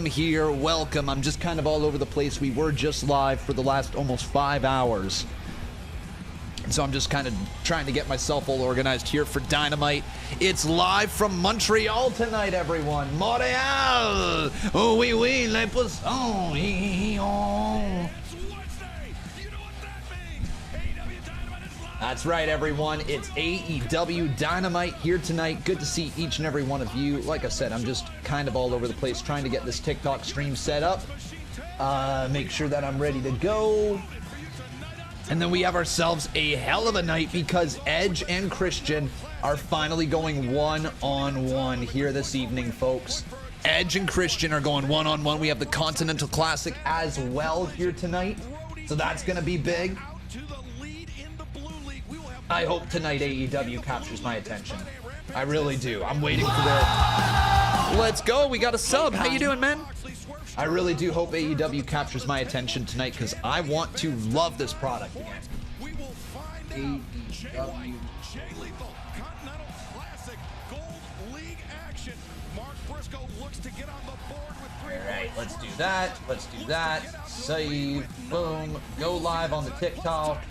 here. Welcome. I'm just kind of all over the place. We were just live for the last almost 5 hours. So I'm just kind of trying to get myself all organized here for Dynamite. It's live from Montreal tonight, everyone. Montreal! Oh, oui, oui, les poissons. That's right, everyone. It's AEW Dynamite here tonight. Good to see each and every one of you. Like I said, I'm just kind of all over the place trying to get this TikTok stream set up. Make sure that I'm ready to go. And then we have ourselves a hell of a night because Edge and Christian are finally going one-on-one here this evening, folks. Edge and Christian are going one-on-one. We have the Continental Classic as well here tonight. So that's going to be big. I hope tonight AEW captures my attention. I really do. I'm waiting for their... Let's go. We got a sub. How you doing, man? I really do hope AEW captures my attention tonight because I want to love this product again. AEW. Alright, let's do that. Let's do that. Save. Boom. Go live on the TikTok.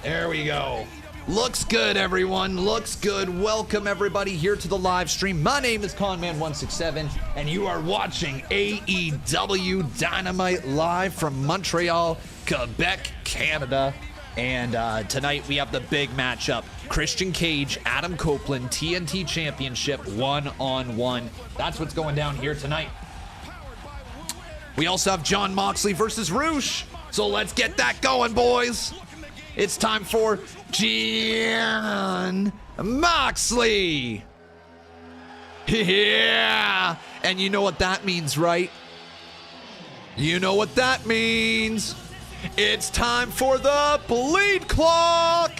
There we go. Looks good, everyone. Looks good. Welcome, everybody, here to the live stream. My name is Conman167, and you are watching AEW Dynamite live from Montreal, Quebec, Canada. And tonight we have the big matchup. Christian Cage, Adam Copeland, TNT Championship, one-on-one. That's what's going down here tonight. We also have Jon Moxley versus Roosh. So let's get that going, boys. It's time for Jon Moxley. Yeah. And you know what that means, right? You know what that means. It's time for the bleed clock.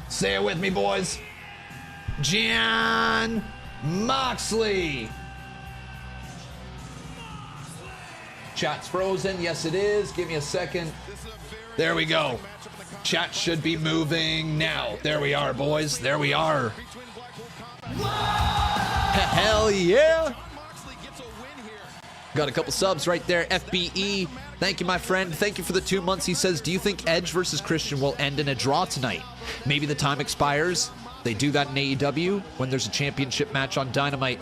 Say it with me, boys. Jon Moxley. Chat's frozen. Yes, it is. Give me a second. There we go. Chat should be moving now. There we are, boys. There we are. Hell yeah. Got a couple subs right there. FBE. Thank you, my friend. Thank you for the 2 months. He says, do you think Edge versus Christian will end in a draw tonight? Maybe the time expires. They do that in AEW when there's a championship match on Dynamite.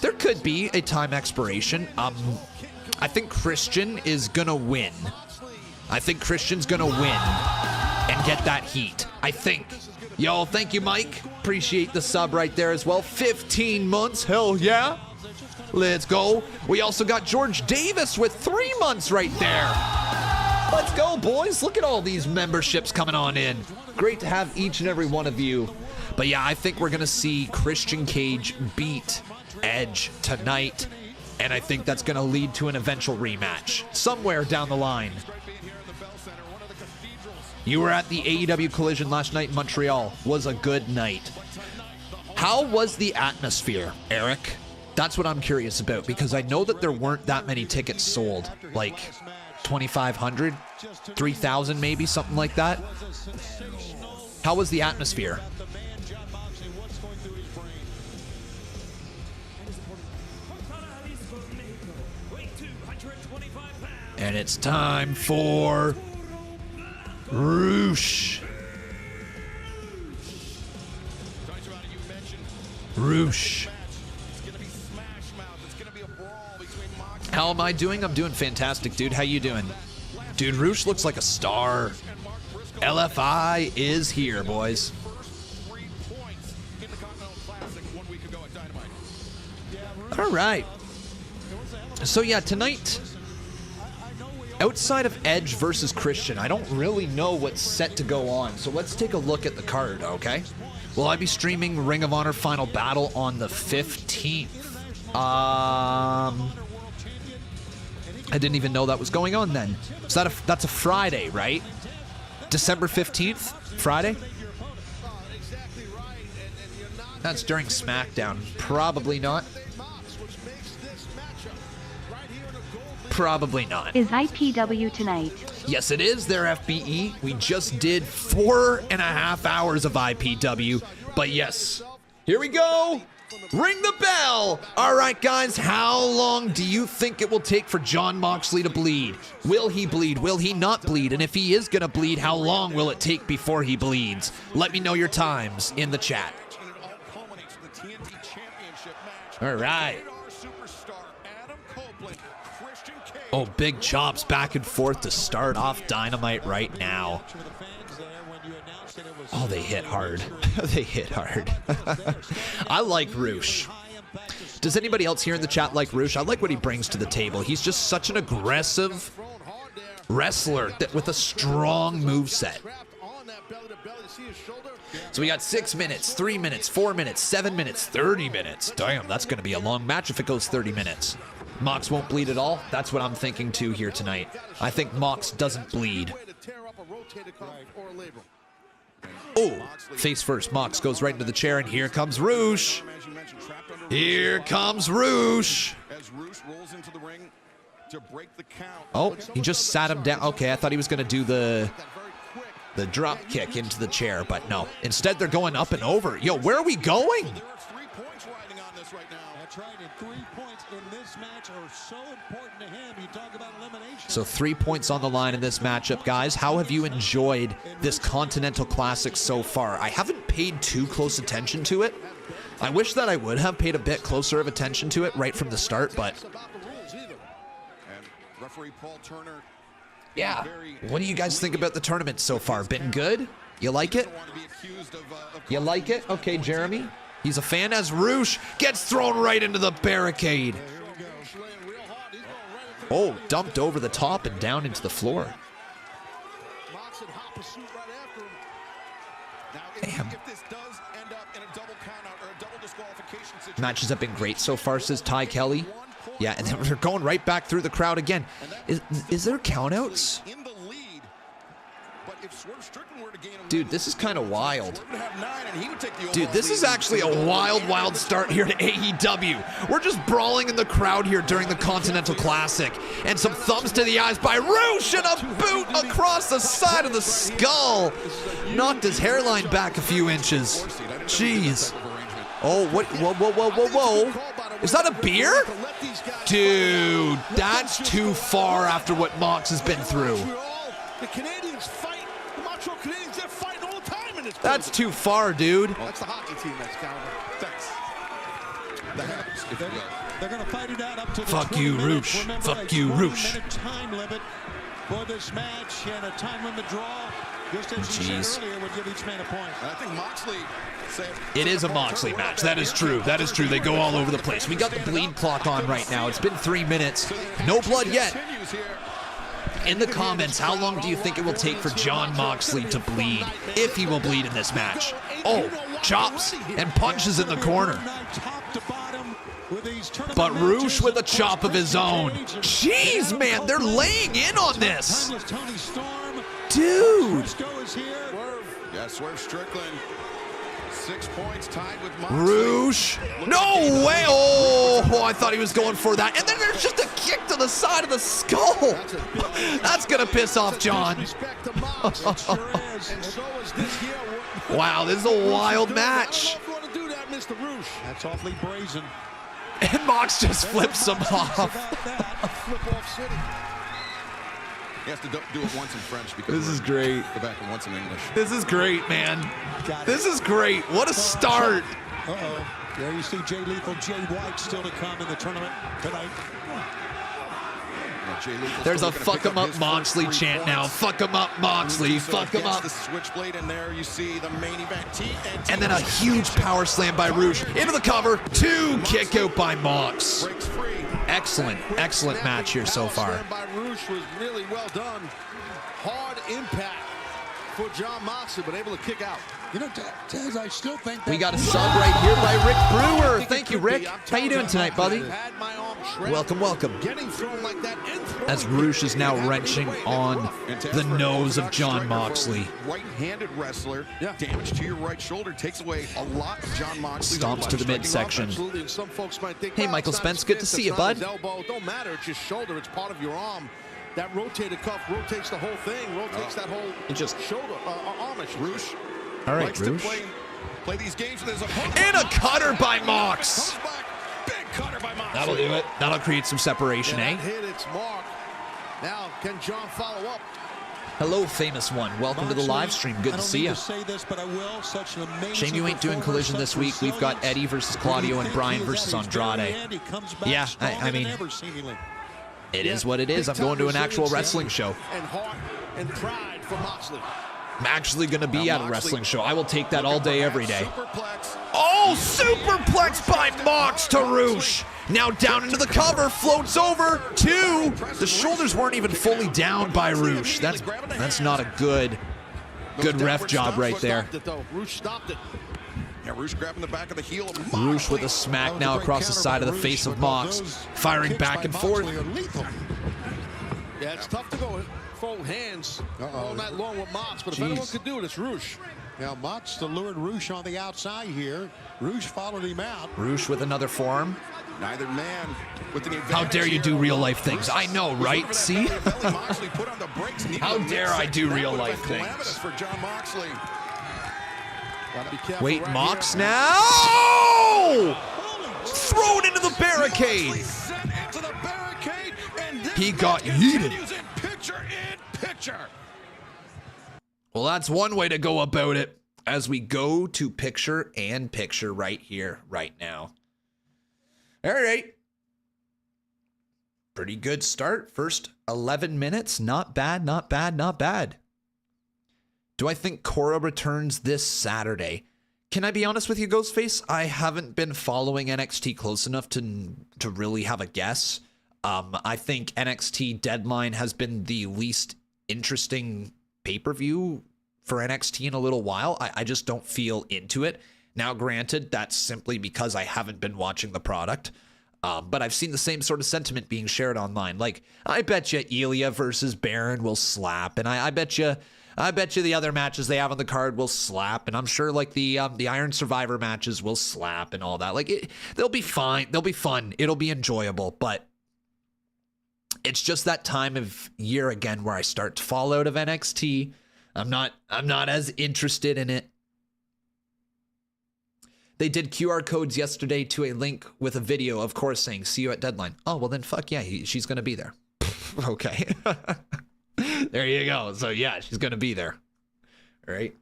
There could be a time expiration. I think Christian is gonna win. I think Christian's gonna win and get that heat. I think. Yo, thank you, Mike. Appreciate the sub right there as well. 15 months, hell yeah. Let's go. We also got George Davis with 3 months right there. Let's go, boys. Look at all these memberships coming on in. Great to have each and every one of you. But yeah, I think we're gonna see Christian Cage beat Edge tonight. And I think that's going to lead to an eventual rematch somewhere down the line. You were at the AEW Collision last night in Montreal. Was a good night. How was the atmosphere, Eric? That's what I'm curious about because I know that there weren't that many tickets sold. Like 2,500, 3,000 maybe, something like that. How was the atmosphere? And it's time for Roosh. Roosh. How am I doing? I'm doing fantastic, dude. How you doing? Dude, Roosh looks like a star. LFI is here, boys. All right. So yeah, tonight, outside of Edge versus Christian, I don't really know what's set to go on. So let's take a look at the card, okay? Will I be streaming Ring of Honor Final Battle on the 15th? I didn't even know that was going on then. So that's a Friday, right? December 15th, Friday? That's during SmackDown. Probably not. Probably not. Is IPW tonight? Yes, it is their FBE. We just did 4.5 hours of IPW. But yes, here we go. Ring the bell. All right, guys, how long do you think it will take for Jon Moxley to bleed? Will he bleed? Will he not bleed? And if he is going to bleed, how long will it take before he bleeds? Let me know your times in the chat. All right. Oh, big chops back and forth to start off Dynamite right now. Oh, they hit hard. They hit hard. I like Roosh. Does anybody else here in the chat like Roosh? I like what he brings to the table. He's just such an aggressive wrestler with a strong moveset. So we got 6 minutes, 3 minutes, 4 minutes, 7 minutes, 30 minutes. Damn, that's going to be a long match if it goes 30 minutes. Mox won't bleed at all. That's what I'm thinking too here tonight. I think Mox doesn't bleed. Oh, face first. Mox goes right into the chair, and here comes Roosh. Here comes Roosh. Oh, he just sat him down. Okay, I thought he was going to do the drop kick into the chair, but no. Instead, they're going up and over. Yo, where are we going? So 3 points on the line in this matchup, guys. How have you enjoyed this Continental Classic so far? I haven't paid too close attention to it. I wish that I would have paid a bit closer of attention to it right from the start, but yeah. What do you guys think about the tournament so far? Been good? You like it? You like it? Okay, Jeremy. He's a fan as Roosh gets thrown right into the barricade. Oh, dumped over the top and down into the floor. Damn. Matches have been great so far, says Ty Kelly. Yeah, and they're going right back through the crowd again. Is there countouts? Dude, this is kind of wild. Dude, this is actually a wild start here to AEW. We're just brawling in the crowd here during the Continental Classic. And some thumbs to the eyes by Roosh and a boot across the side of the skull. Knocked his hairline back a few inches. Jeez. Oh, what? Whoa. Is that a beer? Dude, that's too far after what Mox has been through. The Canadians fight. The Montreal Canadians, they're fighting all the time in this. That's too far, dude. That's the hockey team that's counting. They're going to fight it out up to the Fuck you, Roosh. Fuck you, Roosh. Time limit for this match and a time limit draw. Just as you said earlier, would give each man a point. I think Moxley said it is a Moxley match. That is true. That is true. They go all over the place. We got the bleed clock on right now. It's been 3 minutes. No blood yet. In the comments, how long do you think it will take for Jon Moxley to bleed, if he will bleed in this match? Oh, chops and punches in the corner. But Roosh with a chop of his own. Jeez, man, they're laying in on this. Dude. Yeah, Swerve Strickland. 6 points tied with Moxley. Roosh. No way. Oh, I thought he was going for that. And then there's just a kick to the side of the skull. That's going to piss off Jon. Wow, this is a wild match. That's awfully brazen. And Mox just flips him off. You have to do it once in French because this is great. Go back and once in English. This is great, man. This is great. What a start. Uh-oh. There you see Jay Lethal, Jay White still to come in the tournament tonight. There's a fuck him up Moxley chant now. Fuck him up Moxley. Fuck him up. The switchblade, and there you see the main event. And then a huge power slam by Roosh into the cover. 2 kick out by Mox. Excellent match here so far. By Roosh was really well done. Hard impact for Jon Moxley, but able to kick out. You know, Taz, I still think we got a sub right here by Rick Brewer. Thank you, Rick. How you doing tonight, buddy? Welcome. As Roosh is now wrenching on the nose of Jon Moxley. Right-handed wrestler, damage to your right shoulder takes away a lot of Jon Moxley. Stomps to the midsection. Hey, Michael Spence, good to see you, bud. Don't matter, it's your shoulder, it's part of your arm. That rotated cuff rotates the whole thing, rotates that whole shoulder, arm. Roosh. All right, Likes to Roosh. play these games with his opponent. And a cutter by Mox. Comes back. Big cutter by Mox. That'll do it. That'll create some separation, Yeah, eh? that hit its mark. Now, can John follow up? Hello, famous one. Welcome to the live stream. Good to see you. Shame you ain't doing Collision this week. We've got Eddie versus Claudio and Brian versus Andrade. Yeah, I mean, it is what it is. I'm going to an actual wrestling show. And heart and pride for Moxley. I'm actually going to be at a wrestling show. I will take that all day, every day. Superplex. Oh, superplex by Mox to Roosh. Now down into the cover, floats over, 2. The shoulders weren't even fully down by Roosh. That's not a good ref job right there. Roosh stopped it. Yeah, Roosh grabbing the back of the heel of Mox. Roosh with a smack now across the side of the face of Mox, firing back and forth. Yeah, it's tough to go fold hands all night long with Mox, but if anyone could do it, it's Roosh. Now Mox lured Roosh on the outside here. Roosh followed him out. Roosh with another forearm. Neither man with an How dare you do real life things? I know, right? See? How dare I do real life things? For John Moxley. Wait, Mox now! Thrown into the barricade. He got heated. Well, that's one way to go about it as we go to picture in picture right here, right now. All right. Pretty good start. First 11 minutes. Not bad, not bad, not bad. Do I think Cora returns this Saturday? Can I be honest with you, Ghostface? I haven't been following NXT close enough to really have a guess. I think NXT Deadline has been the least interesting pay-per-view for NXT in a little while. I just don't feel into it. Now, granted, that's simply because I haven't been watching the product. But I've seen the same sort of sentiment being shared online. Like, I bet you Ilya versus Baron will slap, and I bet you the other matches they have on the card will slap, and I'm sure like the Iron Survivor matches will slap and all that. Like, they'll be fine. They'll be fun. It'll be enjoyable, but it's just that time of year again where I start to fall out of NXT. I'm not as interested in it. They did QR codes yesterday to a link with a video, of course, saying, see you at Deadline. Oh, well then fuck yeah, she's going to be there. Okay. There you go. So yeah, she's going to be there. All right.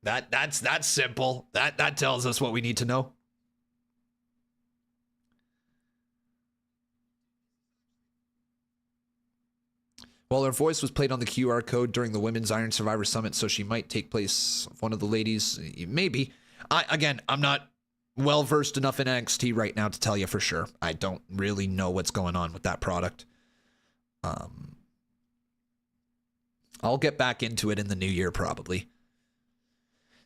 That's simple. That tells us what we need to know. Well, her voice was played on the QR code during the Women's Iron Survivor Summit, so she might take place of one of the ladies. Maybe. I'm not well-versed enough in NXT right now to tell you for sure. I don't really know what's going on with that product. I'll get back into it in the new year, probably.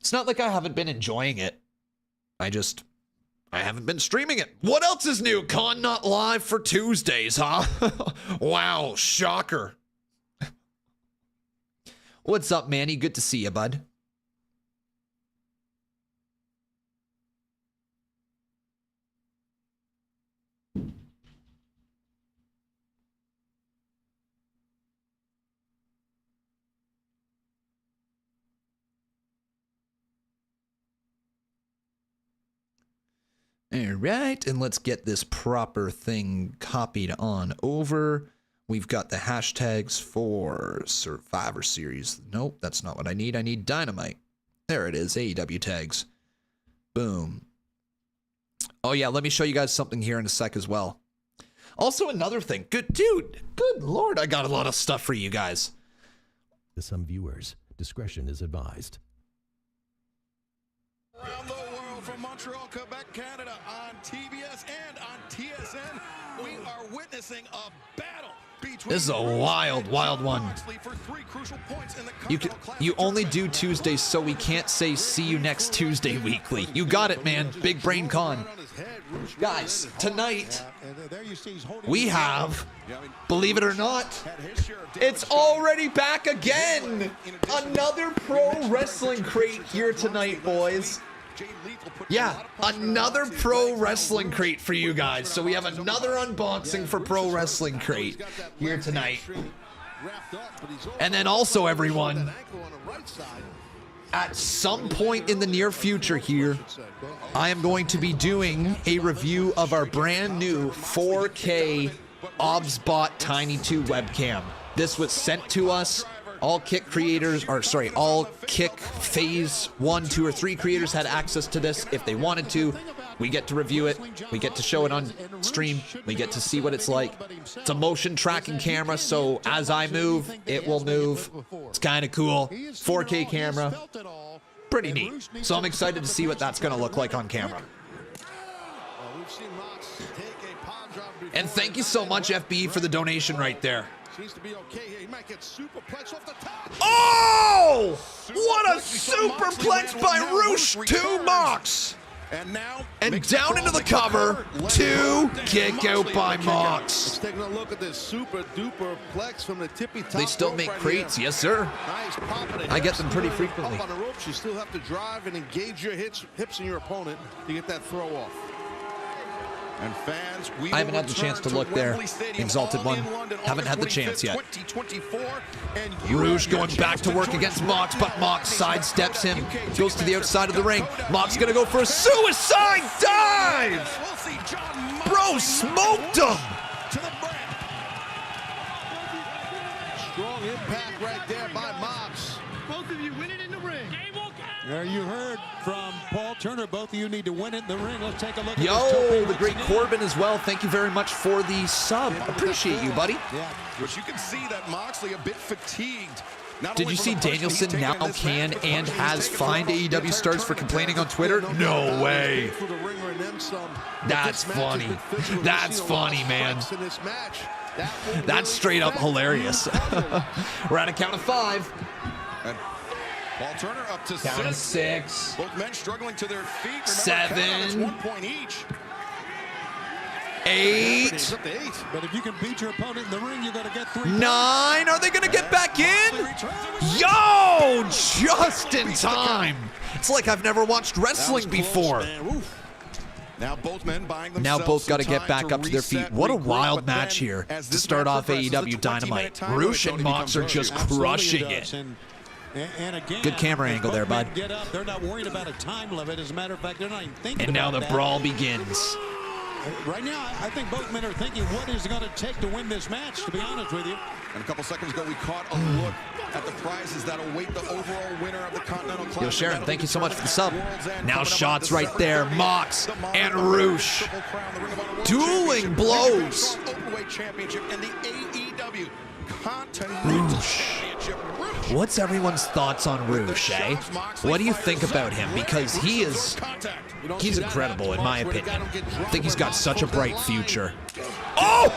It's not like I haven't been enjoying it. I haven't been streaming it. What else is new? Con not live for Tuesdays, huh? Wow, shocker. What's up, Manny? Good to see you, bud. All right, and let's get this proper thing copied on over. We've got the hashtags for Survivor Series. Nope, that's not what I need. I need Dynamite. There it is, AEW tags. Boom. Oh yeah, let me show you guys something here in a sec as well. Also another thing. Good Lord, I got a lot of stuff for you guys. To some viewers, discretion is advised. Around the world from Montreal, Quebec, Canada, on TBS and on TSN, we are witnessing a battle between. This is a wild one. You only do Tuesdays, so we can't say see you next Tuesday weekly. You got it, man. Big brain con. Guys, tonight we have, believe it or not, it's already back again. Another pro wrestling crate here tonight, boys. Yeah, another pro wrestling crate for you guys. So we have another unboxing for pro wrestling crate here tonight. And then also, everyone, at some point in the near future here, I am going to be doing a review of our brand new 4K OBSBot Tiny 2 webcam. This was sent to us. All Kick creators, or sorry, all Kick Phase 1, 2, or 3 creators had access to this if they wanted to. We get to review it. We get to show it on stream. We get to see what it's like. It's a motion tracking camera, so as I move, it will move. It's kind of cool. 4K camera. Pretty neat. So I'm excited to see what that's going to look like on camera. And thank you so much, FBE, for the donation right there. Seems to be okay here. He might get superplex off the top. Oh! What a superplex by Roosh to Mox. And down into the cover. 2 kick out by Mox. Let's take a look at this super duper plex from the tippy top. They still make crates, yes sir. Nice pop. I get them pretty frequently. Up on the ropes, you still have to drive and engage your hips in your opponent to get that throw off. And fans, I haven't had the chance to look there. Exalted One. Haven't had the chance yet. Rouge going back to work against Mox, but Mox sidesteps him. Goes to the outside of the ring. Mox gonna go for a suicide dive! Bro smoked him! Strong impact right there by Mox. Both of you win it in the ring. There you heard from Paul Turner. Both of you need to win it in the ring. Let's take a look at Yo, the great Corbin as well. Thank you very much for the sub. Appreciate you, buddy. Yeah. But you can see that Moxley a bit fatigued. Did you see Danielson now can and has fined AEW stars for complaining on Twitter? No way. That's funny. That's funny, man. That's straight up hilarious. We're at a count of 5. And Paul Turner up to Count of 6. Both men struggling to their feet. Remember, 7. 1 point each. 8. But if you can beat your opponent in the ring, you got to get 3. 9. Are they going to get back in? Yo, just in time. It's like I've never watched wrestling before. Now both men buying themselves Now both got to some get time back up to their feet. reset, What a regroup, wild but match then, here as to this start match off progresses, AEW the 20-minute Dynamite. time Roosh limit and Mox are becomes just urgent. crushing it. And again, Good camera angle there, bud. Get up. They're not worried about a time limit. As a matter of fact, they're not even thinking And now about the that. brawl begins. Right now, I think both men are thinking what is it going to take to win this match, to be honest with you. And a couple seconds ago, we caught a look at the prizes that await the overall winner of the Continental Classic. Yo, Sharon, thank you so much for the sub. Now shots right there. Mox and Roosh. Dueling blows. Openweight Championship and the AEW Continental Championship. What's everyone's thoughts on Roosh, eh? What do you think about him? Because he's incredible, in my opinion. I think he's got such a bright future. Oh!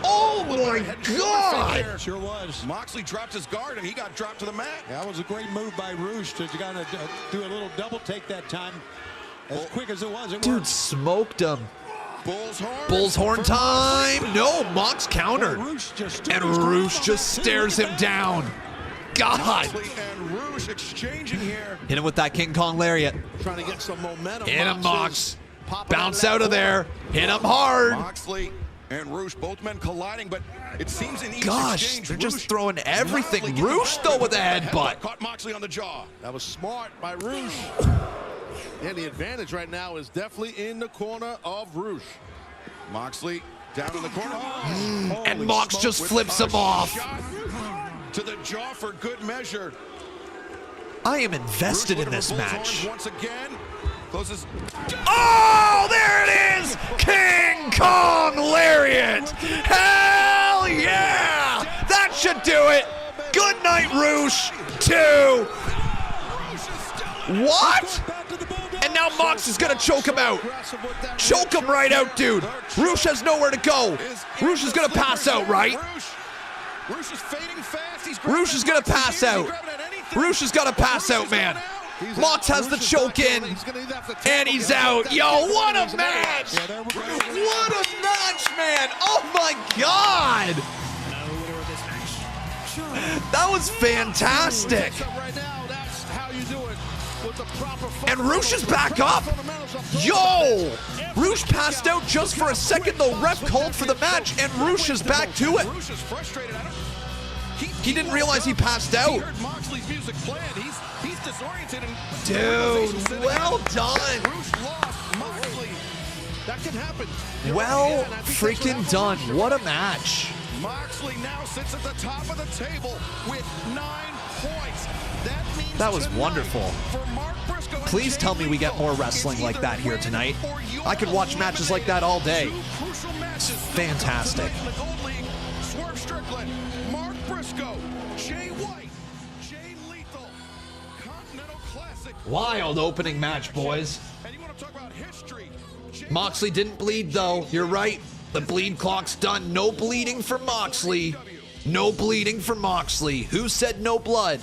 Oh my God! Sure was. Moxley dropped his guard and he got dropped to the mat. That was a great move by Roosh to kind of do a little double take that time. As quick as it was, Dude smoked him. Bull's horn time. No, Mox countered. And Roosh just stares him down. God. And Roosh exchanging here. Hit him with that King Kong lariat. Trying to get some momentum. Hit him, Mox. Bounce out of there. Hit him hard. Moxley and Roosh, both men colliding, but it seems in each Gosh, exchange, they're just Roosh throwing everything. Moxley getting Roosh, though, with a headbutt. Caught Moxley on the jaw. That was smart by Roosh. And the advantage right now is definitely in the corner of Roosh. Moxley down in the corner. And Mox just flips him off. To the jaw for good measure. I am invested in this Bull's match. horns once again. Closes. Oh, there it is! King Kong lariat! Hell yeah! That should do it! Good night, Roosh. 2. What? And now Mox is gonna choke him out. Choke him right out, dude. Roosh has nowhere to go. Roosh is gonna pass out, right? Roosh is fading fast. Roosh is gonna pass out. Roosh is gonna pass out, man. Mox has the choke in, and he's out. Yo, what a match! What a match, man! Oh my God! That was fantastic. And Roosh is back up. Yo! Roosh passed out just for a second. The ref called for the match, and Roosh is back to it. He didn't realize he passed out. He heard Moxley's music playing. He's disoriented. Dude, well done. Roosh lost. Moxley. That can happen. Well freaking done. What a match. Moxley now sits at the top of the table with 9 points. That means That was tonight, wonderful. for Mark Briscoe and Please Jay tell me we get Lethal, more wrestling it's like either that here win tonight. or you're I could watch matches like that all day. 2 crucial matches Fantastic. tonight in the Gold League. Swerve Strickland, Mark Briscoe, Jay White, Jay Lethal, Continental Classic. Wild opening match, boys. And you want to talk about history? Jay Moxley didn't bleed, though. You're right. The bleed clock's done. No bleeding for Moxley. No bleeding for Moxley. Who said no blood?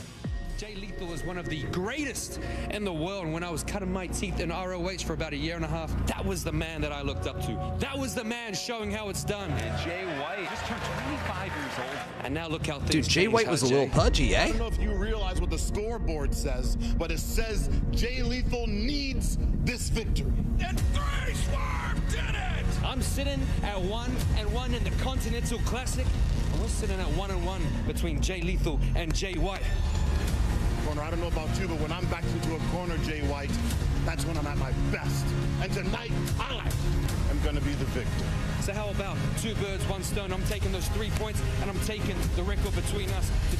Jay Lethal is one of the greatest in the world. When I was cutting my teeth in ROH for about a year and a half, that was the man that I looked up to. That was the man showing how it's done. And Jay White just turned 25 years old. And now look how things Dude, Jay changed, White huh, was a Jay? little pudgy, I eh? don't know if you realize what the scoreboard says, but it says Jay Lethal needs this victory. And 3 Swerve did it! I'm sitting at 1-1 in the Continental Classic. And we're sitting at 1-1 between Jay Lethal and Jay White. Corner, I don't know about you, but when I'm backed into a corner, Jay White, that's when I'm at my best. And tonight, I am going to be the victor. So how about 2 birds, 1 stone? I'm taking those 3 points, and I'm taking the record between us to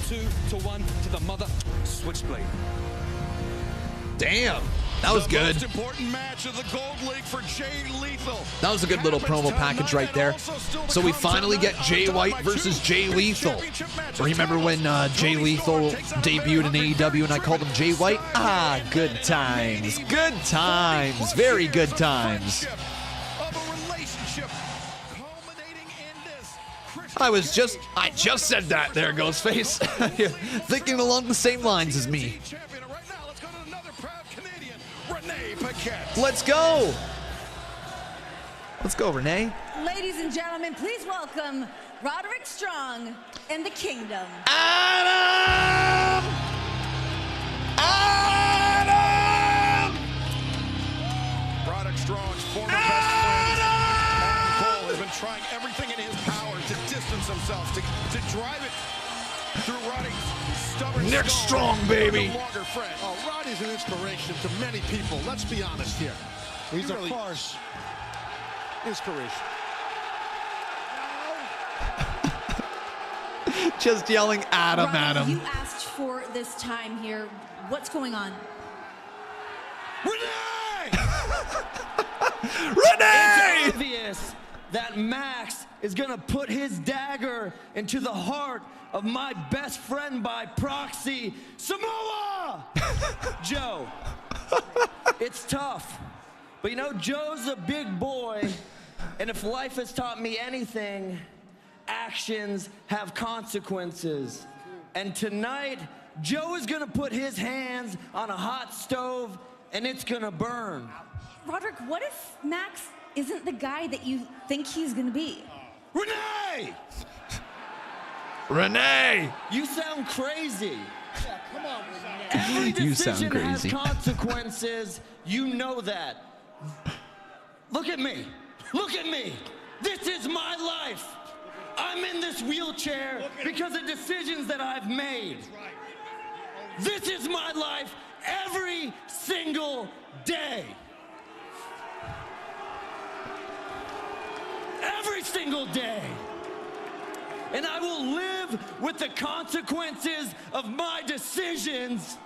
2-1 to the mother switchblade. Damn. That was The good. most important match of the Gold League for Jay Lethal. That was a good little promo package right there. So we finally get Jay White versus Jay Lethal. Remember when Jay Lethal debuted in AEW and I called him Jay White? Ah, good times. Good times. Very good times. I just said that there, Ghostface. Thinking along the same lines as me. Let's go. Let's go, Renee. Ladies and gentlemen, please welcome Roderick Strong and the Kingdom. Adam! Adam! Roderick Strong's former best friend, Adam Cole, has been trying everything in his power to distance himself, to drive it through Roddy's stubborn Nick skull. Strong, baby. No longer friend. Oh, Roddy's an inspiration to many people. Let's be honest here. He's He a really farce. Inspiration. Just yelling Adam, Roderick, Adam. you asked for this time here. What's going on? Renee! Renee! It's obvious that Max is gonna put his dagger into the heart of my best friend by proxy, Samoa Joe. It's tough, but you know, Joe's a big boy, and if life has taught me anything, actions have consequences. And tonight, Joe is gonna put his hands on a hot stove and it's gonna burn. Roderick, what if Max isn't the guy that you think he's gonna be? Renee! Renee! You sound crazy. Yeah, come on, Renee. Every You sound decision has crazy. consequences. You know that. Look at me. Look at me. This is my life. I'm in this wheelchair because of decisions that I've made. This is my life every single day. Every single day. And I will live with the consequences of my decisions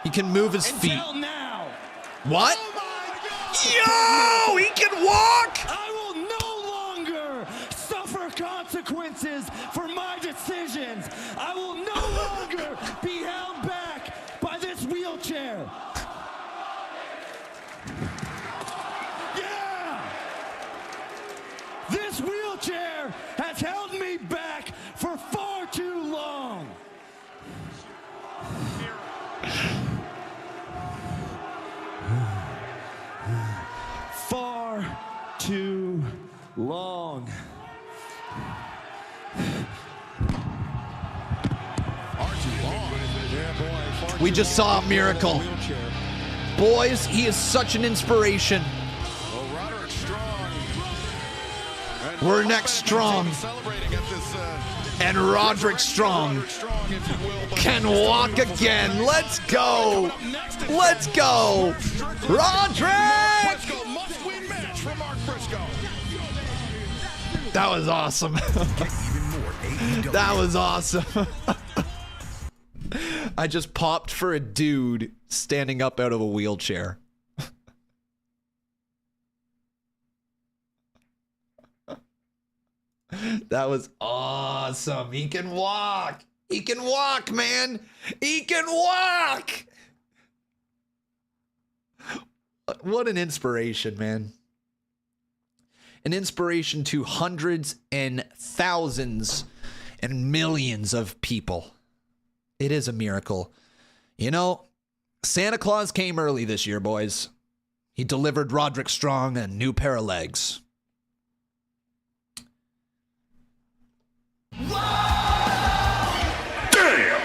He can move his feet. until now. What? Oh Yo! He can walk! I will no longer suffer consequences for my decisions. I will no longer be held back by this wheelchair. Yeah! This wheelchair has held me back for far too long. Far too long. We just saw a miracle. Boys, he is such an inspiration. Well, Roderick Strong. We're next strong. Celebrating at this And Roderick Strong can walk again. Let's go. Let's go. Roderick! That was awesome. That was awesome. I just popped for a dude standing up out of a wheelchair. That was awesome. He can walk. He can walk, man. He can walk. What an inspiration, man. An inspiration to hundreds and thousands and millions of people. It is a miracle. You know, Santa Claus came early this year, boys. He delivered Roderick Strong a new pair of legs. Damn!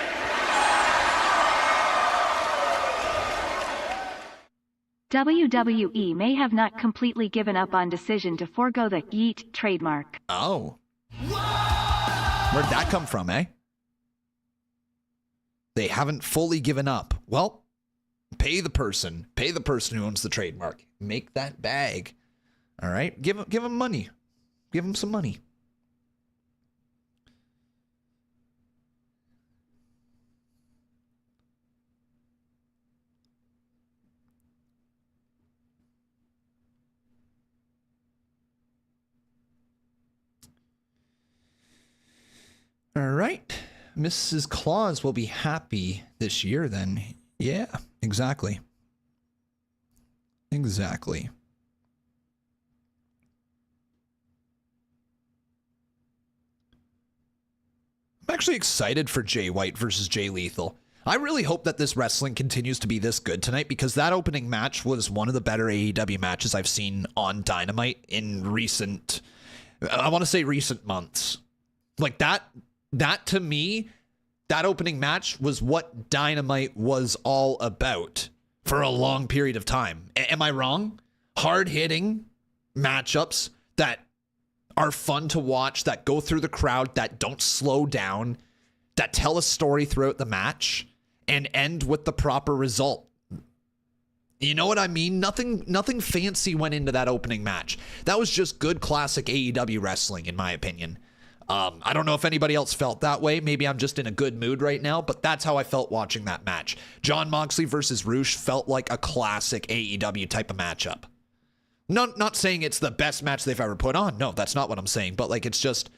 WWE may have not completely given up on decision to forego the Yeet trademark. Oh. Where'd that come from, eh? They haven't fully given up. Well, pay the person who owns the trademark. Make that bag. All right? Give him money. Give him some money. All right. Mrs. Claus will be happy this year then. Yeah, exactly. Exactly. I'm actually excited for Jay White versus Jay Lethal. I really hope that this wrestling continues to be this good tonight, because that opening match was one of the better AEW matches I've seen on Dynamite in recent, I want to say recent months. Like that to me, that opening match was what Dynamite was all about for a long period of time. Am I wrong? Hard-hitting matchups that are fun to watch, that go through the crowd, that don't slow down, that tell a story throughout the match and end with the proper result. You know what I mean? Nothing fancy went into that opening match. That was just good classic AEW wrestling, in my opinion. I don't know if anybody else felt that way. Maybe I'm just in a good mood right now, but that's how I felt watching that match. John Moxley versus Roosh felt like a classic AEW type of matchup. Not saying it's the best match they've ever put on. No, that's not what I'm saying. But like, it's just,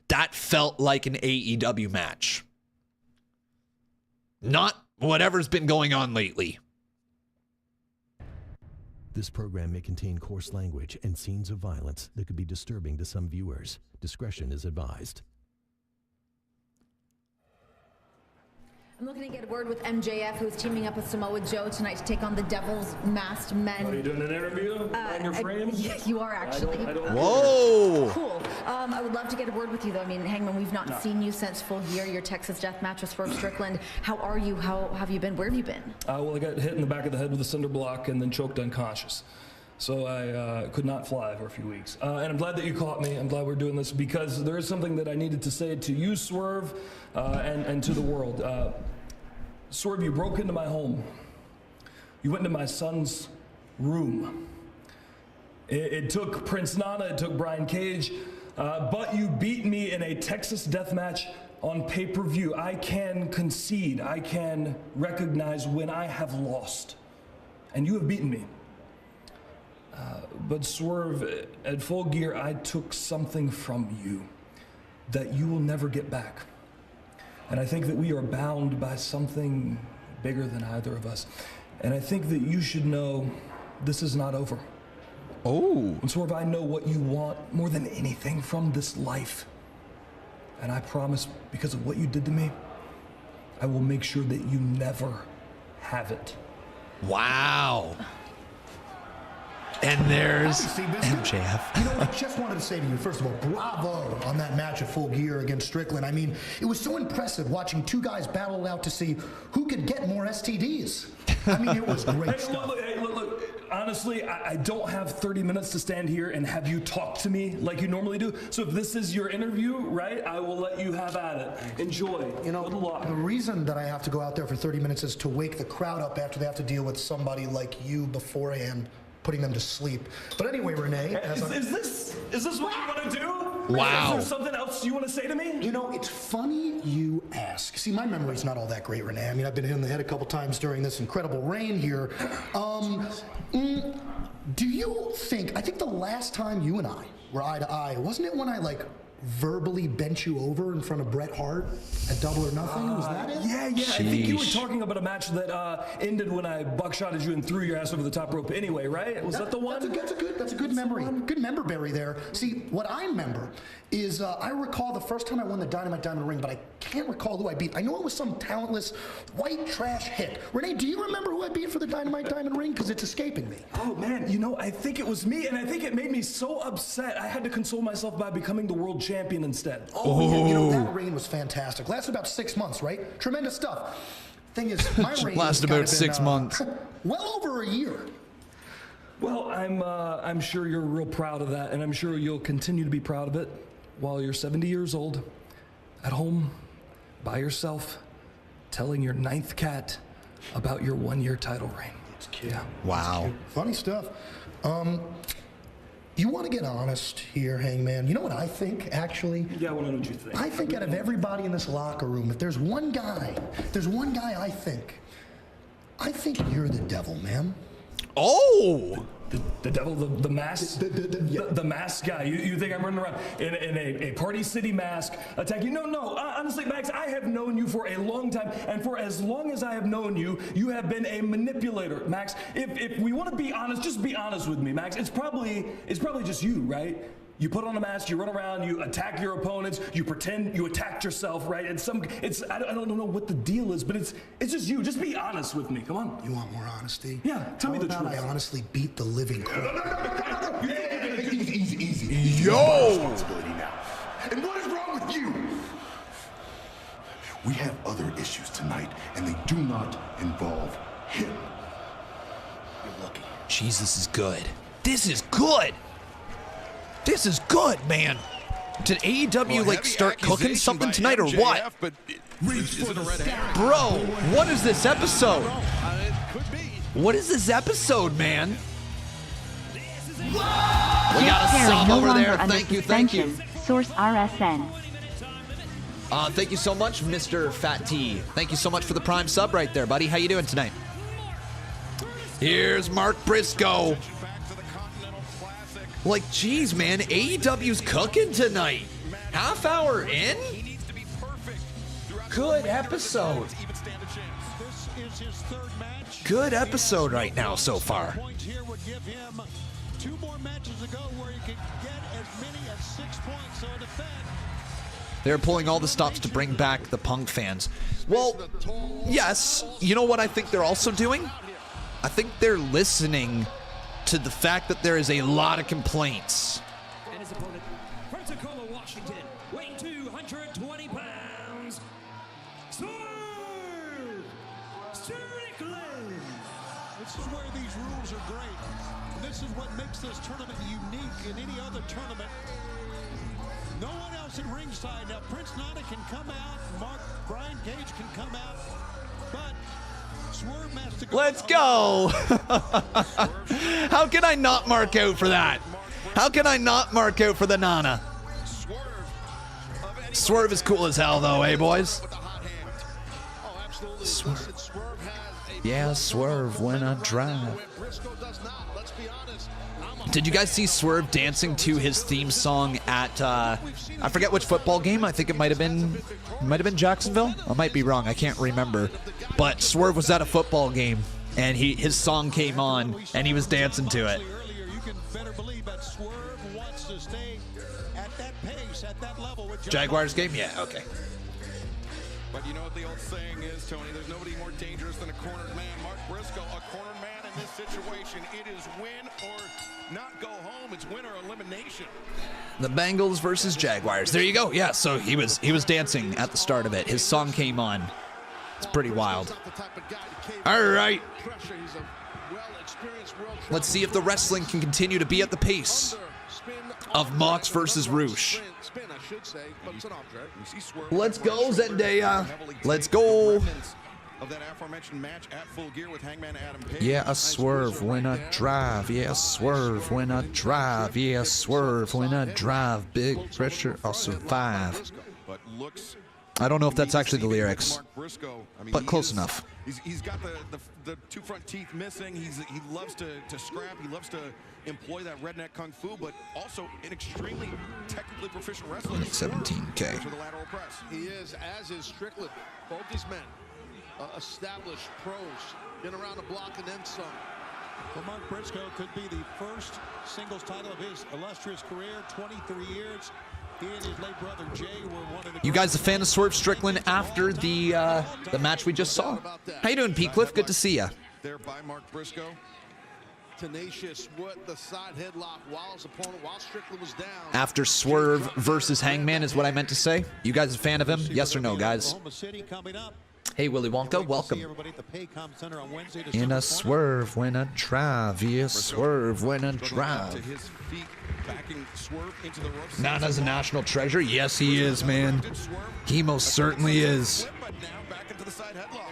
that felt like an AEW match. Not whatever's been going on lately. This program may contain coarse language and scenes of violence that could be disturbing to some viewers. Discretion is advised. I'm looking to get a word with MJF, who's teaming up with Samoa Joe tonight to take on the Devil's Masked Men. Are you doing an interview on your frame? You are actually. Whoa! Cool. I would love to get a word with you, though. I mean, Hangman, we've not seen you since Full Gear. Your Texas death match was for Strickland. How are you? How have you been? Where have you been? Well, I got hit in the back of the head with a cinder block and then choked unconscious. So I could not fly for a few weeks. And I'm glad that you caught me. I'm glad we're doing this, because there is something that I needed to say to you, Swerve, and to the world. Swerve, you broke into my home. You went into my son's room. It took Prince Nana, it took Brian Cage, but you beat me in a Texas death match on pay-per-view. I can concede, I can recognize when I have lost, and you have beaten me. But Swerve, at Full Gear, I took something from you that you will never get back. And I think that we are bound by something bigger than either of us. And I think that you should know this is not over. Oh. And Swerve, I know what you want more than anything from this life. And I promise, because of what you did to me, I will make sure that you never have it. Wow. And there's MJF. You know, I just wanted to say to you, first of all, bravo on that match at Full Gear against Strickland. I mean, it was so impressive watching two guys battle it out to see who could get more STDs. I mean, it was great stuff. Look, honestly, honestly, I don't have 30 minutes to stand here and have you talk to me like you normally do. So if this is your interview, right, I will let you have at it. Enjoy. You know, the reason that I have to go out there for 30 minutes is to wake the crowd up after they have to deal with somebody like you beforehand, putting them to sleep. But anyway, Renee, is this what you want to do? Wow. Is there something else you want to say to me? You know, it's funny you ask. See, my memory's not all that great, Renee. I mean, I've been hit in the head a couple times during this incredible reign here. Do you think, I think the last time you and I were eye to eye, wasn't it when I, like, verbally bent you over in front of Bret Hart at Double or Nothing? Was that it? Yeah. Sheesh. I think you were talking about a match that ended when I buckshotted you and threw your ass over the top rope anyway, right? Was that the one? That's a good memory. Good memberberry there. See, what I remember is I recall the first time I won the Dynamite Diamond Ring, but I can't recall who I beat. I know it was some talentless white trash hick. Renee, do you remember who I beat for the Dynamite Diamond Ring? Because it's escaping me. Oh, man, you know, I think it was me, and I think it made me so upset I had to console myself by becoming the world champion instead. Yeah, you know, that reign was fantastic. Lasted about 6 months, right? Tremendous stuff. Thing is, my reign lasted about 6 months. Well over a year. Well, I'm sure you're real proud of that, and I'm sure you'll continue to be proud of it while you're 70 years old, at home, by yourself, telling your 9th cat about your 1-year title reign. It's cute. Yeah. Wow. Funny stuff. You want to get honest here, Hangman? You know what I think, actually? Yeah, I want to know what you think. I think out of everybody in this locker room, if there's one guy I think you're the devil, man. Oh! The devil, the mask, the mask guy. You think I'm running around in a Party City mask attacking? No. Honestly, Max, I have known you for a long time, and for as long as I have known you, you have been a manipulator, Max. If we want to be honest, just be honest with me, Max. It's probably just you, right? You put on a mask, you run around, you attack your opponents, you pretend you attacked yourself, right? I don't know what the deal is, but it's just you. Just be honest with me. Come on. You want more honesty? Yeah, tell me the truth. I honestly beat the living crap. Easy. Yo! Responsibility now. And what is wrong with you? We have other issues tonight, and they do not involve him. You're lucky. Jeez, this is good. This is good. This is good, man. Did AEW start cooking something tonight or what? Bro, what is this episode? What is this episode, man? We got a sub over there. Thank you. Source RSN. Thank you so much, Mr. Fat T. Thank you so much for the prime sub right there, buddy. How you doing tonight? Here's Mark Briscoe. Like, geez, man, AEW's cooking tonight. Half hour in? Good episode. Good episode right now so far. 2 more matches to go where you can get as many as 6 points. So in effect, they're pulling all the stops to bring back the Punk fans. Well, yes. You know what I think they're also doing? I think they're listening to the fact that there is a lot of complaints. And his opponent from Tacoma, Washington, weighing 220 pounds, Strickland. This is where these rules are great. And this is what makes this tournament unique in any other tournament. No one else at ringside. Now, Prince Nana can come out. Brian Cage can come out. But Swerve has to go. Let's go. How can I not mark out for that? How can I not mark out for the Nana? Swerve is cool as hell, though, eh, boys? Swerve. Yeah, Swerve when I drive. Did you guys see Swerve dancing to his theme song at I forget which football game? I think it might have been Jacksonville. I might be wrong. I can't remember. But Swerve was at a football game and his song came on and he was dancing to it. You can better believe that Swerve wants to stay at that pace, at that level with Jaguars game? Yeah, okay. But you know what the old saying is, Tony? There's nobody more dangerous than a cornered man. Mark Briscoe, a cornered man in this situation. It is win or not go home. It's win or elimination. The Bengals versus Jaguars. There you go. Yeah, so he was dancing at the start of it. His song came on. It's pretty wild. All right. Let's see if the wrestling can continue to be at the pace of Mox versus Roosh. Let's go, Zendaya. Let's go. Yeah, a swerve when I drive. Yeah, a swerve when I drive. Yeah, a swerve when I drive. Big pressure, I'll survive. I don't know if that's actually the lyrics, but close enough. He's got the two front teeth missing. He loves to scrap. He loves to employ that redneck kung fu, but also an extremely technically proficient wrestler. 17K. For the lateral press. He is, as is Strickland. Both these men, established pros, been around the block and then some. Well, Mark Briscoe could be the first singles title of his illustrious career, 23 years. He and his late brother Jay were one of the... You guys a fan of Swerve Strickland after the match we just saw? How you doing, P. Cliff? Good to see ya. There by Mark Briscoe. Tenacious with the side headlock while his opponent, while Strickland was down. After Swerve versus Hangman is what I meant to say. You guys a fan of him? Yes or no, guys? Hey, Willy Wonka, welcome. In a swerve when I drive, yeah, swerve when I drive. Nana's a national treasure. Yes, he is, man. He most certainly is.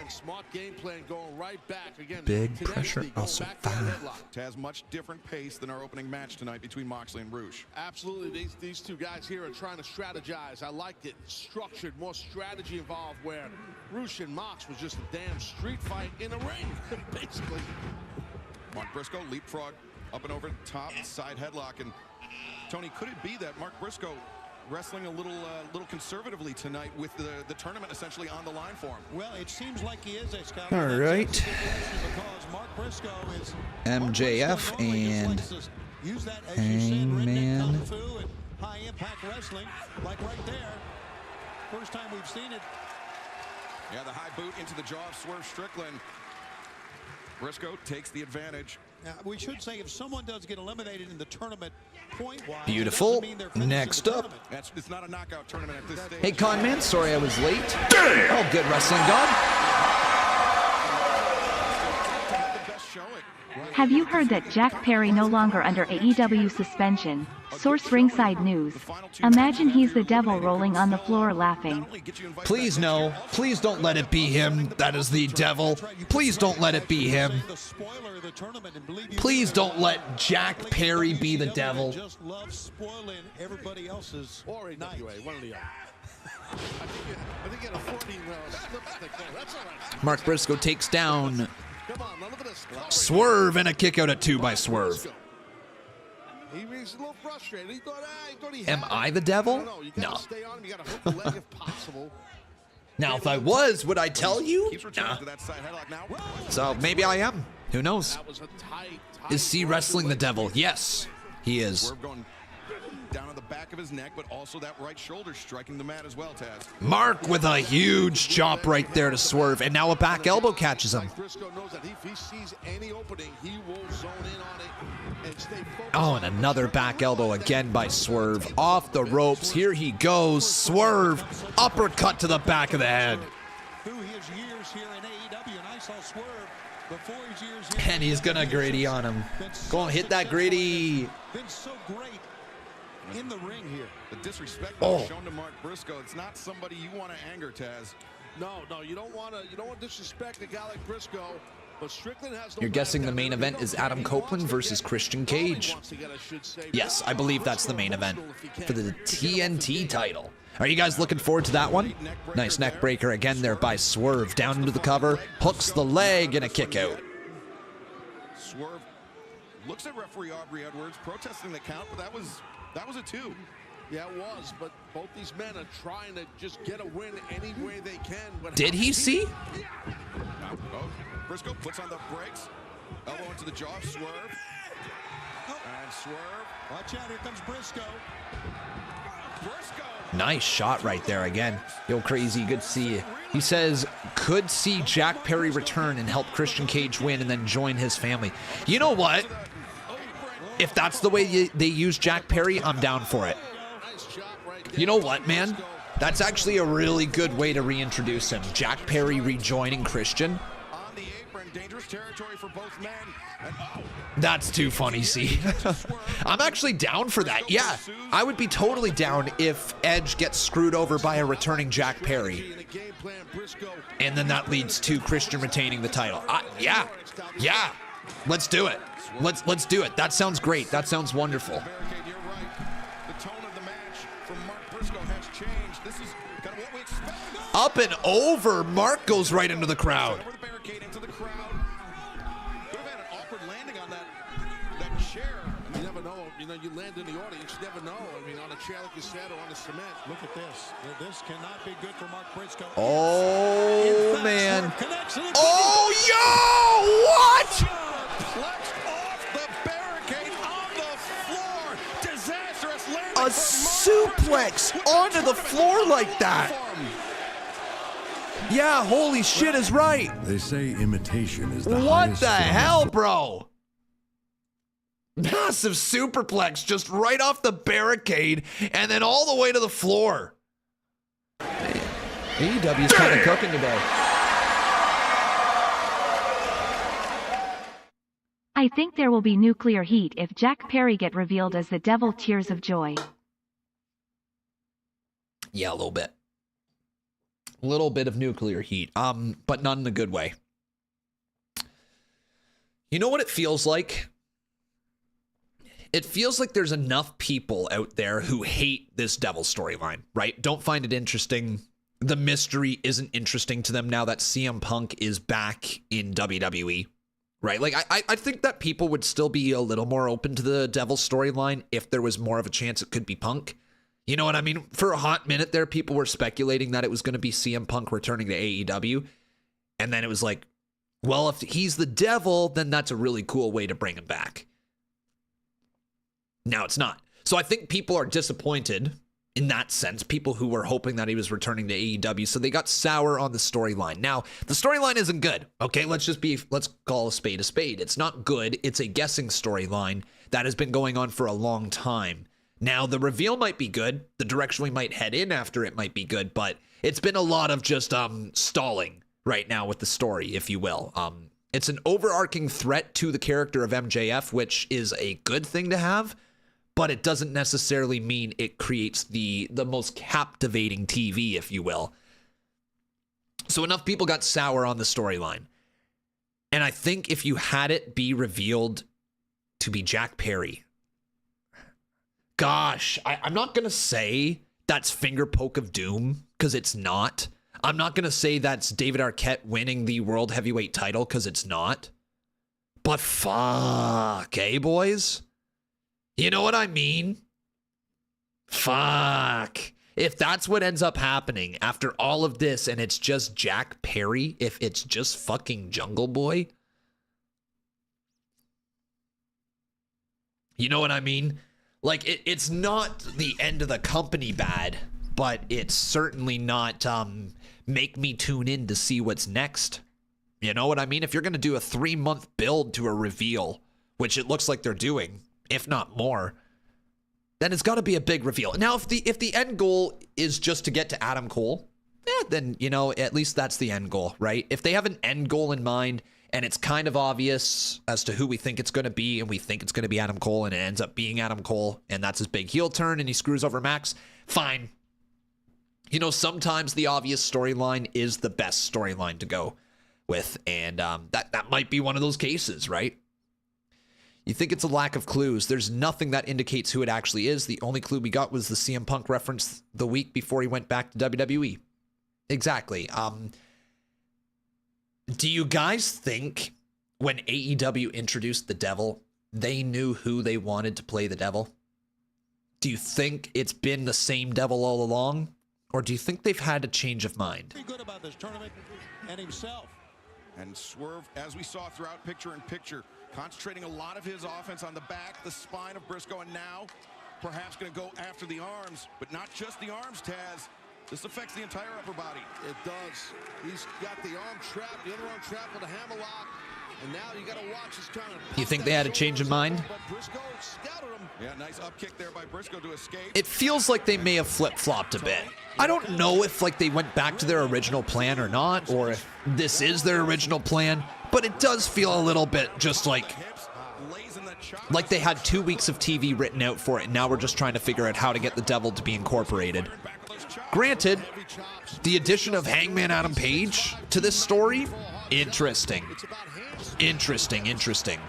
Smart game plan going right back again. Big pressure, I'll survive. Has much different pace than our opening match tonight between Moxley and Roosh. Absolutely, these two guys here are trying to strategize. I liked it. Structured, more strategy involved, where Roosh and Mox was just a damn street fight in a ring, basically. Mark Briscoe leapfrog up and over the top, side headlock, and Tony, could it be that Mark Briscoe wrestling a little conservatively tonight with the tournament essentially on the line for him? Well, it seems like he is a scout. All right. MJF and Hangman. High impact wrestling, like right there. First time we've seen it. Yeah, the high boot into the jaw of Swerve Strickland. Briscoe takes the advantage. Now, we should say if someone does get eliminated in the tournament point-wise, beautiful. Next up. It's not a knockout tournament at this stage. Hey, Conman, sorry I was late. Oh, good wrestling, God. Have you heard that Jack Perry no longer under AEW suspension? Source Ringside News. Imagine he's the devil rolling on the floor laughing. Please no. Please don't let it be him. That is the devil. Please don't let it be him. Please don't let Jack Perry be the devil. Just love spoiling everybody else's or AWA, one of the other. I think in a 14 that's all right. Mark Briscoe takes down Swerve and a kick out at 2 by Swerve. He was a little frustrated. He thought he am I the devil? No. Stay on him. You got to hook the leg if possible. Now, if I was, would I tell you? Nah. So maybe I am. Who knows? Is he wrestling the devil? Yes, he is. Down on the back of his neck, but also that right shoulder striking the mat as well, Taz. Mark with a huge chop right there to Swerve, and now a back elbow catches him. Oh, and another back elbow again by Swerve. Off the ropes, here he goes. Swerve, uppercut to the back of the head. And he's gonna gritty on him. Go on, hit that gritty. In the ring here. The disrespect shown to Mark Briscoe. It's not somebody you want to anger, Taz. No, you don't want to disrespect a guy like Briscoe. But Strickland has no. You're guessing the main event is Adam Copeland versus Christian Cage. Yes, I believe that's the main event for the TNT title. Are you guys looking forward to that one? Nice neck breaker again there by Swerve. Down into the cover, hooks the leg, and a kick out. Swerve looks at referee Aubrey Edwards, protesting the count, but that was a 2. Yeah, it was, but both these men are trying to just get a win any way they can. But did he see? Oh, Briscoe puts on the brakes. Elbow into the jaw, Swerve. And Swerve. Watch out, here comes Briscoe. Nice shot right there again. Yo, Crazy, good to see you. He says, could see Jack Perry return and help Christian Cage win and then join his family. You know what? If that's the way they use Jack Perry, I'm down for it. You know what, man? That's actually a really good way to reintroduce him. Jack Perry rejoining Christian. dangerous territory for both men. And, That's too funny, see. I'm actually down for that. Yeah, I would be totally down if Edge gets screwed over by a returning Jack Perry. And then that leads to Christian retaining the title. Yeah. Let's do it. Let's do it. That sounds great. That sounds wonderful. Up and over. Mark goes right into the crowd. You never know. You know, you land in the audience, you never know. I mean, on a chair, like you said, or on the cement. Look at this. This cannot be good for Mark Briscoe. Oh, man. Oh, yo! What? Off the barricade on the floor. Disastrous landing. A suplex onto the floor like that. Yeah, holy shit is right. They say imitation is the What highest the form of hell, bro? Massive superplex just right off the barricade and then all the way to the floor. AEW's kind of cooking today. I think there will be nuclear heat if Jack Perry get revealed as the Devil Tears of Joy. Yeah, a little bit. A little bit of nuclear heat, but not in a good way. You know what it feels like? It feels like there's enough people out there who hate this Devil storyline, right? Don't find it interesting. The mystery isn't interesting to them now that CM Punk is back in WWE, right? Like, I think that people would still be a little more open to the Devil storyline if there was more of a chance it could be Punk. You know what I mean? For a hot minute there, people were speculating that it was going to be CM Punk returning to AEW. And then it was like, well, if he's the Devil, then that's a really cool way to bring him back. Now it's not. So I think people are disappointed in that sense. People who were hoping that he was returning to AEW. So they got sour on the storyline. Now, the storyline isn't good. Okay, let's call a spade a spade. It's not good. It's a guessing storyline that has been going on for a long time. Now, the reveal might be good. The direction we might head in after it might be good. But it's been a lot of just stalling right now with the story, if you will. It's an overarching threat to the character of MJF, which is a good thing to have. But it doesn't necessarily mean it creates the most captivating TV, if you will. So enough people got sour on the storyline. And I think if you had it be revealed to be Jack Perry, gosh, I'm not going to say that's finger poke of doom, because it's not. I'm not going to say that's David Arquette winning the World Heavyweight title, because it's not. But fuck, eh, boys? You know what I mean? Fuck. If that's what ends up happening after all of this and it's just Jack Perry, if it's just fucking Jungle Boy, you know what I mean? Like, it's not the end of the company bad, but it's certainly not make me tune in to see what's next. You know what I mean? If you're going to do a 3-month build to a reveal, which it looks like they're doing, if not more, then it's got to be a big reveal. Now, if the end goal is just to get to Adam Cole, then, you know, at least that's the end goal, right? If they have an end goal in mind and it's kind of obvious as to who we think it's going to be, and we think it's going to be Adam Cole, and it ends up being Adam Cole, and that's his big heel turn, and he screws over Max, fine. You know, sometimes the obvious storyline is the best storyline to go with, and that might be one of those cases, right? You think it's a lack of clues. There's nothing that indicates who it actually is. The only clue we got was the CM Punk reference the week before he went back to WWE. Exactly. Do you guys think when AEW introduced the Devil, they knew who they wanted to play the Devil? Do you think it's been the same Devil all along? Or do you think they've had a change of mind? Pretty good about this tournament and himself. And Swerve, as we saw throughout picture-in-picture, concentrating a lot of his offense on the back, the spine of Briscoe, and now perhaps going to go after the arms, but not just the arms, Taz. This affects the entire upper body. It does. He's got the arm trapped, the other arm trapped with a hammerlock, and now you got to watch his kind of... You think they had a change of mind? Briscoe scouted him. Yeah, nice up kick there by Briscoe to escape. It feels like they may have flip-flopped a bit. I don't know if like they went back to their original plan or not, or if this is their original plan, But it does feel a little bit just like they had 2 weeks of TV written out for it, and now we're just trying to figure out how to get the Devil to be incorporated. Granted, the addition of Hangman Adam Page to this story, interesting. Interesting.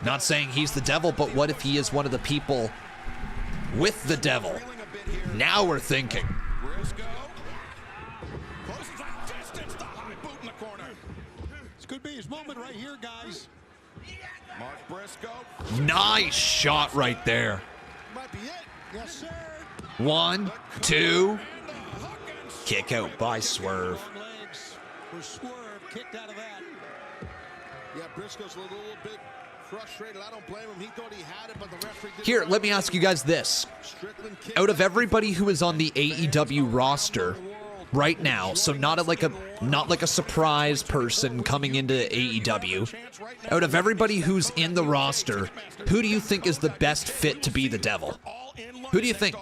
Not saying he's the Devil, but what if he is one of the people with the Devil? Now we're thinking. This could be his moment right here, guys. Mark Briscoe. Nice shot right there. Might be it. Yes, sir. 1, 2. Kick out by Swerve. Legs for Swerve, kicked out of that. Yeah, Briscoe's a little bit frustrated. I don't blame him. He thought he had it, but the referee didn't. Here, let me ask you guys this. Out of everybody who is on the AEW roster right now, so not like a surprise person coming into AEW, out of everybody who's in the roster, who do you think is the best fit to be the Devil? Who do you think?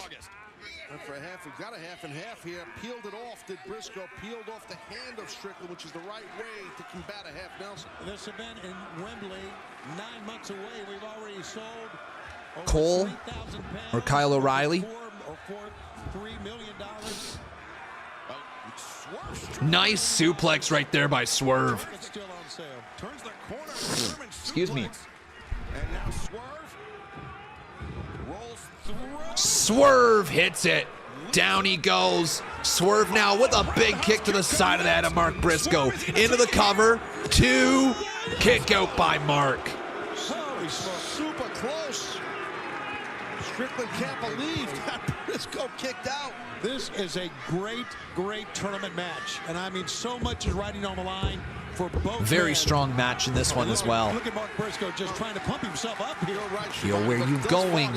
For a half, we've got a half and half here. Peeled it off. Did Briscoe peeled off the hand of Strickland, which is the right way to combat a half Nelson. This event in Wembley, 9 months away. We've already sold Cole or Kyle O'Reilly? $3 million. Nice suplex right there by Swerve. It's still on sale. Turns the corner. Excuse me. And now Swerve rolls through. Swerve hits it. Down he goes. Swerve now with a big kick to the side of the head of Mark Briscoe. Into the cover. 2. Kick out by Mark. Holy smoke. Super close. Strickland can't believe that Briscoe kicked out. This is a great tournament match. And I mean, so much is riding on the line for both. Very strong match in this one as well. Look at Mark Briscoe just trying to pump himself up here. Yo, where you going?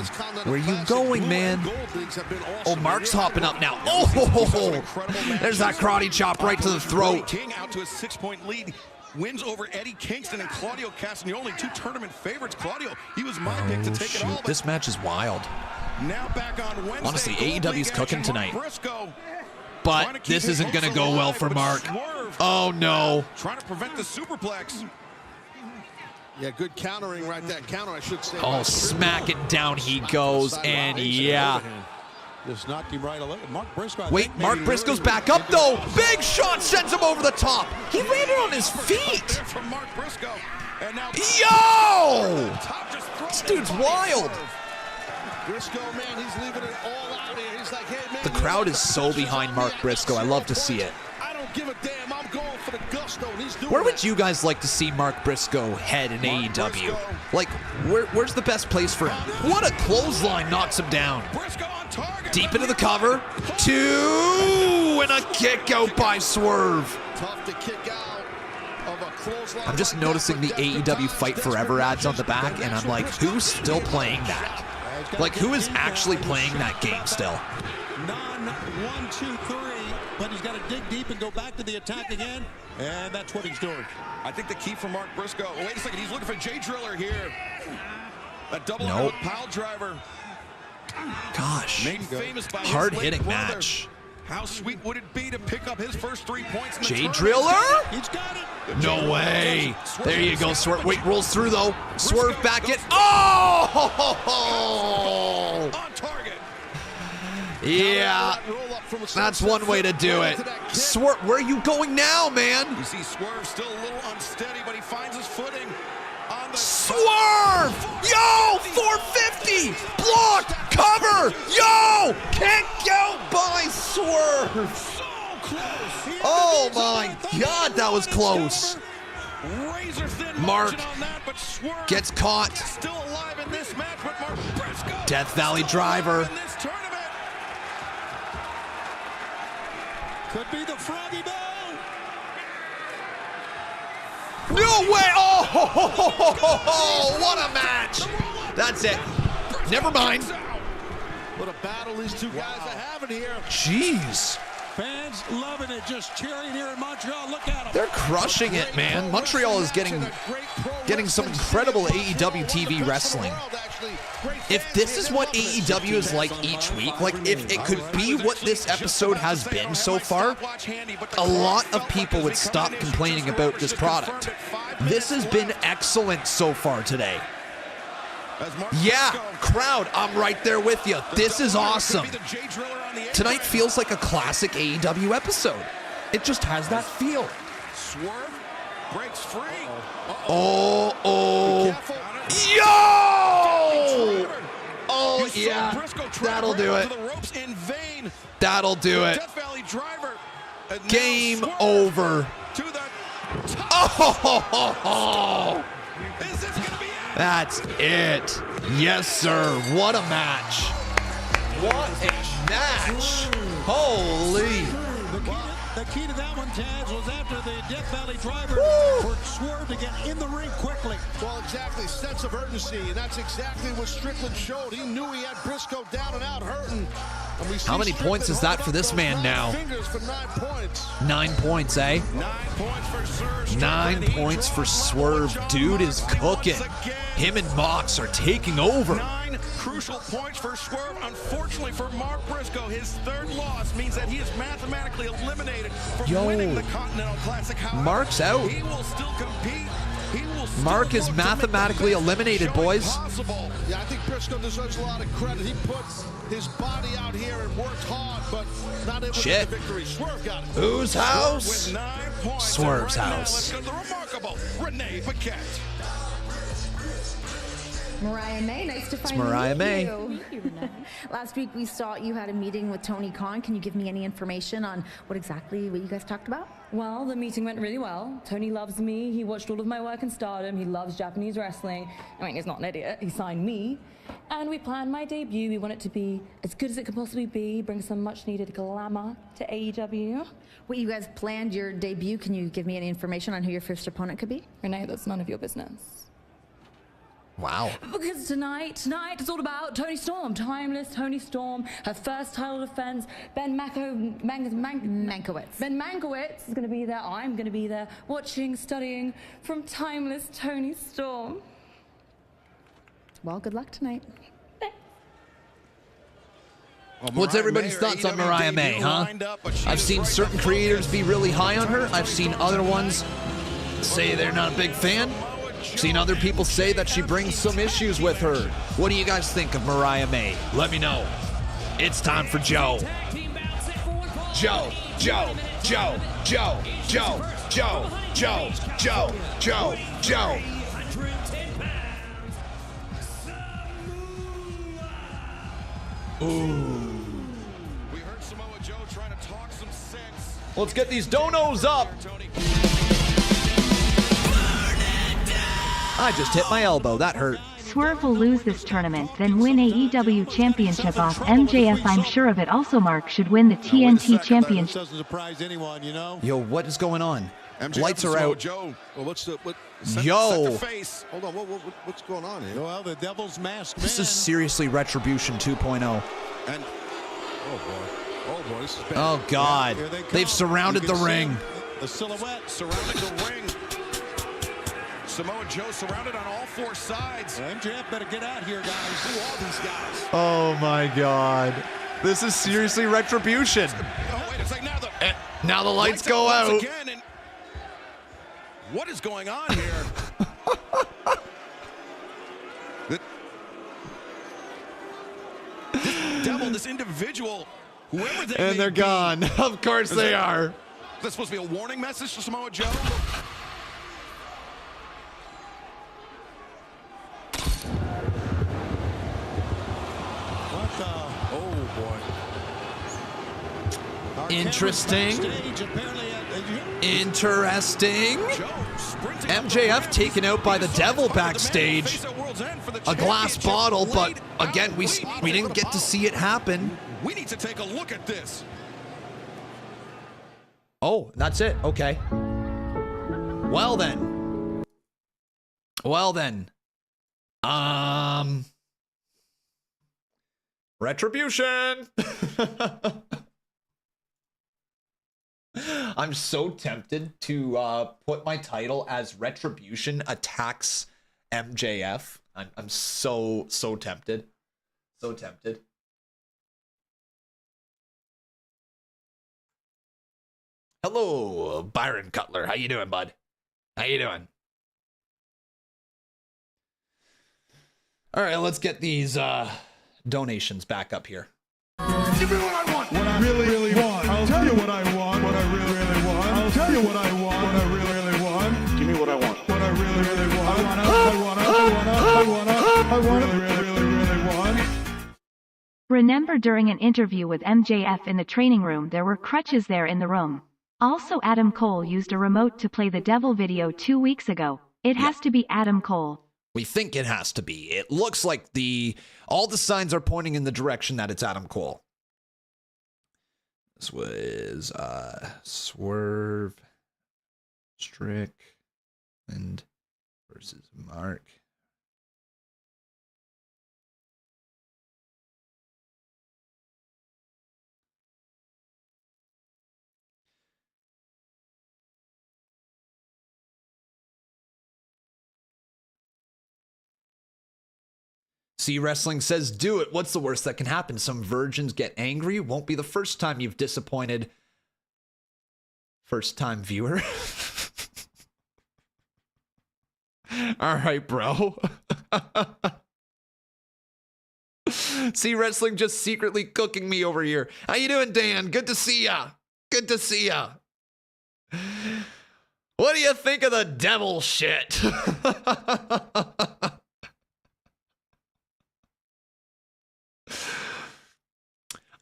Where you going, man? Oh, Mark's hopping up now. Oh, there's that karate chop right to the throat. King out to a 6-point lead. Wins over Eddie Kingston and Claudio Castagnoli, only 2 tournament favorites. Claudio, he was my pick to take it all. This match is wild. Now back on Wednesday. Honestly, AEW's cooking tonight. Briscoe, but this isn't going to go well for Mark. Oh, no. Trying to prevent the superplex. Yeah, good countering right there. Counter, I should say. Oh, smack it down he goes, and yeah. Just knocked him right away. Mark Briscoe. Wait, Mark Briscoe's back up, though. Big shot sends him over the top. He landed on his feet. From Mark Briscoe. And now Yo! This dude's wild. Briscoe, man, he's leaving it all out here. He's like, hey, man, the crowd is so behind Mark Briscoe. I love to see it. I don't give a damn. I'm going for the gusto. And he's doing Where would you guys like to see Mark Briscoe head in AEW? Like, where's the best place for him? What a clothesline knocks him down. Deep into the cover. 2, and a kick out by Swerve. Tough to kick out of a clothesline. I'm just noticing the AEW Fight Forever ads on the back, and I'm like, who's still playing that? Like, who is actually playing that game still? None, 1, 2, 3, but he's got to dig deep and go back to the attack again, and that's what he's doing. I think the key for Mark Briscoe. Oh, wait a second, he's looking for Jay Driller here. A double pile driver. Gosh, made famous by hard-hitting match. How sweet would it be to pick up his first 3 points in the Jay Driller? He's got it. No way. There you go, Swerve. Wait, rolls through, though. Swerve back it. Oh! On target. Yeah, that's one way to do it. Swerve, where are you going now, man? You see Swerve still a little unsteady, but he finds his footing. On the Swerve! Yo, 450! Blocked! Cover! Yo! Kick out by Swerve! So close. Oh my God, that was close. Mark gets caught. Still alive in this match, but Mark Briscoe. Death Valley Driver. Could be the Froggy Bow. No way! Oh, what a match! That's it. Never mind. What a battle these two guys are having here. Jeez. Fans loving it, just cheering here in Montreal. Look at them. They're crushing it, man. Montreal is getting some incredible AEW TV wrestling. If this is what AEW is like each week, like if it could be what this episode has been so far, a lot of people would stop complaining about this product. This has been excellent so far today. Yeah, crowd, I'm right there with you. This is awesome. Tonight feels like a classic AEW episode. It just has that feel. Swerve breaks free. Oh. Yo! Oh, yeah. That'll do it. That'll do it. Game over. Oh! That's it. Yes, sir. What a match. What a match. Holy. The key to that one, Taz, was after the Death Valley driver for Swerve to get in the ring quickly. Well, exactly. Sense of urgency, and that's exactly what Strickland showed. He knew he had Briscoe down and out hurting. How many points is that for this man now? 9 points, eh? 9 points for Swerve. Dude is cooking. Him and Mox are taking over. 9 crucial points for Swerve. Unfortunately for Mark Briscoe, his third loss means that he is mathematically eliminated from winning the Continental Classic. However, Mark's out. He will still compete. Mark is mathematically eliminated, boys. Yeah, I think Briscoe deserves a lot of credit. He put his body out here and worked hard, but not able to get the victory. Swerve got it. Whose house? With 9 points. Swerve's Right now, house. let's go to the remarkable Renee Paquette. Mariah May, nice to finally Mariah meet May. you. Last week we saw you had a meeting with Tony Khan. Can you give me any information on what you guys talked about? Well, the meeting went really well. Tony loves me. He watched all of my work in Stardom. He loves Japanese wrestling. I mean, he's not an idiot. He signed me. And we planned my debut. We want it to be as good as it can possibly be, bring some much-needed glamour to AEW. What, you guys planned your debut? Can you give me any information on who your first opponent could be? Renee, that's none of your business. Wow. Because tonight it's all about Toni Storm, timeless Toni Storm, her first title defense. Ben Mankiewicz. Ben Mankiewicz is going to be there. I'm going to be there, watching, studying from timeless Toni Storm. Well, good luck tonight. What's everybody's thoughts on Mariah May, huh? I've seen certain creators be really high on her. I've seen other ones say they're not a big fan. Seen other people say that she brings some issues with her. What do you guys think of Mariah May? Let me know. It's time for Joe. Joe. Ooh. We heard Samoa Joe trying to talk some sense. Let's get these donos up. I just hit my elbow. That hurt. Swerve will lose this tournament, then win AEW Championship off MJF. I'm sure of it. Also, Mark should win the TNT Championship. Doesn't surprise anyone, you know. Yo, what is going on? MJF Lights are out. Joe. Well, What? Yo. Set the face. Hold on. What's going on here? Well, the Devil's Mask Man. This is seriously Retribution 2.0. And oh boy, this is bad. Oh God, they've surrounded the ring. The silhouette surrounded the ring. Samoa Joe surrounded on all 4 sides. MJF better get out here, guys. Who are these guys? Oh my God, this is seriously Retribution. Oh wait a second, now the lights go out. Again, and what is going on here? This devil, this individual, whoever they And they're gone. Of course they are. Is that supposed to be a warning message to Samoa Joe? What the? Oh boy. Interesting. Interesting. MJF taken out by the devil backstage. A glass bottle, but again, we didn't get to see it happen. We need to take a look at this. Oh, that's it. Okay. Well then. Retribution. I'm so tempted to put my title as Retribution Attacks MJF. I'm so tempted. So tempted. Hello, Byron Cutler. How you doing, bud? How you doing? All right, let's get these donations back up here. Give me what I want. What I really want. I'll tell you what I want. What I really want. I'll tell you what I want. What I really want. Give me what I want. What I really want. I really want. Remember during an interview with MJF in the training room there were crutches there in the room. Also Adam Cole used a remote to play the Devil video 2 weeks ago. It has to be Adam Cole. We think it has to be. It looks like all the signs are pointing in the direction that it's Adam Cole. This was Swerve Strickland versus Mark. See Wrestling says, do it. What's the worst that can happen? Some virgins get angry. Won't be the first time you've disappointed first-time viewer. All right, bro. See Wrestling just secretly cooking me over here. How you doing, Dan? Good to see ya. Good to see ya. What do you think of the devil shit?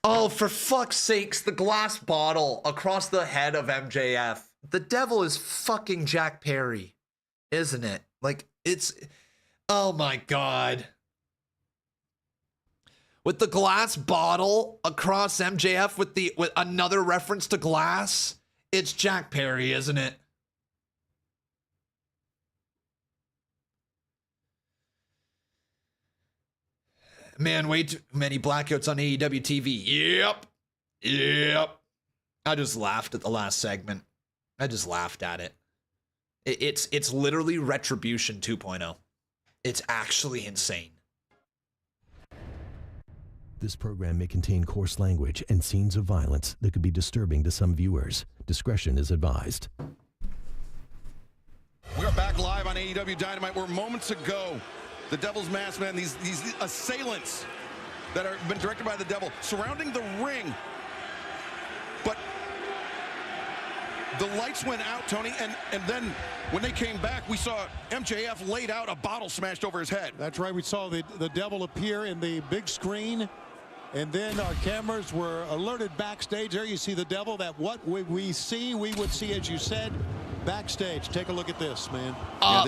Oh, for fuck's sakes, the glass bottle across the head of MJF. The devil is fucking Jack Perry, isn't it? Like, it's... Oh my God. With the glass bottle across MJF with another reference to glass, it's Jack Perry, isn't it? Man, way too many blackouts on AEW TV. Yep. I just laughed at the last segment. I just laughed at it. It's literally Retribution 2.0. It's actually insane. This program may contain coarse language and scenes of violence that could be disturbing to some viewers. Discretion is advised. We are back live on AEW Dynamite, where moments ago, the Devil's Mask Man, these assailants that are been directed by the Devil, surrounding the ring. But the lights went out, Tony, and then when they came back, we saw MJF laid out, a bottle smashed over his head. That's right. We saw the Devil appear in the big screen, and then our cameras were alerted backstage. There you see the Devil. That what we see, we would see, as you said, backstage. Take a look at this, man.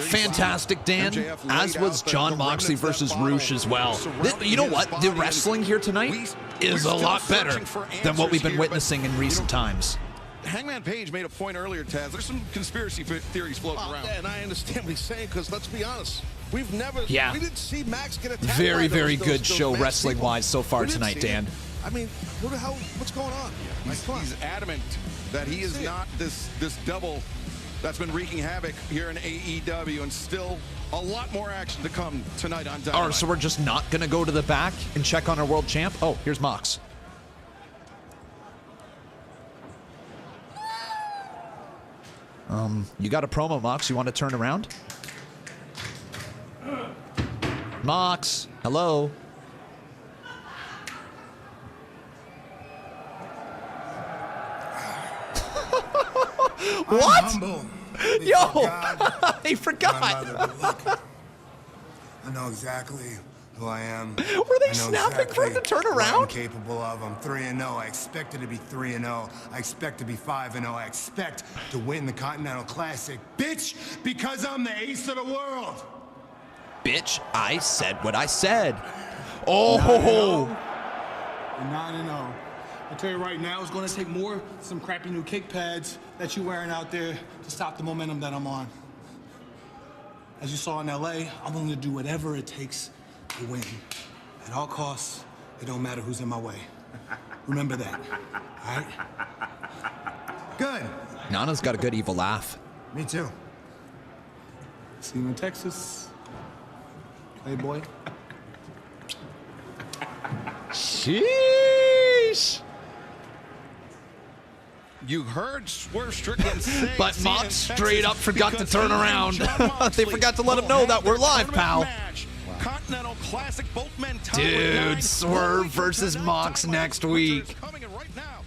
Fantastic, Dan. As was John Moxley versus Roosh as well. You know what? The wrestling here tonight is a lot better than what we've been witnessing in recent times. Hangman Page made a point earlier, Taz. There's some conspiracy theories floating around. And I understand what he's saying, because let's be honest, we didn't see Max get attacked. Very good show wrestling-wise so far tonight, Dan. I mean, what's going on? He's adamant that he is not this devil that's been wreaking havoc here in AEW, and still a lot more action to come tonight on Dynamite. All right, so we're just not going to go to the back and check on our world champ? Oh, here's Mox. You got a promo, Mox? You want to turn around? Mox, hello. What? Yo, he forgot. I know exactly who I am. Were they snapping for him to turn around? What I'm capable of. I'm 3-0. I expected to be 3-0. I expect to be 5-0. I expect to win the Continental Classic, bitch, because I'm the ace of the world. Bitch, I said what I said. Oh. 9-0. I tell you right now, it's going to take some crappy new kick pads that you're wearing out there to stop the momentum that I'm on. As you saw in LA, I'm willing to do whatever it takes to win. At all costs, it don't matter who's in my way. Remember that, all right? Good. Nana's got a good evil laugh. Me too. See you in Texas. Hey, boy. Sheesh. You heard Swerve Strickland say, but Mox straight up forgot to turn around. They forgot to let him know that we're live, pal. Continental Classic, both men. Dude, Swerve versus Mox next week. Coming in right now.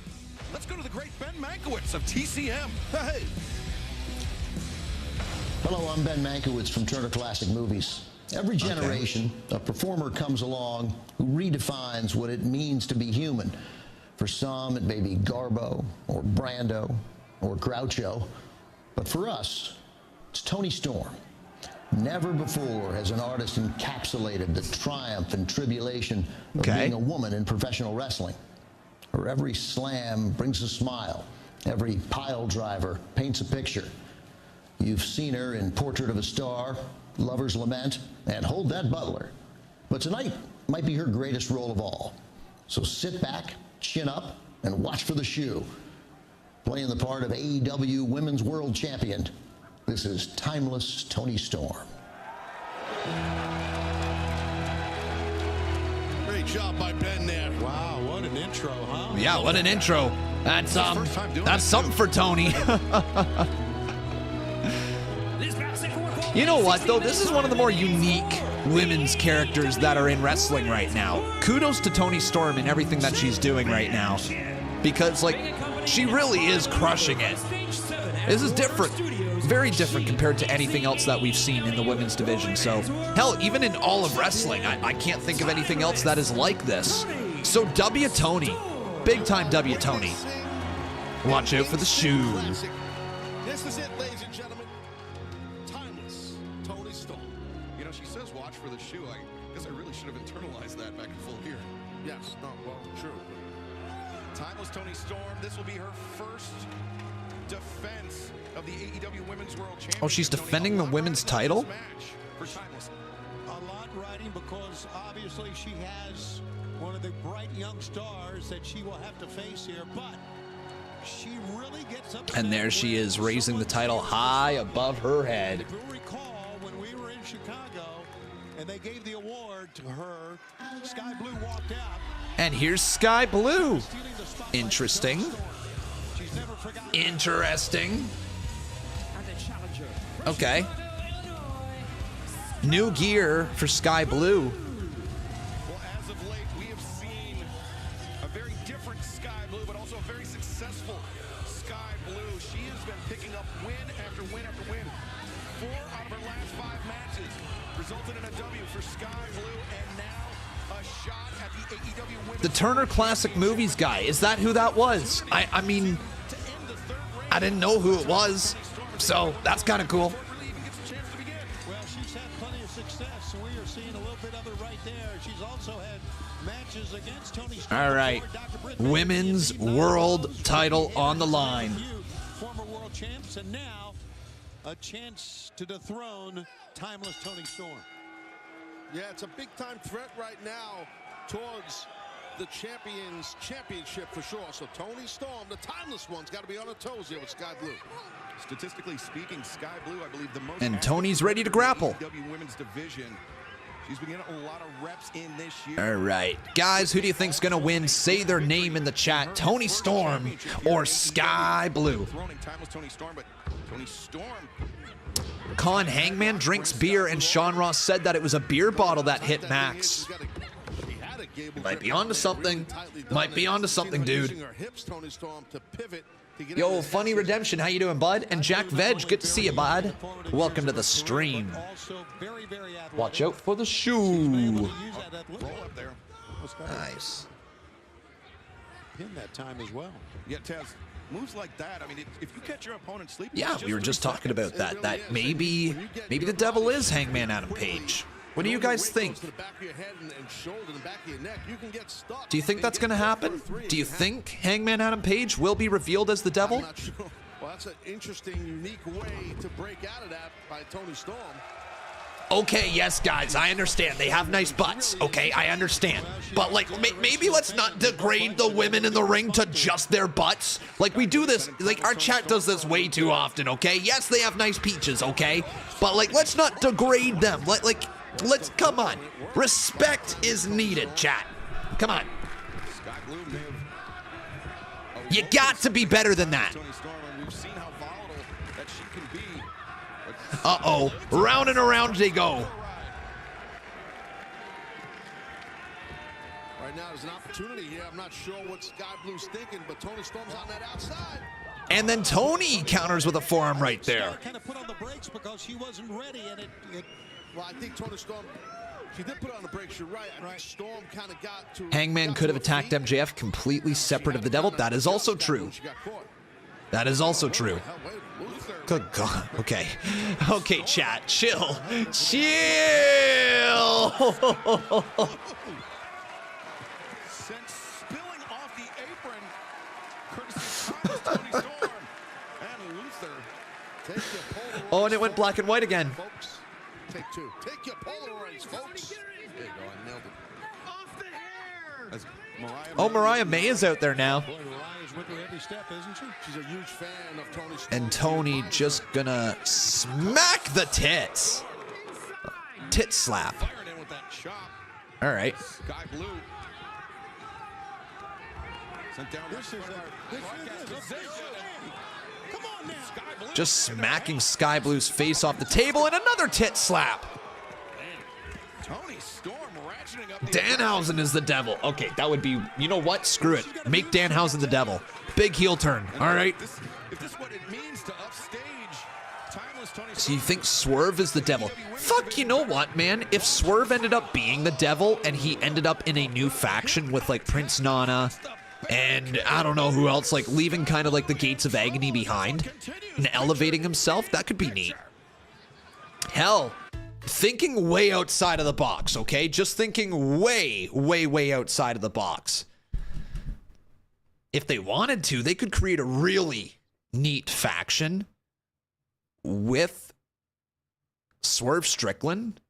Let's go to the great Ben Mankiewicz of TCM. Hey. Hello, I'm Ben Mankiewicz from Turner Classic Movies. Every generation, a performer comes along who redefines what it means to be human. For some, it may be Garbo, or Brando, or Groucho. But for us, it's Toni Storm. Never before has an artist encapsulated the triumph and tribulation of being a woman in professional wrestling. Her every slam brings a smile. Every pile driver paints a picture. You've seen her in Portrait of a Star, Lover's Lament, and Hold That Butler. But tonight might be her greatest role of all. So sit back, chin up, and watch for the shoe. Playing the part of AEW Women's World Champion, this is timeless Toni Storm. Great job by Ben there. Wow, what an intro, huh? Yeah, what an intro. That's something for Toni. You know what, though? This is one of the more unique women's characters that are in wrestling right now. Kudos to Toni Storm and everything that she's doing right now. Because, like, she really is crushing it. This is different. Very different compared to anything else that we've seen in the women's division. So, hell, even in all of wrestling, I can't think of anything else that is like this. So, W Toni. Big time W Toni. Watch out for the shoe. This is it, ladies and gentlemen. Timeless Toni Storm. You know, she says watch for the shoe. I guess I really should have internalized that back in full gear. Yes, no, well, true. Timeless Toni Storm. This will be her first defense of the AEW Women's World Championship. Oh, she's defending the women's title? For Timeless. A lot riding because obviously she has one of the bright young stars that she will have to face here, but she really gets up. And there she is, raising the title high above her head. If you'll recall, when we were in Chicago and they gave the award to her, Skye Blue walked out. And here's Skye Blue. Interesting. Interesting. Okay. New gear for Skye Blue. Well, as of late, we have seen a very different Skye Blue, but also a very successful Skye Blue. She has been picking up win after win after win. 4 out of her last 5 matches resulted in a W for Skye Blue, and now a shot at the AEW Women's The Turner Classic Movies guy. Is that who that was? I mean, I didn't know who it was, so that's kind of cool. Well, she's had plenty of success, so we are seeing a little bit of it right there. She's also had matches against Toni Storm. All right. Women's World title on the line. Former world champs, and now a chance to dethrone timeless Toni Storm. Yeah, it's a big-time threat right now towards the championship for sure. So Toni Storm, the timeless one's got to be on her toes here with Skye Blue. Statistically speaking, Skye Blue, I believe, the most. And Toni's ready to grapple. AEW Women's Division. She's been getting a lot of reps in this year. All right. Guys, who do you think's going to win? Say their name in the chat. Toni Storm or Skye Blue? Timeless Toni Storm, but Toni Storm. Con Hangman drinks beer, and Sean Ross said that it was a beer bottle that hit Max. Might be onto something. Might be onto something, dude. Yo, Funny Redemption, how you doing, bud? And Jack Veg, good to see you, bud. Welcome to the stream. Watch out for the shoe. Nice. Pin that time as well. Yeah, Taz, moves like that, I mean, if you catch your opponent sleeping. Yeah, we were just talking about that. That maybe the devil is Hangman Adam Page. What do you guys think? Do you think that's going to happen? Do you think Hangman Adam Page will be revealed as the devil? I'm not sure. Well, that's an interesting, unique way to break out of that by Toni Storm. Okay, yes, guys, I understand. They have nice butts, okay? I understand. But, like, maybe let's not degrade the women in the ring to just their butts. Like, we do this, like, our chat does this way too often, okay? Yes, they have nice peaches, okay? But, like, let's not degrade them. Let's, come on. Respect is needed, chat. Come on. You got to be better than that. Uh-oh. Round and around they go. Right now there's an opportunity here. I'm not sure what Skye Blue's thinking, but Toni Storm's on that outside. And then Toni counters with a forearm right there. Kind of put on the brakes because she wasn't ready, and it well, I think Toni Storm, she did put on the brakes. You're right. I think Storm kind of got to. Hangman could have attacked MJF completely separate of the devil. That is also true. That is also true. Good God. Okay. Okay, chat. Chill. Chill. Sent spilling off the apron. Courtesy of Toni Storm and Luther. Take your Polaroids, Oh, and it went black and white again. folks. Take two. Take your Polaroids, folks. There you go. I nailed it. Off the hair. That's Mariah Oh, Mariah May is out there now. boy, Mariah's with her every step, isn't she? She's a huge fan of Toni Storm. And Toni just gonna smack the tits. Tit slap. Fired in with that chop. All right. Skye Blue. Sent down This is come on now. Skye Blue. Just smacking Skye Blue's face off the table and another tit slap. Toni Storm ratcheting up the Danhausen is the devil. Okay, that would be, you know what? Screw it. Make Danhausen the devil. Big heel turn. All right. If this is what it means to upstage timeless Toni Storm. So you think Swerve is the devil? Fuck, you know what, man? If Swerve ended up being the devil and he ended up in a new faction with like Prince Nana and I don't know who else, like leaving kind of like the Gates of Agony behind and elevating himself, that could be neat. Hell, thinking way outside of the box, okay? Just thinking way, way, way outside of the box. If they wanted to, they could create a really neat faction with Swerve Strickland.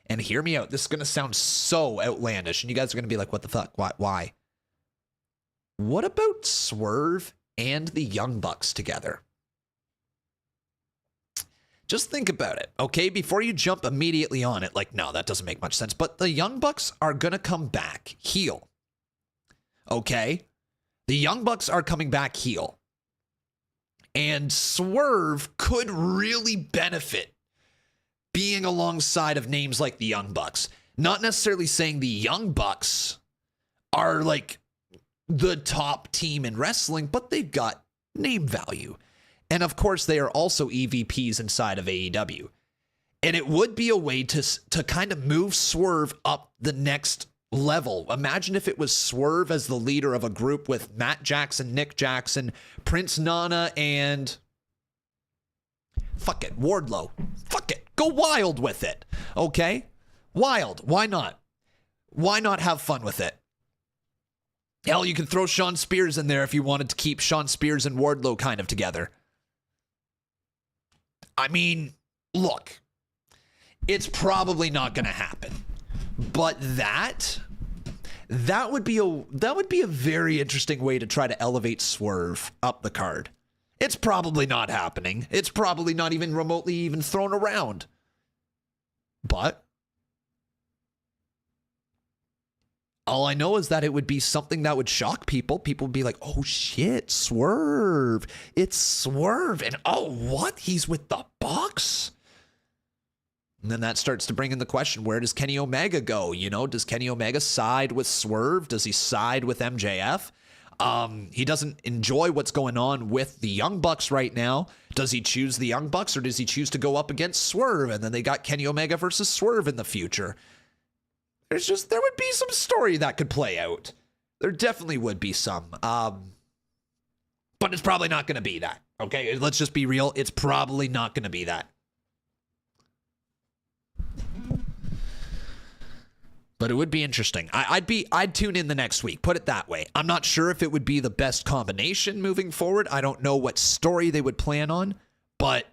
And hear me out. This is going to sound so outlandish. And you guys are going to be like, what the fuck? Why? What about Swerve and the Young Bucks together? Just think about it, okay? Before you jump immediately on it, like, no, that doesn't make much sense. But the Young Bucks are going to come back heel, okay? The Young Bucks are coming back heel. And Swerve could really benefit being alongside of names like the Young Bucks. Not necessarily saying the Young Bucks are like the top team in wrestling, but they've got name value. And of course, they are also EVPs inside of AEW. And it would be a way to kind of move Swerve up the next level. Imagine if it was Swerve as the leader of a group with Matt Jackson, Nick Jackson, Prince Nana, and fuck it, Wardlow. Fuck it. Go wild with it. Okay? Wild. Why not? Why not have fun with it? Hell, you can throw Sean Spears in there if you wanted to keep Sean Spears and Wardlow kind of together. I mean, look, it's probably not going to happen. But that would be a very interesting way to try to elevate Swerve up the card. It's probably not happening. It's probably not even remotely even thrown around. But all I know is that it would be something that would shock people. People would be like, oh shit, Swerve. It's Swerve. And oh, what? He's with the Bucks? And then that starts to bring in the question, where does Kenny Omega go? You know, does Kenny Omega side with Swerve? Does he side with MJF? He doesn't enjoy what's going on with the Young Bucks right now. Does he choose the Young Bucks or does he choose to go up against Swerve? And then they got Kenny Omega versus Swerve in the future. There would be some story that could play out. There definitely would be some. But it's probably not going to be that. Okay, let's just be real. It's probably not going to be that. But it would be interesting. I'd tune in the next week. Put it that way. I'm not sure if it would be the best combination moving forward. I don't know what story they would plan on, but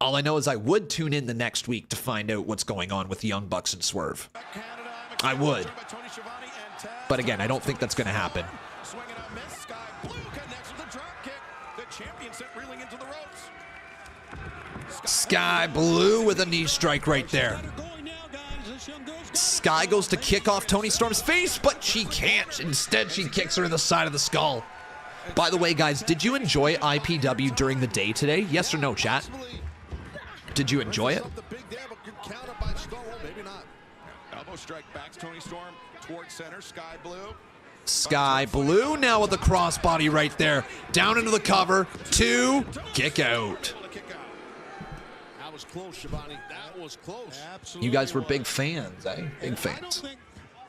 all I know is I would tune in the next week to find out what's going on with the Young Bucks and Swerve. I would. But again, I don't think that's going to happen. Skye Blue with a knee strike right there. Skye goes to kick off Toni Storm's face, but she can't. Instead, she kicks her in the side of the skull. By the way, guys, did you enjoy IPW during the day today? Yes or no, chat? Did you enjoy it? Elbow strike backs Toni Storm towards center. Skye Blue. Skye Blue now with the crossbody right there. Down into the cover. 2. Kick out. That was close, Schiavone. That was close. Absolutely. You guys were big fans, eh? Big fans.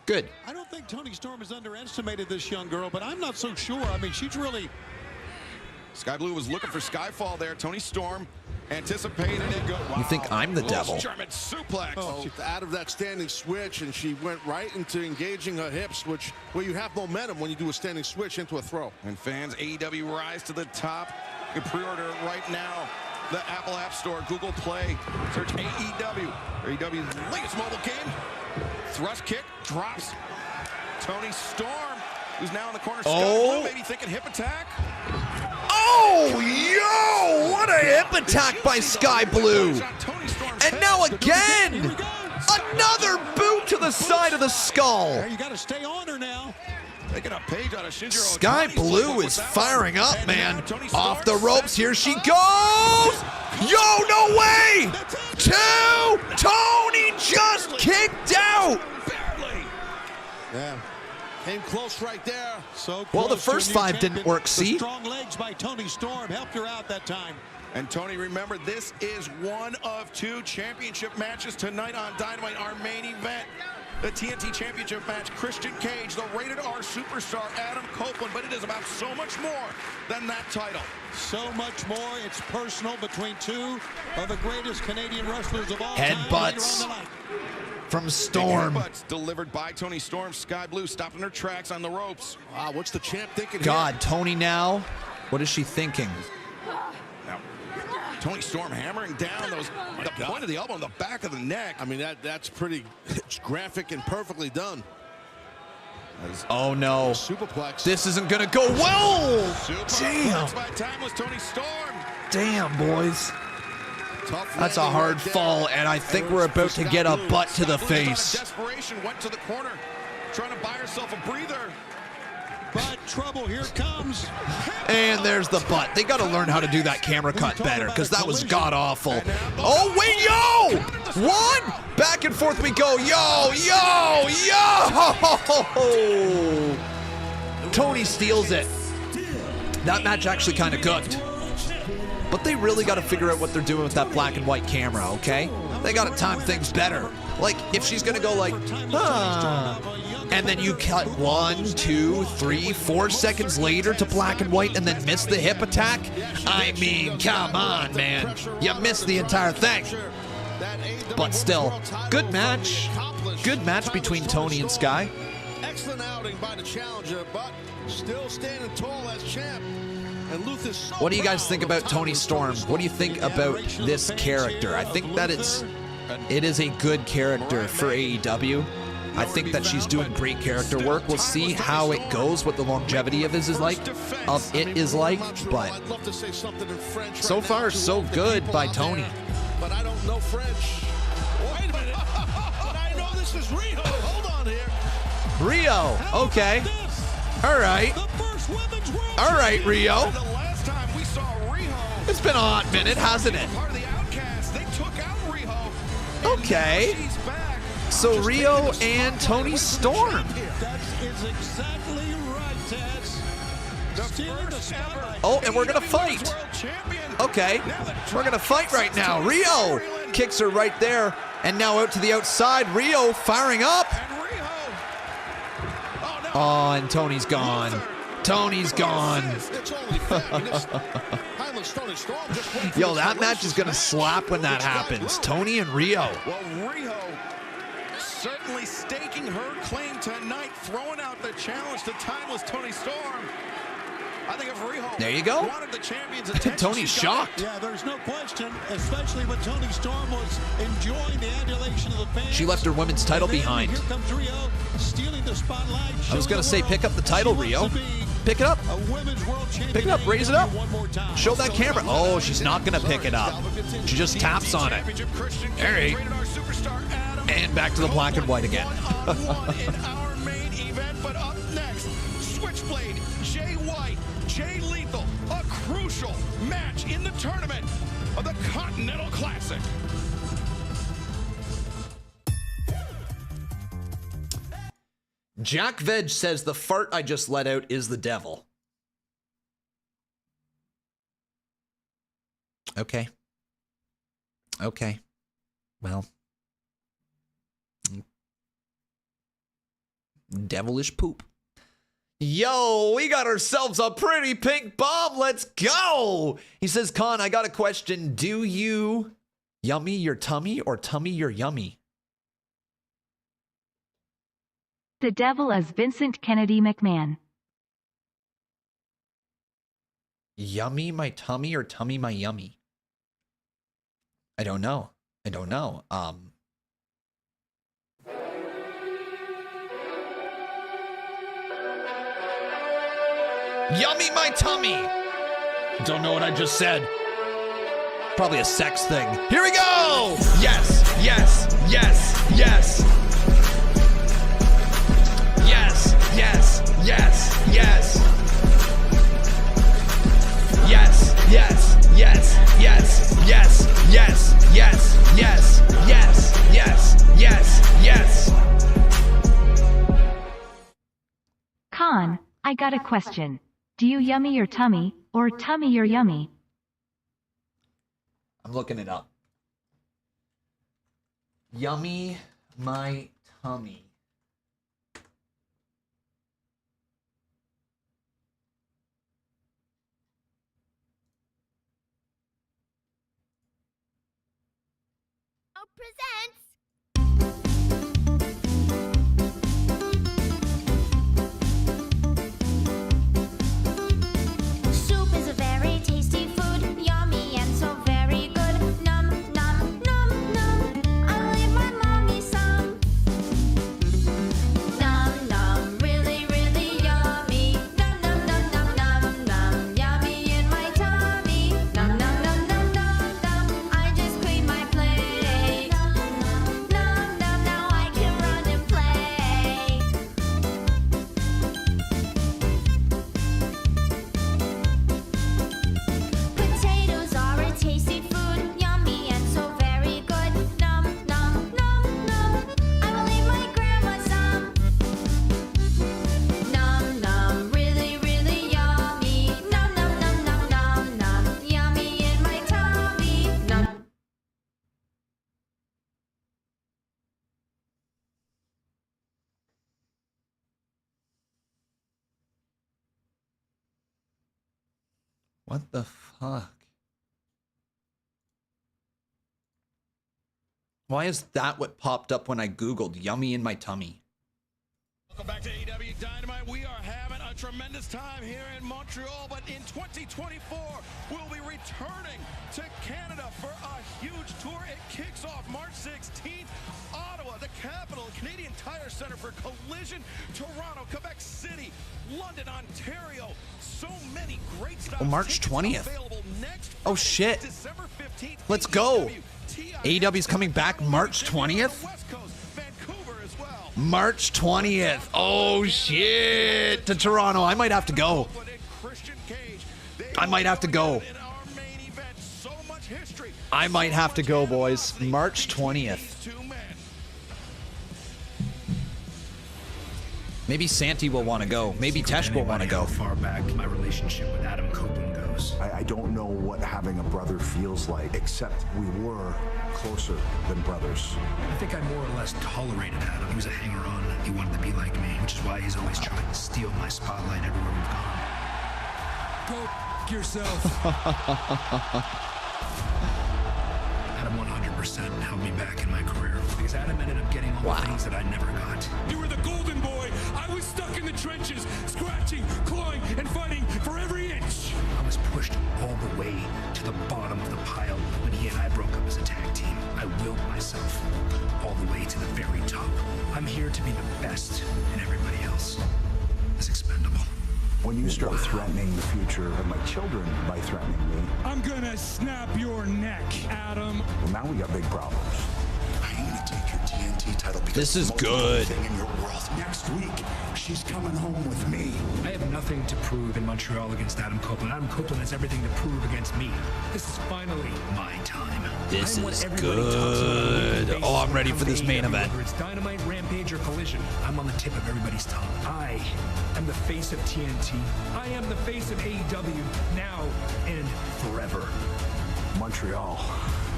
Good. I don't think Toni Storm has underestimated this young girl, but I'm not so sure. I mean, she's really... Skye Blue was looking for Skyfall there. Toni Storm anticipated it. Wow. You think I'm the devil? German suplex. Oh, out of that standing switch, and she went right into engaging her hips, where you have momentum when you do a standing switch into a throw. And fans, AEW Rise to the Top. You can pre-order it right now. The Apple App Store, Google Play. Search AEW. AEW's latest mobile game. Thrust kick, drops. Toni Storm, who's now in the corner. Oh. Maybe thinking hip attack. Oh, yo! What a hip attack by Skye Blue. And now again, another boot to the side of the skull. You got to stay on her now. Taking a page out of Shinjiro Skye Blue is firing up, man. Off the ropes, here she goes. Yo, no way! 2. Toni just kicked out. Yeah. Came close right there. So well, the first 5 didn't work, see? The strong legs by Toni Storm helped her out that time. And Toni, remember, this is one of 2 championship matches tonight on Dynamite, our main event. The TNT Championship match, Christian Cage, the rated R superstar, Adam Copeland, but it is about so much more than that title. So much more. It's personal between 2 of the greatest Canadian wrestlers of all time. Headbutts from Storm. Headbutts delivered by Toni Storm. Skye Blue stopping her tracks on the ropes. Wow, what's the champ thinking God, here? Toni now, what is she thinking? Now, Toni Storm hammering down the point of the elbow on the back of the neck. I mean, that's pretty graphic and perfectly done. Oh no. Superplex. This isn't gonna go well. Superplex by timeless Toni Storm. Damn, boys. That's a hard fall, and I think we're about to get a butt to the face. Desperation went to the corner, trying to buy herself a breather. But trouble here comes. And there's the butt. They got to learn how to do that camera cut better, because that was god-awful. Oh, wait, yo! 1! Back and forth we go. Yo, yo, yo! Toni steals it. That match actually kind of cooked. But they really got to figure out what they're doing with that black and white camera, okay? They got to time things better. Like, if she's going to go like, and then you cut 1, 2, 3, 4 seconds later to black and white and then miss the hip attack? I mean, come on, man. You missed the entire thing. But still, good match. Good match between Toni and Skye. Excellent outing by the challenger, but still standing tall as champ. And Luther's so what do you guys think about Toni Storm? What do you think about this character? I think that it is a good character for AEW. I think that she's doing great character work. We'll see how it goes, what the longevity of it is like, but so far so good by Toni. But I don't know French. Wait a minute. But I know this is Rio. Hold on here. Rio, okay. All right. All right, Rio. The last time we saw Riho, it's been a hot minute, hasn't it? part of the Outcast, they took out Riho. Okay. So Rio and Toni Storm. That is exactly right, Taz. Stealing the spotlight. Oh, and we're going to fight. Okay. We're going to fight right now. Rio kicks her right there. And now out to the outside. Rio firing up. Oh, and Toni's gone. Toni's gone. Yo, that match is going to slap when that happens. Toni and Rio. Well, Riho certainly staking her claim tonight, throwing out the challenge to timeless Toni Storm. I think if Riho there you go. wanted the champion's attention, Toni's shocked. Yeah, there's no question, especially when Toni Storm was enjoying the adulation of the fans. She left her women's title behind. Here comes Rio, stealing the spotlight. I was going to say, pick up the title, Rio. Pick it up. Pick it up. Raise it up. Show that camera. Oh, she's not going to pick it up. She just taps on it. All right. And back to the black and white again. in our main event, but up next, Switchblade, Jay White, Jay Lethal, a crucial match in the tournament of the Continental Classic. Jack Veg says the fart I just let out is the devil. Okay. Okay. Well. Devilish poop. Yo, we got ourselves a pretty pink bomb. Let's go. He says, Con, I got a question. Do you yummy your tummy or tummy your yummy? The devil is Vincent Kennedy McMahon. Yummy my tummy or tummy my yummy? I don't know. I don't know. Yummy my tummy. Don't know what I just said. Probably a sex thing. Here we go. Yes, yes, yes, yes. Yes, yes, yes, yes. Yes, yes, yes, yes, yes, yes, yes, yes, yes, yes, yes, yes. Con, I got a question. Do you yummy your tummy, or tummy your yummy? I'm looking it up. Yummy my tummy. Presents soup is a very tasty food, yummy and so very good. Num num num num. I'll leave my mommy some. Num num, really really yummy. Num num num num num num. Yummy in my tummy. Num num num num num num. I just cleaned my plate. Potatoes are a tasty food, yummy and so very good. Num num num num. I will leave my grandma some. Num num, really really yummy. Num num num num num num. Yummy in my tummy. Num. What the fuck? Why is that what popped up when I Googled yummy in my tummy? Welcome back to AEW Dynamite. We are having a tremendous time here in Montreal, but in 2024, we'll be returning to Canada for a huge tour. It kicks off March 16th. Ottawa, the capital, Canadian Tire Center for Collision, Toronto, Quebec City, London, Ontario. So many great stops. Oh, March 20th. Oh, shit. December 15th. Let's go. AEW's coming back March 20th? March 20th. Oh, shit. To Toronto. I might have to go. I might have to go. I might have to go, boys. March 20th. Maybe Santi will want to go. Maybe Tesh will want to go. How far back my relationship with Adam Copeland goes. I don't know what having a brother feels like, except we were closer than brothers. I think I more or less tolerated Adam. He was a hanger-on. He wanted to be like me, which is why he's always trying to steal my spotlight everywhere we've gone. Go yourself. Adam 100% held me back in my career because Adam ended up getting all the things that I never got. You were the golden boy. I was stuck in the trenches, scratching, clawing, and fighting for every inch. I was pushed all the way to the bottom of the pile when he and I broke up as a tag team. I willed myself all the way to the very top. I'm here to be the best, and everybody else is expendable. When you start threatening the future of my children by threatening me, I'm gonna snap your neck, Adam. well, now we got big problems. Are you gonna take your TNT TNT title because This is it's the most good. important thing in your world. Next week, she's coming home with me. I have nothing to prove in Montreal against Adam Copeland. Adam Copeland has everything to prove against me. This is finally my time. This I'm what is everybody talks about good. when Oh, I'm they ready come for to this main AEW, event. Whether it's Dynamite, Rampage, or Collision, I'm on the tip of everybody's tongue. I am the face of TNT. I am the face of AEW now and forever. Montreal.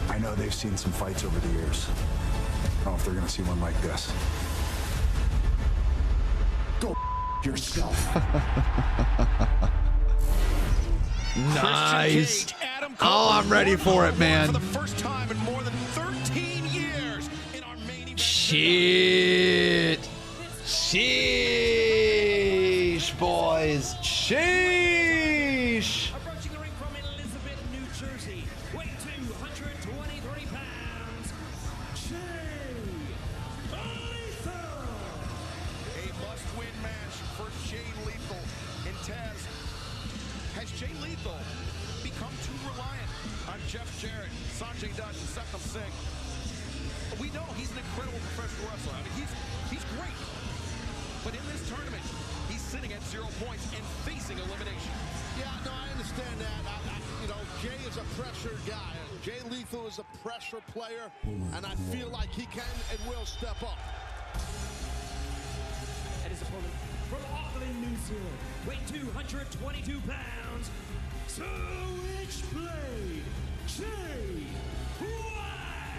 I know they've seen some fights over the years. I don't know if they're going to see one like this. Go yourself. Nice. Oh, I'm ready for it, man. For the first time in more than 13 years in our main event. Shit. Sheesh, boys. Sheesh. Approaching the ring from Elizabeth, New Jersey, weighing 223 pounds, Jay Lethal. A must-win match for Jay Lethal and Taz. Has Jay Lethal become too reliant on Jeff Jarrett, Sanjay Dutt, and Satnam Singh? We know he's an incredible professional wrestler. I mean, he's great. But in this tournament, he's sitting at 0 points and facing elimination. Yeah, no, I understand that. You know, Jay is a pressure guy. Jay Lethal is a pressure player, and I feel like he can and will step up. And his opponent from Auckland, New Zealand, weighing 222 pounds, Switchblade, Jay White.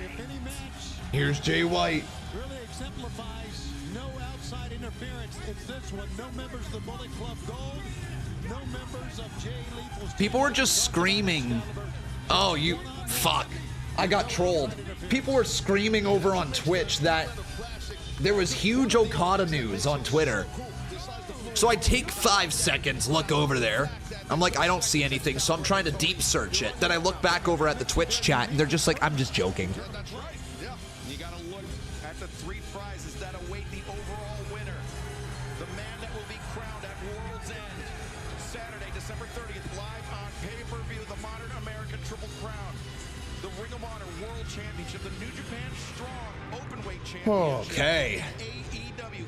If any match Here's Jay White. really exemplifies no outside interference, it's this one. No members of the Bullet Club Gold, no members of Jay Lethal's. People were just screaming. Oh, you fuck. I got trolled. People were screaming over on Twitch that there was huge Okada news on Twitter. So I take 5 seconds, look over there. I'm like, I don't see anything, so I'm trying to deep search it. Then I look back over at the Twitch chat, and they're just like, I'm just joking. That's right. Yeah. You got to look at the 3 prizes that await the overall winner. The man that will be crowned at World's End. Saturday, December 30th, live on pay-per-view, the Modern American Triple Crown. The Ring of Honor World Championship, the New Japan Strong Openweight Championship. Okay. AEW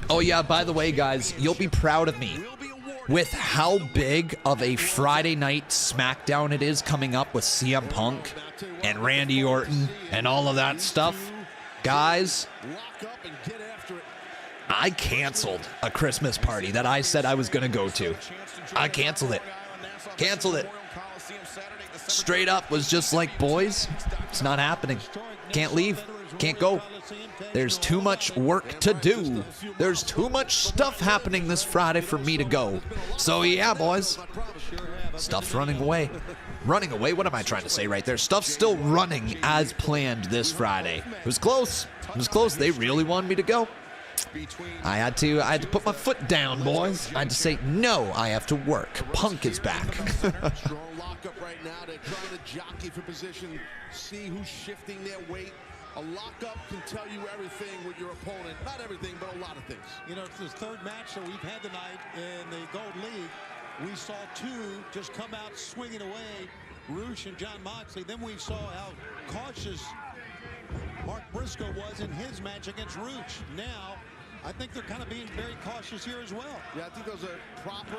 Oh yeah, by the way, guys, you'll be proud of me. With how big of a Friday night SmackDown it is coming up with CM Punk and Randy Orton and all of that stuff. Guys, I canceled a Christmas party that I said I was going to go to. I canceled it. Canceled it. Straight up was just like, boys, it's not happening. Can't leave. Can't go. There's too much work to do. There's too much stuff happening this Friday for me to go. So yeah, boys. Stuff's running away. Running away? What am I trying to say right there? Stuff's still running as planned this Friday. It was close. It was close. They really wanted me to go. I had to put my foot down, boys. I had to say, no, I have to work. Punk is back. Strong lockup right now. They're trying to jockey for position, see who's shifting their weight. A lockup can tell you everything with your opponent. Not everything, but a lot of things. You know, it's the third match that we've had tonight in the Gold League. We saw 2 just come out swinging away, Roosh and John Moxley. Then we saw how cautious Mark Briscoe was in his match against Roosh. Now, I think they're kind of being very cautious here as well. Yeah, I think those are proper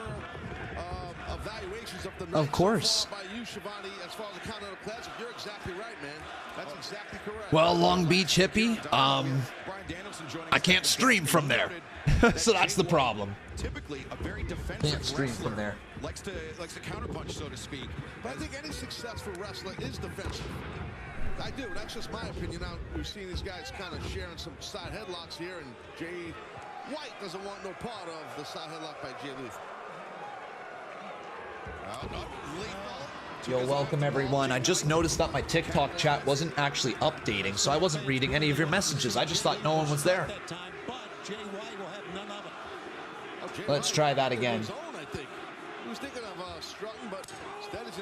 evaluations of the night. Of course. So far by you, Shivani, as far as the Continental Classic, you're exactly right, man. That's exactly correct. Well, Long Beach hippie, I can't stream from there. So that's the problem. Typically a very defensive Can't stream wrestler. from there. Likes to counterpunch, so to speak. But I think any successful wrestler is defensive. I do. That's just my opinion. Now, we've seen these guys kind of sharing some side headlocks here, and Jay White doesn't want no part of the side headlock by Jay Lethal. Yo, welcome everyone. I just noticed that my TikTok chat wasn't actually updating, so I wasn't reading any of your messages. I just thought no one was there. Let's try that again.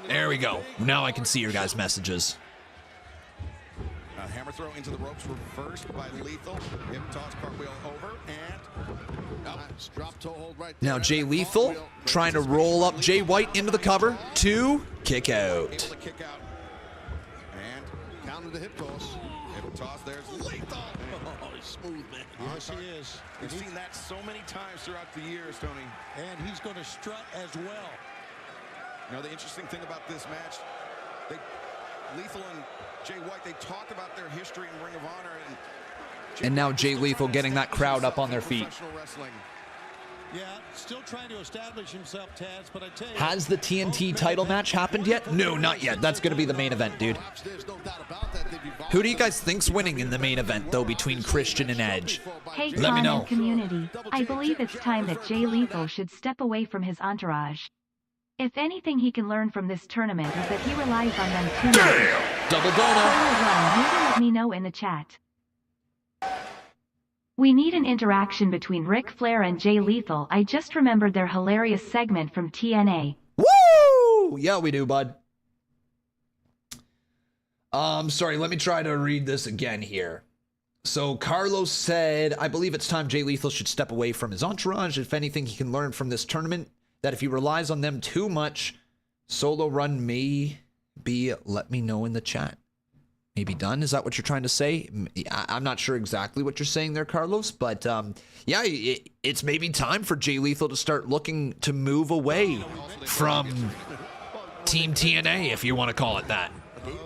There we go. Now I can see your guys' messages. Hammer throw into the ropes, reversed by Lethal. Hip toss, cartwheel over, and drop toe hold right there. Now Jay Lethal trying to roll up Jay White into the cover. 2, kick out. able to kick out. And counter the hip toss. Hip toss, there's Lethal. smooth, man. Yes, he is. We've seen that so many times throughout the years, Tony. And he's going to strut as well. You know, the interesting thing about this match, Lethal and Jay White, they talked about their history in Ring of Honor. And now Jay Lethal getting that crowd up on their feet. Yeah, still trying to establish himself, Taz, but I tell you... Has the TNT title match happened yet? No, not yet. That's going to be the main event, dude. Who do you guys think's winning in the main event, though, between Christian and Edge? Hey, Let me know. Community, I believe it's time that Jay Lethal should step away from his entourage. If anything he can learn from this tournament is that he relies on them too much. Double dono. Maybe let me know in the chat. We need an interaction between Ric Flair and Jay Lethal. I just remembered their hilarious segment from TNA. Woo! Yeah, we do, bud. Sorry, let me try to read this again here. So Carlos said, I believe it's time Jay Lethal should step away from his entourage. If anything he can learn from this tournament, that if he relies on them too much, solo run may be, let me know in the chat. Maybe done? Is that what you're trying to say? I'm not sure exactly what you're saying there, Carlos, but yeah, it's maybe time for Jay Lethal to start looking to move away from Team TNA, if you want to call it that.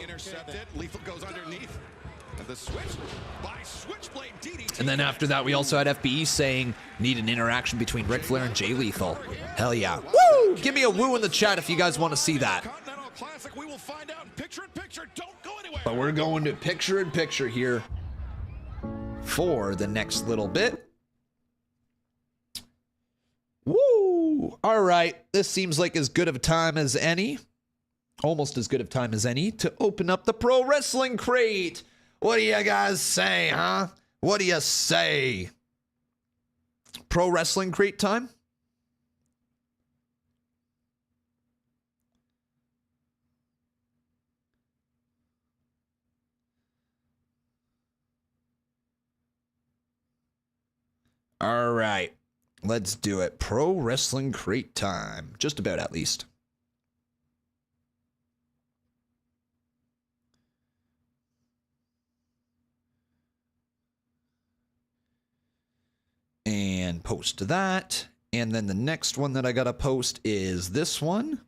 Intercepted. Lethal goes underneath. And the switch by Switchblade DDT. And then after that, we also had FBE saying, need an interaction between Ric Flair and Jay Lethal. Hell yeah. Woo! Give me a woo in the chat if you guys want to see that. Classic, we will find out in picture-in-picture. Don't go anywhere. But we're going to picture-in-picture here for the next little bit. Woo! All right. This seems like as good of a time as any. Almost as good of time as any to open up the Pro Wrestling Crate. What do you guys say, huh? What do you say? Pro Wrestling Crate time? All right, let's do it. Pro Wrestling Crate time. Just about, at least. And post that. And then the next one that I got to post is this one.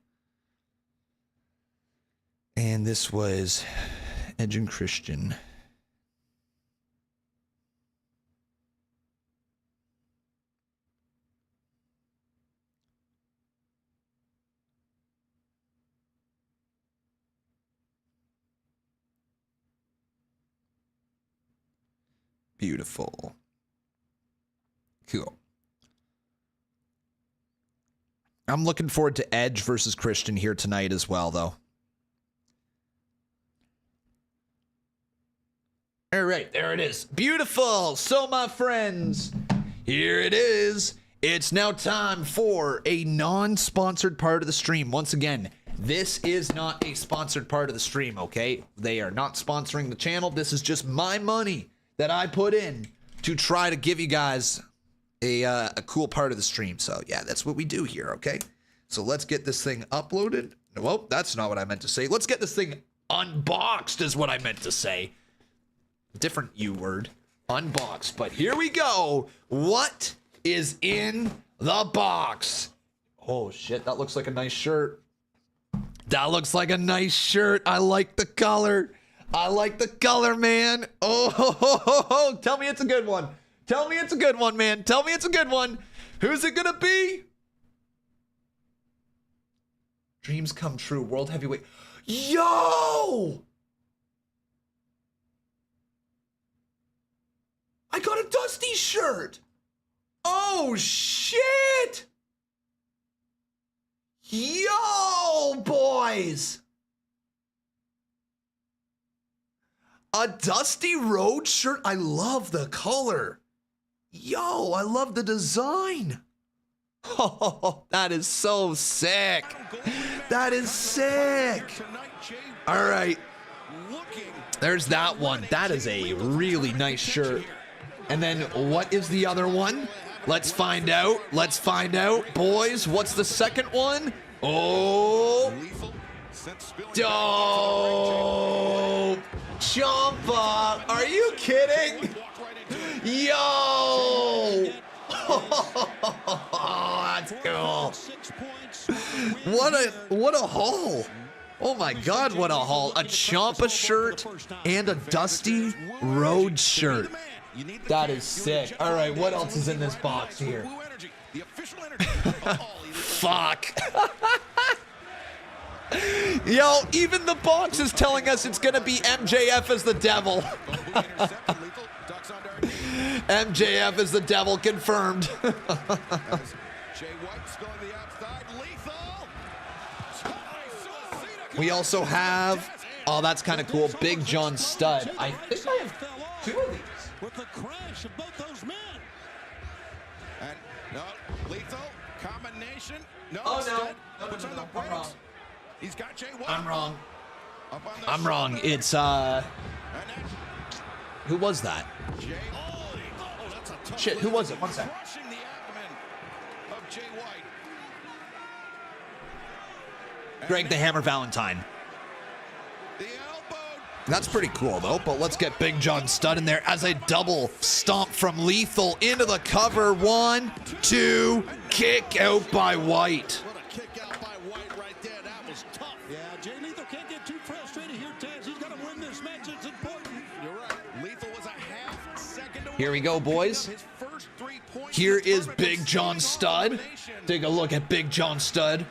And this was Edge and Christian. Beautiful. Cool. I'm looking forward to Edge versus Christian here tonight as well, though. All right, there it is. Beautiful. So, my friends, here it is. It's now time for a non-sponsored part of the stream. Once again, this is not a sponsored part of the stream, okay? They are not sponsoring the channel. This is just my money that I put in to try to give you guys a cool part of the stream. So yeah, that's what we do here, okay? So let's get this thing uploaded. Well, that's not what I meant to say. Let's get this thing unboxed is what I meant to say. Different U word. Unboxed. But here we go. What is in the box? Oh shit, that looks like a nice shirt. That looks like a nice shirt. I like the color. I like the color, man. Oh, tell me it's a good one. Tell me it's a good one, man. Tell me it's a good one. Who's it gonna be? Dreams come true. World Heavyweight. Yo! I got a Dusty shirt. Oh, shit! Yo, boys! A Dusty Rhodes shirt. I love the color. Yo, I love the design. Oh, that is so sick. That is sick. All right. There's that one. That is a really nice shirt. And then what is the other one? Let's find out. Let's find out. Boys, what's the second one? Oh. Dope. Ciampa. Are you kidding? Yo! That's cool. What a haul. Oh my God, what a haul. A Ciampa shirt and a Dusty Rhodes shirt. That is sick. All right, what else is in this box here? Fuck. Yo, even the box is telling us it's going to be MJF as the devil. MJF is the devil, confirmed. We also have, oh, that's kind of cool, Big John Studd. I think I have 2 of these. With the crash of both those men. And no, lethal combination. No, oh no, I'm wrong. He's got Jay White. I'm wrong. I'm wrong. It's who was that? Shit, who was it? One second. Greg the Hammer Valentine. That's pretty cool, though, but let's get Big John Studd in there as a double stomp from Lethal into the cover. 1, 2, kick out by White. What a kick out by White right there. That was tough. Yeah, Jay Lethal can't get too frustrated here, Taz. He's got to win this match. It's important. You're right. Lethal was a half second away. Here we go, boys. Here is Big John Studd. Take a look at Big John Studd.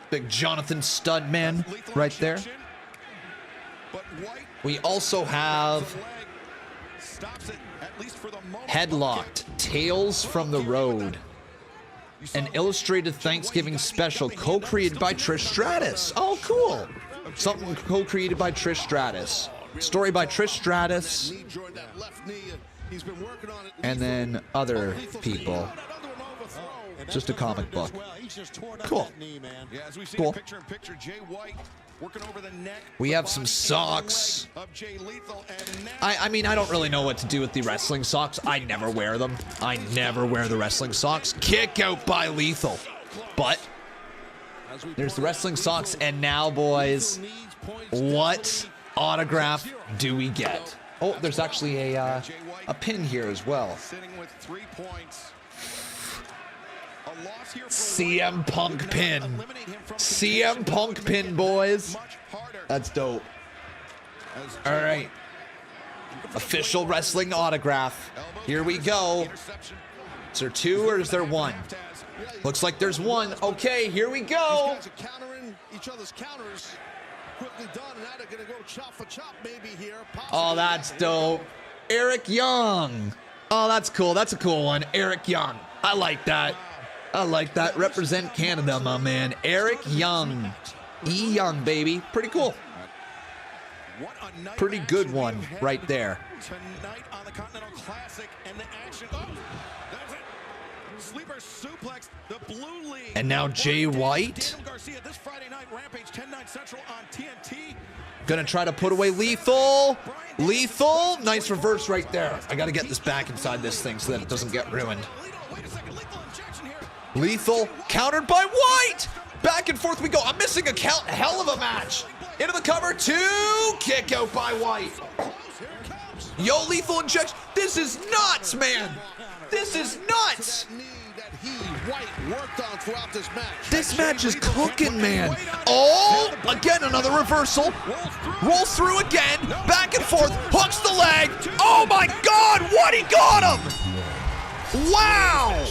Big Jonathan Studd, man, right there. We also have Headlocked, Tales from the Road. An illustrated Thanksgiving special co-created by Trish Stratus. Oh, cool. Something co-created by Trish Stratus. Story by Trish Stratus. And then other people. Just a comic book. Cool. Cool. We have some socks. I mean, I don't really know what to do with the wrestling socks. I never wear them. I never wear the wrestling socks. Kick out by Lethal. But there's the wrestling socks. And now, boys, what autograph do we get? Oh, there's actually a pin here as well. CM Punk pin. CM Punk pin, boys. That's dope. All right. Official wrestling autograph. Here we go. Is there 2 or is there 1? Looks like there's 1. Okay, here we go. Countering each other's counters. Quickly done, and now they're going to go chop for chop maybe here. Oh, that's dope. Eric Young. Oh, that's cool. That's a cool one. Eric Young. I like that. I like that. Represent Canada, my man. Eric Young. E. Young, baby. Pretty cool. Pretty good one right there. Tonight on the Continental Classic and the action. Oh, that's it. Sleeper suplex, the Blue League. And now Jay White. Garcia this Friday night, Rampage 10-9 Central on TNT. Gonna try to put away Lethal. Lethal. Nice reverse right there. I gotta get this back inside this thing so that it doesn't get ruined. Lethal countered by White. Back and forth we go. I'm missing a hell of a match. Into the cover. 2. Kick out by White. Yo, Lethal injection. This is nuts, man. This is nuts. This match is cooking, man. Oh, again, another reversal. Rolls through again. Back and forth. Hooks the leg. Oh, my God. What? He got him. Wow.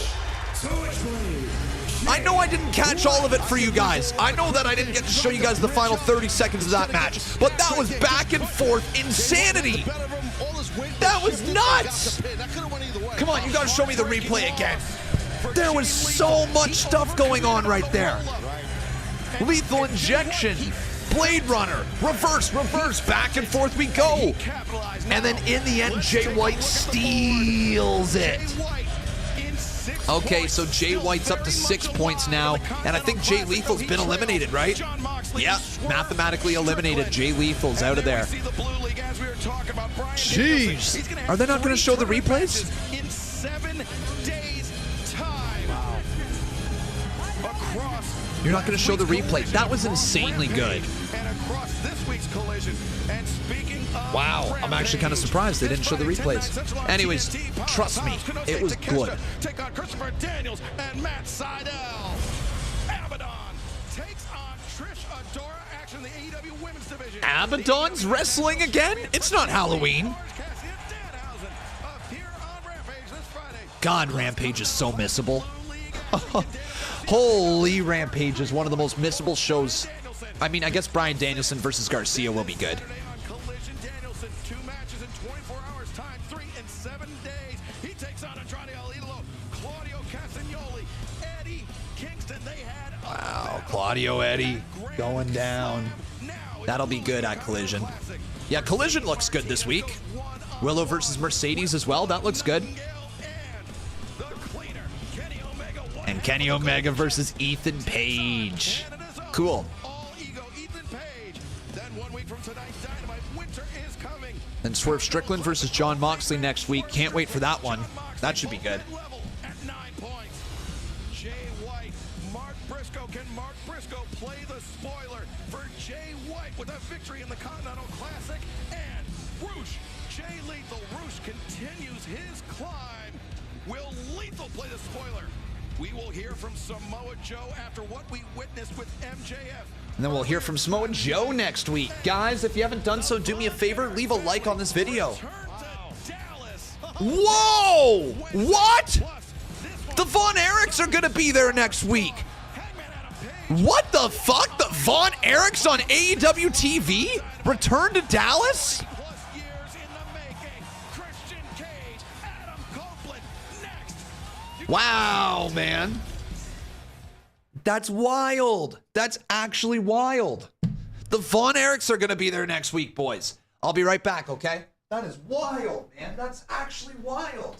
I know I didn't catch all of it for you guys. I know that I didn't get to show you guys the final 30 seconds of that match, but that was back and forth insanity. That was nuts. Come on, you gotta show me the replay again. There was so much stuff going on right there. Lethal injection, Blade Runner, reverse, back and forth we go. And then in the end, Jay White steals it. Okay, so Jay White's up to 6 points now, and I think Jay Lethal's been eliminated, right? Yeah, mathematically eliminated. Jay Lethal's out of there. Jeez. Are they not going to show the replays? In 7 days time. Across You're not going to show the replay. That was insanely good. And across this week's collision. And speaking Wow, I'm actually kind of surprised they didn't show the replays. Anyways, trust me, it was good. Take on Christopher Daniels and Matt Sydal. Abaddon takes on Trish Adora. Action in the AEW Women's Division. Abaddon's wrestling again? It's not Halloween. God, Rampage is so missable. Holy, Rampage is one of the most missable shows. I mean, I guess Bryan Danielson versus Garcia will be good. Collision Danielson, 2 matches in 24 hours time, 3 in 7 days. He takes on Andrade El Idolo, Claudio Castagnoli, Eddie Kingston. They had Wow, Claudio Eddie going down. That'll be good at Collision. Yeah, Collision looks good this week. Willow versus Mercedes as well. That looks good. And Kenny Omega versus Ethan Page. Cool. And Swerve Strickland versus John Moxley next week. Can't wait for that one. That should be good. Jay White, Mark Briscoe. Can Mark Briscoe play the spoiler for Jay White with a victory in the Continental Classic? And Roosh, Jay Lethal. Roosh continues his climb. Will Lethal play the spoiler? We will hear from Samoa Joe after what we witnessed with MJF. And then we'll hear from Samoa Joe next week. Guys, if you haven't done so, do me a favor, leave a like on this video. Whoa! What? The Von Erichs are going to be there next week. What the fuck? The Von Erichs on AEW TV? Return to Dallas? Wow, man. That's wild. That's actually wild. The Von Erichs are going to be there next week, boys. I'll be right back, okay? That is wild, man. That's actually wild.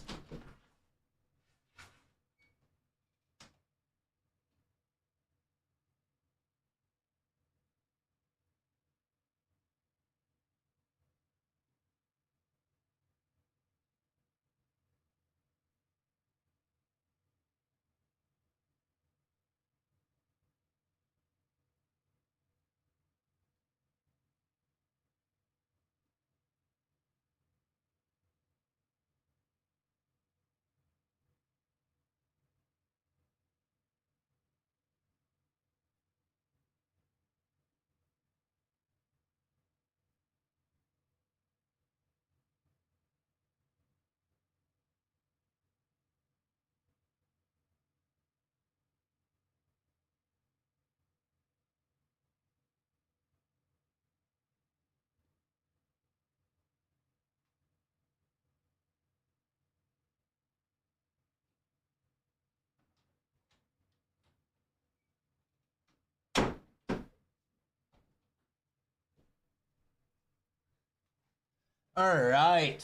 All right.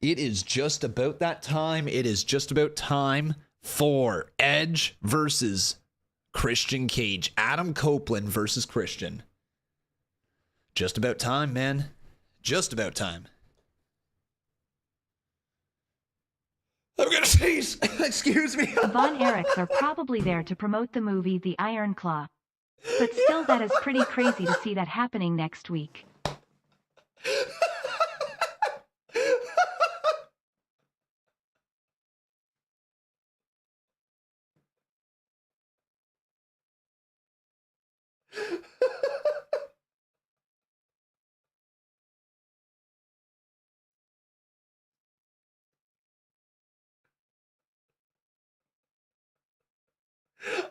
It is just about that time. It is just about time for Edge versus Christian Cage. Adam Copeland versus Christian. Just about time, man. Just about time. I'm gonna sneeze. Excuse me. The Von Erichs are probably there to promote the movie The Iron Claw. But still, that is pretty crazy to see that happening next week.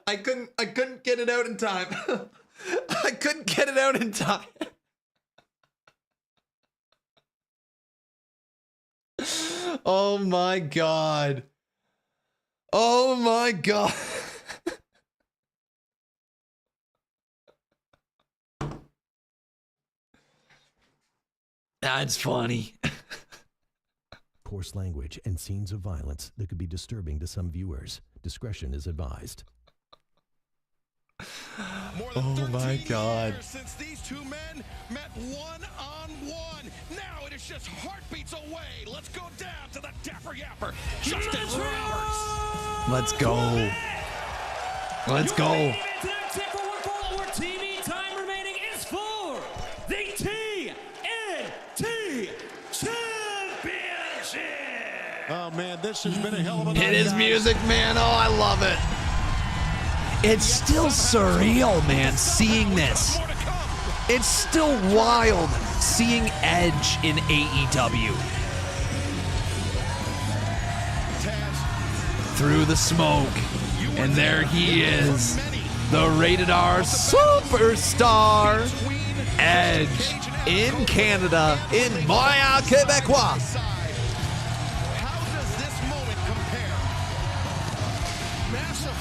I couldn't get it out in time. I couldn't get it out in time. Oh my god. Oh my god. That's funny. Coarse language and scenes of violence that could be disturbing to some viewers. Discretion is advised. Oh my god. Since these two men met one-on-one. Now it is just heartbeats away. Let's go down to the Dapper Yapper, Justin Roberts. Let's go. Let's go. TV time remaining is for the Oh, man, this has been a hell of a night. It is music, man. Oh, I love it. It's still surreal, man, seeing this. It's still wild seeing Edge in AEW. Through the smoke, and there he is, the rated R superstar, Edge, in Canada, in Montreal, Quebecois. How does this moment compare? Massive,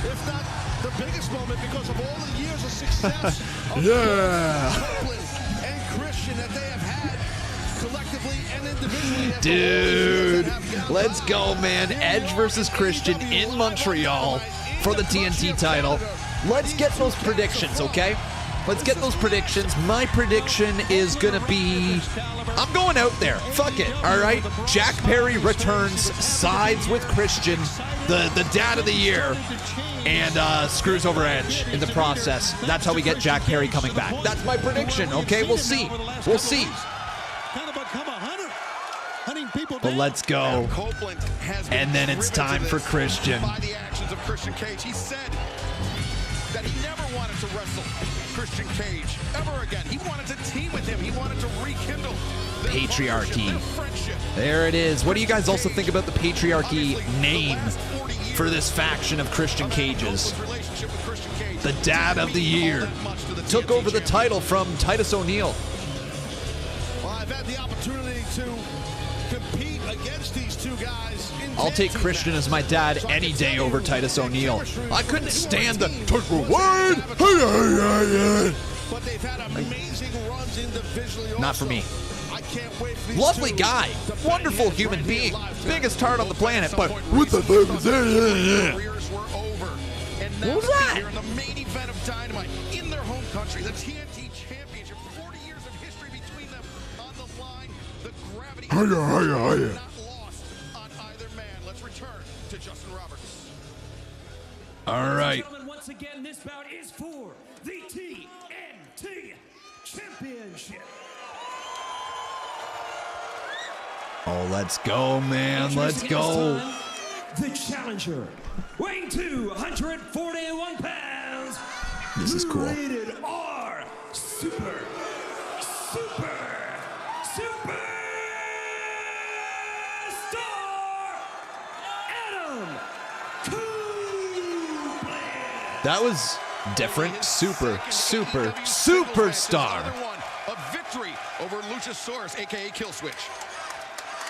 if not the biggest moment, because of all the years of success of Copeland and Christian that they have had collectively and individually. Dude, let's go, man. Edge versus Christian in Montreal for the TNT title. Let's get those predictions, okay? Let's get those predictions. My prediction is going to be, I'm going out there. Fuck it, all right? Jack Perry returns, sides with Christian, the dad of the year, and screws over Edge in the process. That's how we get Jack Perry coming back. That's my prediction, okay? We'll see. We'll see. But let's go. And then it's time for Christian. By the actions of Christian Cage, he said that he never wanted to wrestle Christian Cage ever again. He wanted to team with him. He wanted to rekindle their Patriarchy. their friendship. There it is. What do you guys also think about the Patriarchy name for this faction of Christian Cages? The Dad of the Year. Took over the title from Titus O'Neil. Well, I've had the opportunity to compete against these two guys. I'll take Christian as my dad any day over Titus O'Neil. I couldn't stand the word. But they've had amazing runs individually. Not for me. I can't wait for these Lovely two guy, to wonderful finish human right here being, live biggest heart on the planet, but What the careers were over. And now What was to be that? here in the main event of Dynamite in their home country, the TNT Championship, 40 years of history between them on the line. The gravity not lost on either man. Let's return to Justin Roberts. All right. Gentlemen, once again, this bout is for the TNT Championship. Oh, let's go, man. Let's go. The challenger, weighing 241 pounds. This is cool. Rated R, super star, Adam Copeland. That was different. Superstar. A victory over Luchasaurus, a.k.a. Killswitch.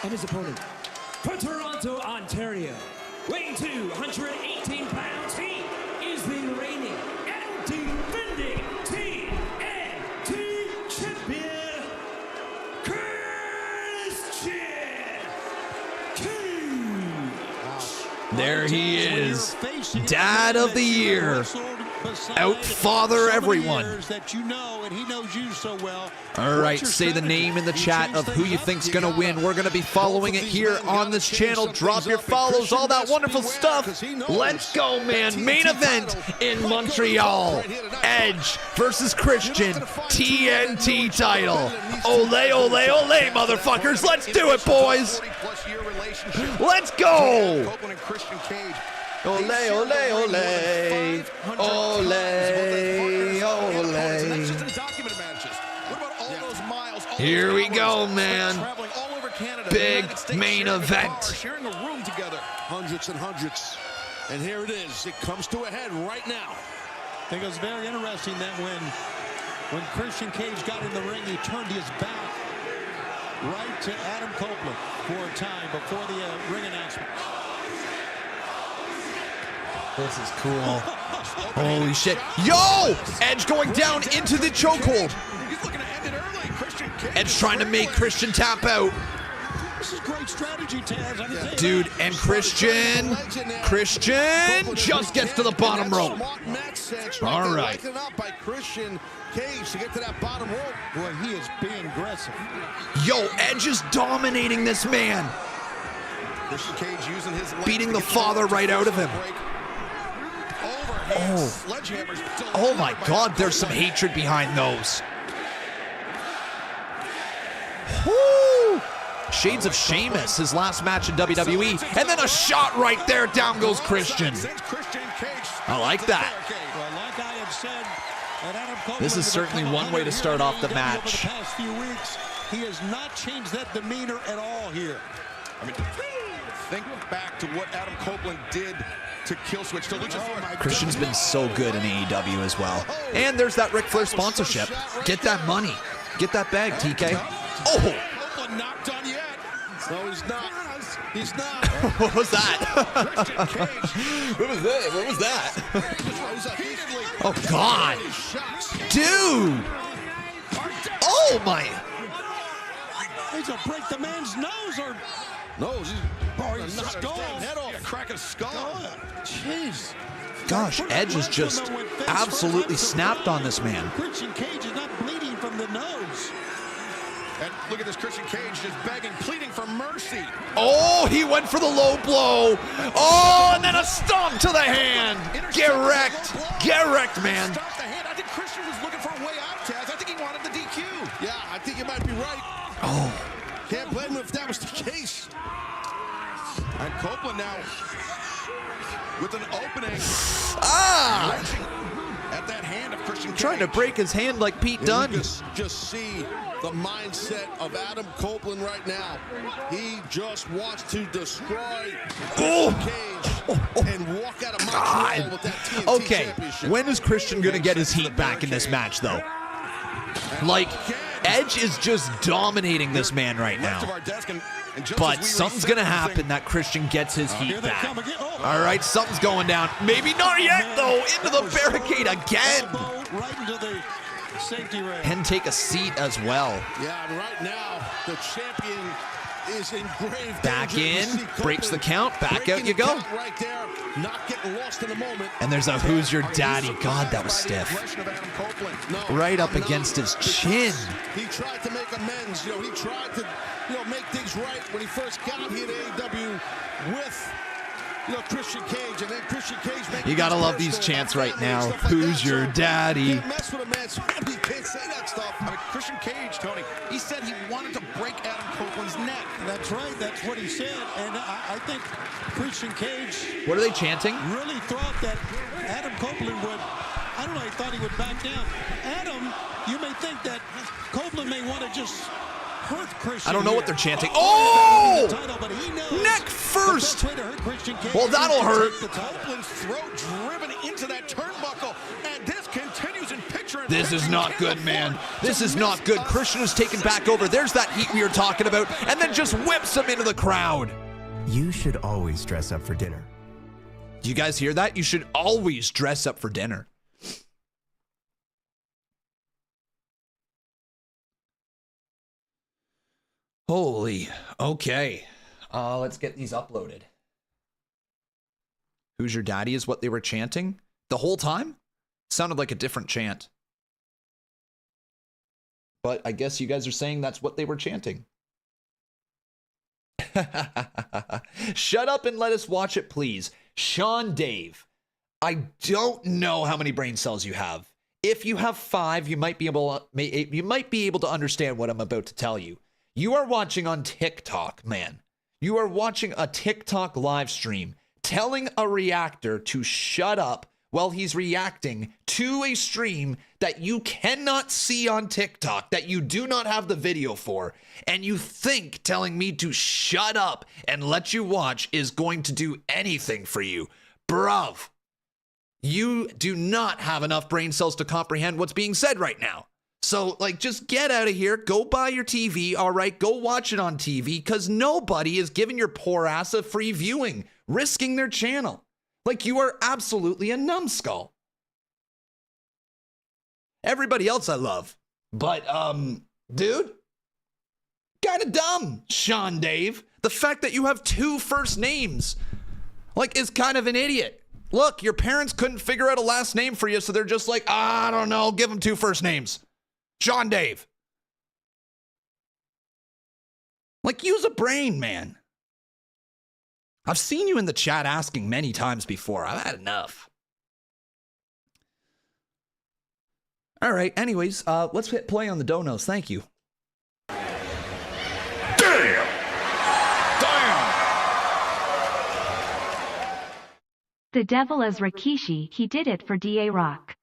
And his opponent, from Toronto, Ontario, weighing 218 pounds, he is the reigning and defending TNT champion, Christian Cage. There he is. Dad of the Year. Outfather everyone. That you know, and he knows you so well. All right, say the name in the chat of who you think's going to win. We're going to be following it here on this channel. Drop your follows, all that wonderful stuff. Let's go, man. Main event in Montreal. Edge versus Christian. TNT title. Ole, ole, ole, motherfuckers. Let's do it, boys. Let's go. Copeland and Christian Cage. Ole, ole, ole. Ole, ole. That's just in documented matches. What about all those miles? Here we go, man. Traveling all over Canada, Big United States, main sharing a event. car, sharing a room together. Hundreds and hundreds. And here it is. It comes to a head right now. I think it was very interesting that when Christian Cage got in the ring, he turned his back right to Adam Copeland for a time before the ring announcement. This is cool. Holy shit. Yo! Edge going down into the chokehold. He's looking to end it early. Christian Cage. Edge trying to make Christian tap out. This is great strategy, Taz. I can tell you Dude, that. and Christian just gets to the bottom rope. All right. Up by Christian Cage to get to that bottom rope. Boy, he is being aggressive. Yo, Edge is dominating this man. Christian Cage using his legs Beating to the get father right out of him. Oh my God, there's some hatred behind those. Woo! Shades of Sheamus, his last match in WWE. And then a shot right there. Down goes Christian. I like that. Well, like I had said, that Adam Copeland This is certainly one way to start off the match. Over the past few weeks, he has not changed that demeanor at all here. I mean, think back to what Adam Copeland did to Killswitch. Christian's been so good in AEW as well. And there's that Ric Flair sponsorship. Get that money. Get that bag, TK. Oh! Copeland not done yet. No, he's not. He's not. What was that? What was that? What was that? Oh, God. Dude. Oh, my. He's going to break the man's nose or... No, he's skull. Head off. Crack a skull. Jeez. Gosh, Edge is just absolutely snapped on this man. Christian Cage is not bleeding from the nose. And look at this Christian Cage just begging, pleading for mercy. Oh, he went for the low blow. Oh, and then a stomp to the hand. Get wrecked. Get wrecked, man. Stop the hand. I think Christian was looking for a way out, Taz. I think he wanted the DQ. Yeah, I think you might be right. Oh. Can't blame him if that was the case. And Copeland now with an opening. Ah! At that hand of Christian Cage. Trying to break his hand like Pete Dunne. You just see the mindset of Adam Copeland right now. He just wants to destroy Cage and walk out of Montreal with that TNT championship. When is Christian going to get his heat back in this match, though? Like, Edge is just dominating this man right now. But something's going to happen that Christian gets his heat back. All right, something's going down. Maybe not yet, though. Into the barricade again. Right into the safety ring. And take a seat as well. Yeah, and right now, the champion is in grave back danger. in, breaks the count, back out you go. Right there, not getting lost in the moment. And there's a Who's Your Daddy. God, that was stiff. Right up against his chin. He tried to make amends. You know, he tried to, make things right when he first got here to AEW with, Christian Cage, and then Christian Cage. You gotta love these chants right now. Who's your daddy? Can't mess with a man. You can't say that stuff. I mean, Christian Cage, Tony, he said he wanted to break Adam Copeland's neck. That's right. That's what he said. And I think Christian Cage. What are they chanting? Really thought that Adam Copeland would. I don't know. He thought he would back down. Adam, you may think that Copeland may want to just hurt Christian. I don't know what they're chanting. Oh! Neck first. Well, that'll hurt. Copeland's throat driven into that turnbuckle, and this continues in picture. This is not good, man. This is not good. Christian is taken back over. There's that heat we were talking about, and then just whips him into the crowd. You should always dress up for dinner. Do you guys hear that? You should always dress up for dinner. Holy, okay. Let's get these uploaded. Who's your daddy is what they were chanting the whole time? Sounded like a different chant. But I guess you guys are saying that's what they were chanting. Shut up and let us watch it, please. Sean Dave, I don't know how many brain cells you have. If you have 5, you might be able to understand what I'm about to tell you. You are watching on TikTok, man. You are watching a TikTok live stream telling a reactor to shut up while he's reacting to a stream that you cannot see on TikTok, that you do not have the video for, and you think telling me to shut up and let you watch is going to do anything for you. Bruv, you do not have enough brain cells to comprehend what's being said right now. So, just get out of here. Go buy your TV, all right? Go watch it on TV, because nobody is giving your poor ass a free viewing, risking their channel. You are absolutely a numbskull. Everybody else I love. But, dude, kind of dumb, Sean Dave. The fact that you have 2 first names, is kind of an idiot. Look, your parents couldn't figure out a last name for you, so they're just like, I don't know, give them 2 first names. Sean Dave. Use a brain, man. I've seen you in the chat asking many times before. I've had enough. All right, anyways, let's hit play on the donos. Thank you. Damn! the devil as Rikishi, he did it for DA Rock.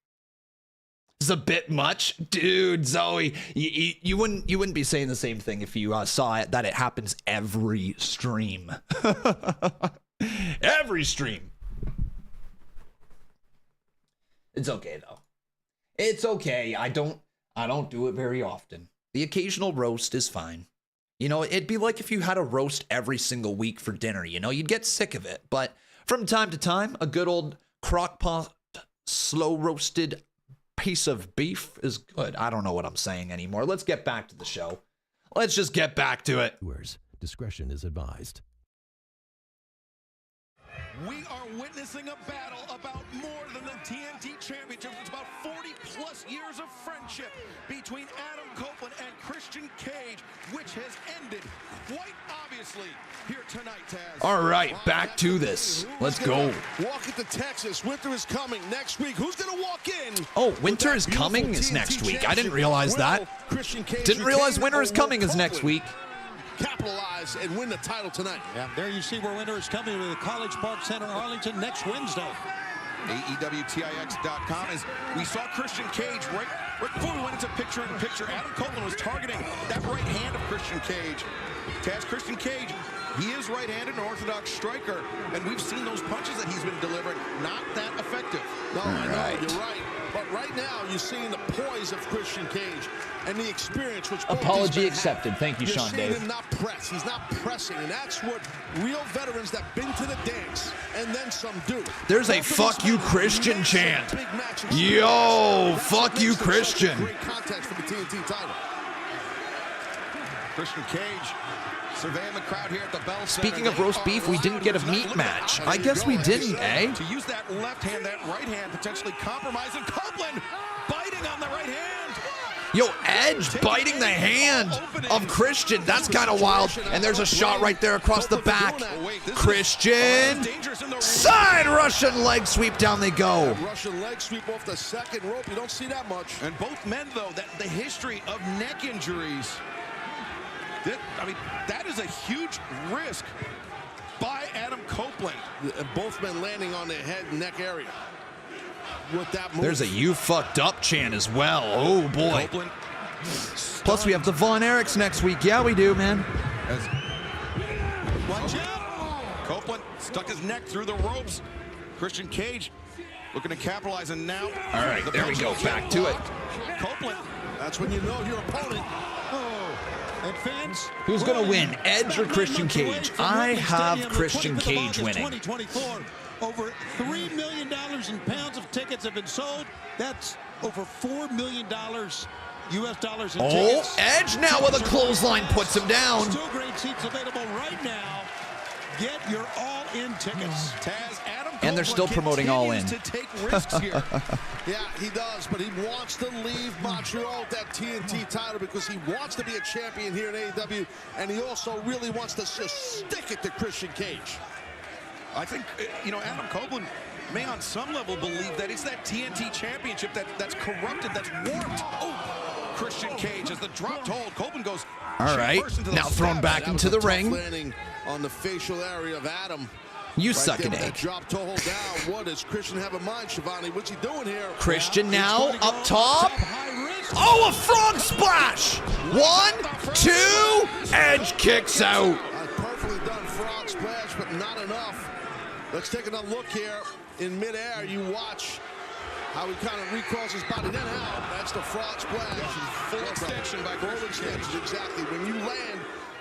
It's a bit much, dude. Zoe, you wouldn't be saying the same thing if you saw it, that it happens every stream. Every stream. It's okay though. It's okay. I don't do it very often. The occasional roast is fine. You know, it'd be like if you had a roast every single week for dinner, you know, you'd get sick of it. But from time to time, a good old crock-pot, slow roasted piece of beef is good. I don't know what I'm saying anymore. Let's get back to the show. Let's just get back to it. Discretion is advised. We are witnessing a battle about more than the TNT Championship. It's about 40-plus years of friendship between Adam Copeland and Christian Cage, which has ended quite obviously here tonight, Taz. All right, back to this. Let's go. Walk into Texas. Winter is coming next week. Who's going to walk in? Oh, winter is coming is next week. I didn't realize that. Didn't realize winter is coming is next week. Capitalize and win the title tonight. Yeah, there you see where winter is coming to the College Park Center, Arlington, next Wednesday. AEWTIX.com. As we saw Christian Cage right before we went into picture-in-picture, Adam Copeland was targeting that right hand of Christian Cage. Taz, Christian Cage, he is right-handed, an orthodox striker, and we've seen those punches that he's been delivering, not that effective. No, I know, you're right. But right now, you're seeing the poise of Christian Cage and the experience. Which apology accepted. Thank you, Sean Dave. You're seeing him not press. He's not pressing, and that's what real veterans that been to the dance and then some do. There's a "fuck you, Christian" chant. Yo, fuck you, Christian. Great context for the TNT title. Christian Cage surveying the crowd here at the Bell Center. Speaking of roast beef, we didn't get a meat match. I guess we didn't, eh? To use that left hand, that right hand, potentially compromising. Copeland biting on the right hand. Yo, Edge biting the hand of Christian. That's kind of wild. And there's a shot right there across the back. Christian. Side Russian leg sweep. Down they go. Russian leg sweep off the second rope. You don't see that much. And both men, though, the history of neck injuries. That is a huge risk by Adam Copeland. Both men landing on their head and neck area. With that move. There's a "you fucked up" chant as well. Oh boy. Copeland. Plus we have the Von Erichs next week. Yeah, we do, man. Watch out. Copeland stuck his neck through the ropes. Christian Cage looking to capitalize, and now. All right, there we go. Back to it. Copeland. That's when you know your opponent. And fans, who's going to win, Edge or Christian Cage? I have Christian Cage winning. 2024. Over $3 million in pounds of tickets have been sold. That's over $4 million US dollars in tickets. Oh, Edge now with a clothesline puts him down. Still great seats available right now. Get your all-in tickets. Taz, Adam and they're still promoting All In. To take risks here. Yeah, he does, but he wants to leave Montreal with that TNT title because he wants to be a champion here in AEW, and he also really wants to just stick it to Christian Cage. I think, Adam Copeland may on some level believe that it's that TNT championship that's corrupted, that's warped. Oh, Christian Cage as the drop hold. Copeland goes. All right, now thrown back into the ring. Landing on the facial area of Adam. You suck an egg. Drop toe hold down. What does Christian have in mind, Shivani? What's he doing here? Christian now up top. Oh, a frog splash. 1, 2. Edge kicks out. A perfectly done frog splash, but not enough. Let's take another look here. In midair, you watch how he kind of recalls his body. Then out. That's the frog splash. Full extension by Christian Cage. Exactly. When you land,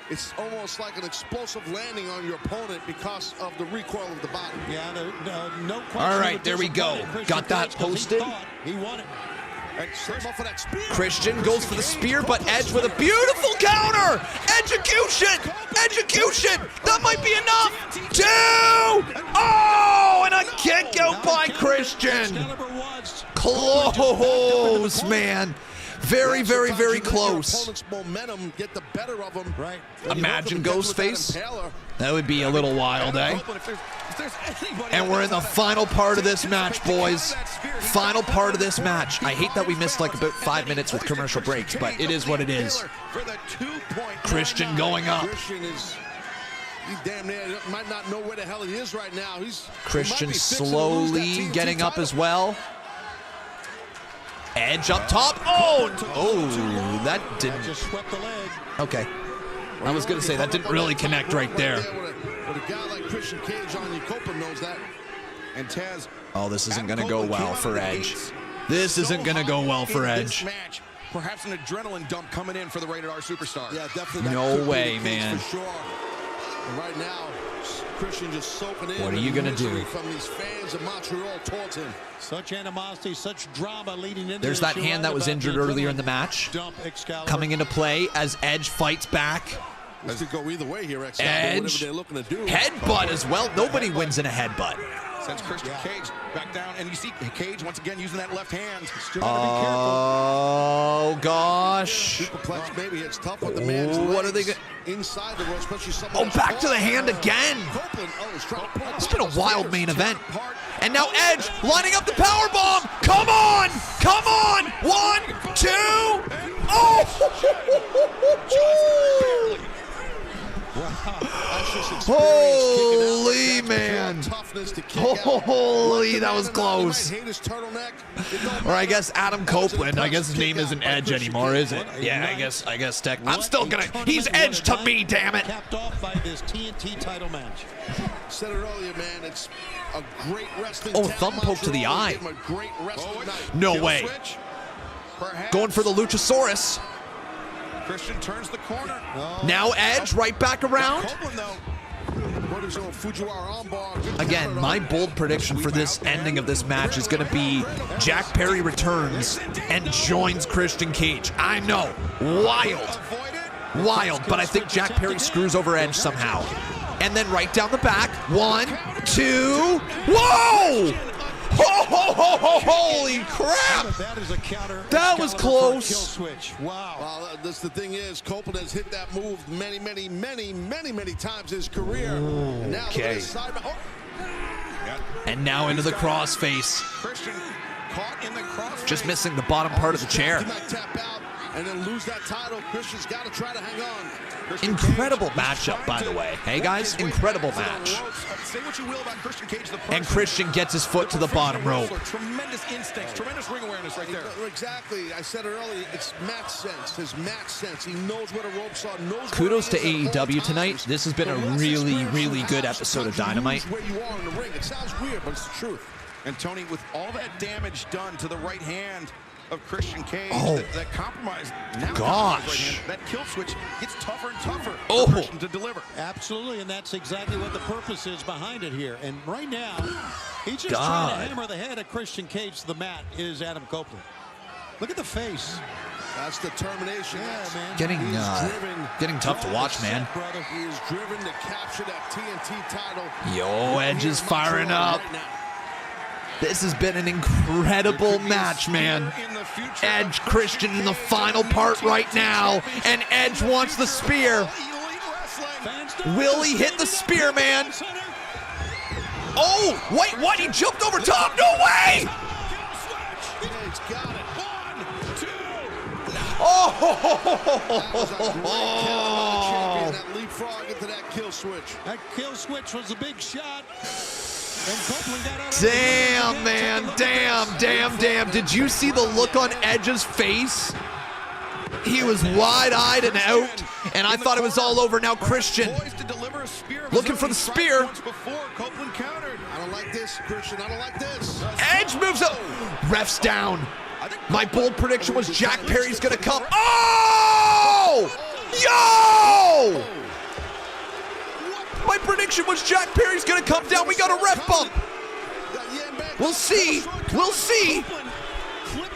it's almost like an explosive landing on your opponent because of the recoil of the body. Yeah, no question. All right, there we go. Got that posted. He won it. Christian goes for the spear, but Edge with a beautiful counter. Execution. That might be enough. 2. Oh, and a kick out by Christian. Close, man. Very, very, very close. Momentum get the better of him. Right. Imagine Ghostface. That would be a little wild, eh? And we're in the final part of this match, boys. Final part of this match. I hate that we missed like about 5 minutes with commercial breaks, but it is what it is. Christian going up. He damn near might not know where the hell he is right now. Christian slowly getting up as well. Edge up top. Oh, that didn't. Just swept the leg. Okay. I was going to say, that didn't really connect right there. With a guy like Christian Cage on you, Copeland knows that. And Taz. Oh, this isn't going to go well for Edge. This isn't going to go well for Edge. Match, perhaps an adrenaline dump coming in for the Rated R superstar. Yeah, definitely. No way, man. For sure. And right now, Christian just soaking in. What are you going to do? From these fans of Montreal towards him. Such animosity, such drama leading into There's that hand that was injured earlier in the match. Coming into play as Edge fights back. This could go either way here, Edge. They're looking to do. Headbutt as well. Nobody wins in a headbutt. Sends Christian Cage back down, and you see Cage once again using that left hand. Oh gosh! Superplex, maybe it's tough with the man's what are they going? Inside the rope, especially someone. Oh, back to the hand again. It's been a wild main event, and now Edge lining up the power bomb. Come on, come on! 1, 2. Oh! Holy man! Holy, that was close. Or I guess Adam Copeland. I guess his name isn't Edge anymore, is it? Yeah, I guess Tech. I'm still gonna. He's Edge to me, damn it! Capped off by this TNT title match. Said it earlier, man. It's a great wrestling. Oh, thumb poke to the eye. No way. Going for the Luchasaurus. Christian turns the corner. Now Edge right back around. Again, my bold prediction for this ending of this match is going to be Jack Perry returns and joins Christian Cage. I know, wild, but I think Jack Perry screws over Edge somehow. And then right down the back, 1, 2, whoa! Holy crap! That is a counter. That was close. Kill switch. Wow. Well, the thing is, Copeland has hit that move many times in his career. Okay. And now into the crossface. Christian caught in the crossface. Just missing the bottom part of the chair. He might tap out and then lose that title. Christian's got to try to hang on. Incredible matchup, by the way. Hey, guys, incredible match. Say what you will about Christian Cage, the person. And Christian gets his foot to the bottom rope. Tremendous instincts, tremendous ring awareness right there. Exactly. I said it earlier. It's match sense. His match sense. He knows where the ropes are. Kudos to AEW tonight. This has been a really good episode of Dynamite. Where you are in the ring. It sounds weird, but it's the truth. And Tony, with all that damage done to the right hand of Christian Cage, that compromise, gosh, that kill switch gets tougher and tougher for Christian to deliver. Absolutely, and that's exactly what the purpose is behind it here. And right now, he's just trying to hammer the head of Christian Cage to the mat. Is Adam Copeland? Look at the face. That's determination. Yeah, man. Getting tough to watch, man. He is driven to capture that TNT title. Yo, Edge is firing up. This has been an incredible match, man. Edge, Christian in the final part right now, and Edge wants the spear. Will he hit the spear, man? Oh, wait, what? He jumped over top? No way! Oh! That leapfrog into that kill switch. That kill switch was a big shot. Damn, man. Damn. Did you see the look on Edge's face? He was wide-eyed and out, and I thought it was all over. Now Christian looking for the spear. I don't like this, Christian. I don't like this. Edge moves up. Ref's down. My bold prediction was Jack Perry's going to come. Oh! Yo! My prediction was Jack Perry's going to come down. We got a ref bump. We'll see. Clipped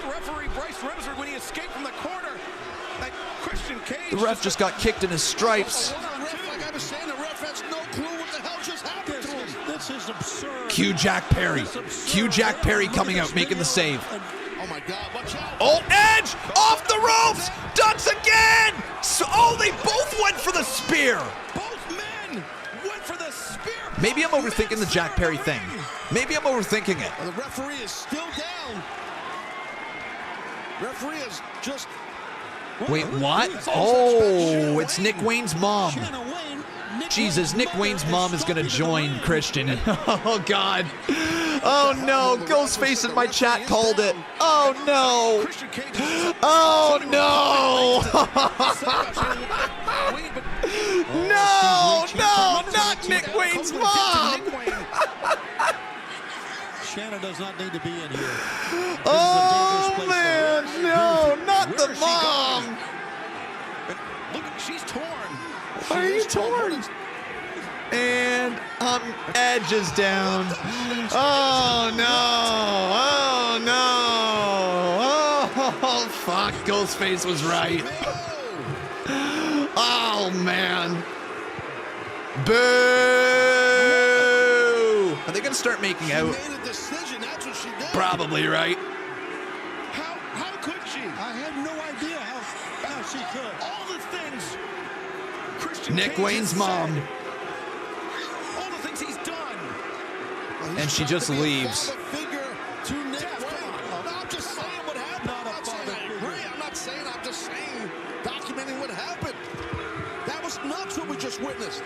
referee Bryce Remsburg when he escaped from the corner. That Christian Cage. The ref just got kicked in his stripes. Like I was saying, the ref has no clue what the hell just happened to him. This is absurd. Cue Jack Perry. Cue Jack Perry coming out, making the save. Oh my God, watch out. Oh, Edge off the ropes. Ducks again. So, they both went for the spear. Maybe I'm overthinking the Jack Perry thing. Maybe I'm overthinking it. The referee is still down. Referee is just... Wait, what? Oh, it's Nick Wayne's mom. Shanna Wayne Jesus, Nick Wayne's mom is going to join Christian. Oh, God. Oh, no. Ghostface in my chat called it. Oh, no. Oh, no. No, not Nick Wayne's mom. Shannon does not need to be in here. Oh, man. No, not the mom. Look, she's torn. Why are you torn? And Edge is down. Oh, no. Oh, no. Oh, fuck. Ghostface was right. Oh, man. Boo! Are they going to start making out? She made a decision. That's what she did. Probably, right? How could she? I have no idea how she could. All the things Christian Nick Cage Wayne's has mom. said. All the things he's done. And she just leaves. To Nick Wayne. No, I'm just saying what happened. I'm not saying I agree. I'm not saying. I'm just saying, documenting what happened. That was nuts what we just witnessed.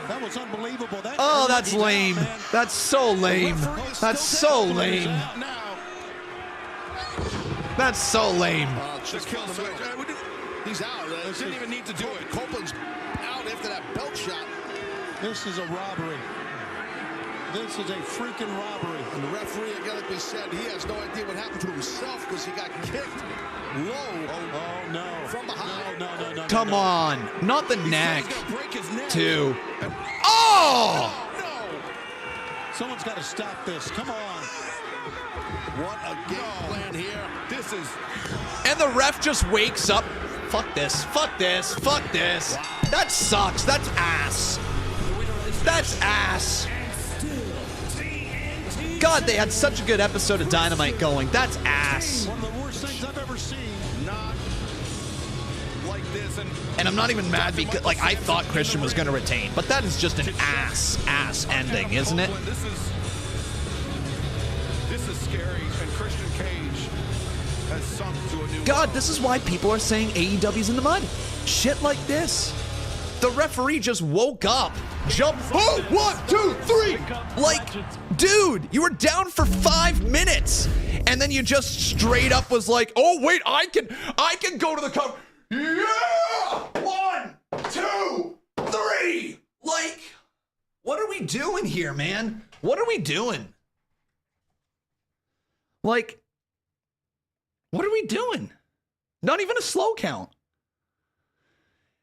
That was unbelievable. Oh, that's lame. That's so lame. That's so lame. That's so lame. Just kill the man. He's out. Didn't even need to do it. Copeland's out after that belt shot. This is a robbery. This is a freaking robbery. And the referee, again, like we said, he has no idea what happened to himself because he got kicked low. Oh, no. From behind. No. Come on. Not the neck. Break his neck. Too. Oh! Someone's got to stop this. Come on. What a game plan here. This is... And the ref just wakes up. Fuck this. Fuck this. Fuck this. That sucks. That's ass. That's ass. God, they had such a good episode of Dynamite going. That's ass. One of the worst things I've ever seen. Not like this. And I'm not even mad because, like, I thought Christian was going to retain. But that is just an ass ending, isn't it? This is scary. And Christian Cage has sunk to a new God, level. this is why people are saying AEW's in the mud. Shit like this. The referee just woke up, jumped. Oh, 1, 2, 3. Like, dude, you were down for 5 minutes, and then you just straight up was like, "Oh wait, I can go to the cover." Yeah, 1, 2, 3. Like, what are we doing here, man? What are we doing? Like, what are we doing? Not even a slow count.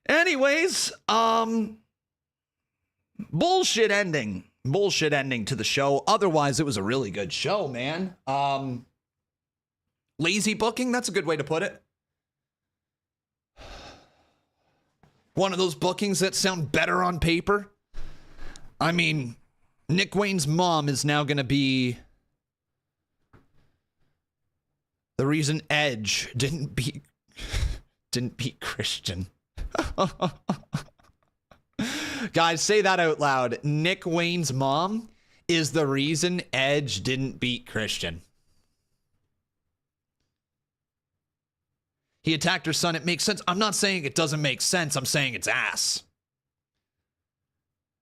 Anyways, bullshit ending to the show. Otherwise, it was a really good show, man. Lazy booking, that's a good way to put it. One of those bookings that sound better on paper. I mean, Nick Wayne's mom is now going to be the reason Edge didn't beat Christian. Guys, say that out loud. Nick Wayne's mom is the reason Edge didn't beat Christian. He attacked her son. It makes sense. I'm not saying it doesn't make sense. I'm saying it's ass.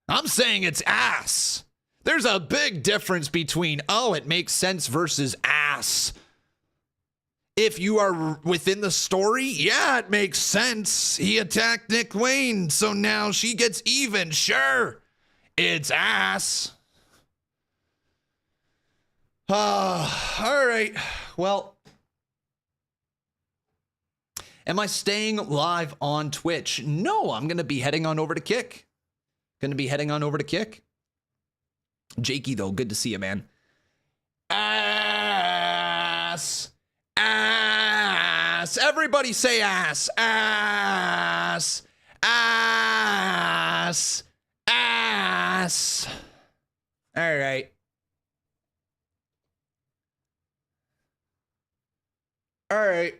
I'm saying it's ass. There's a big difference between, oh, it makes sense versus ass. If you are within the story, yeah, it makes sense. He attacked Nick Wayne, so now she gets even. Sure, it's ass. All right. Well, am I staying live on Twitch? No, I'm going to be heading on over to Kick. Jakey, though, good to see you, man. Ass. Ass. Everybody say ass. Ass. Ass. Ass. All right. All right.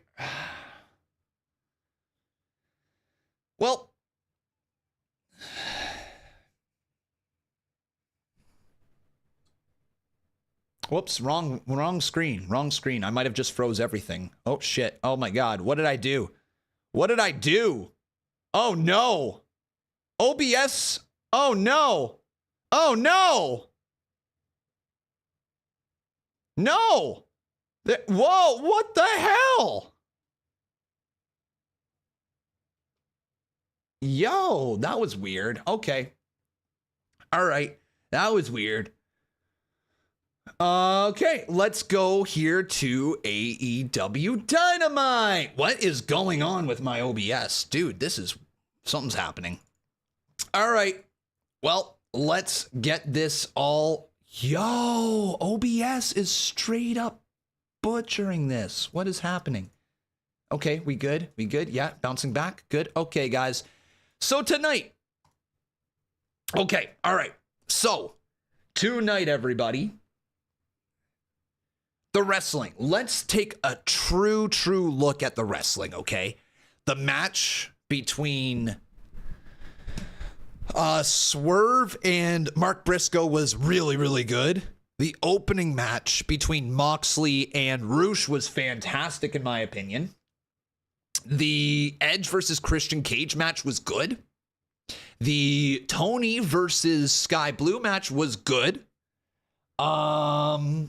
Well, whoops, wrong screen. I might have just froze everything. Oh, shit. Oh, my God. What did I do? Oh, no. OBS Oh, no. Oh, no. No. Whoa, what the hell? Yo, that was weird. Okay. All right. That was weird. Okay, let's go here to AEW Dynamite. What is going on with my OBS? Dude, something's happening. All right. Well, let's get this all. Yo, OBS is straight up butchering this. What is happening? Okay, we good? We good? Yeah, bouncing back. Good. Okay, guys. So tonight. Okay, all right. So tonight, everybody. The wrestling. Let's take a true look at the wrestling, okay? The match between Swerve and Mark Briscoe was really good. The opening match between Moxley and Roosh was fantastic, in my opinion. The Edge versus Christian Cage match was good. The Toni versus Skye Blue match was good. That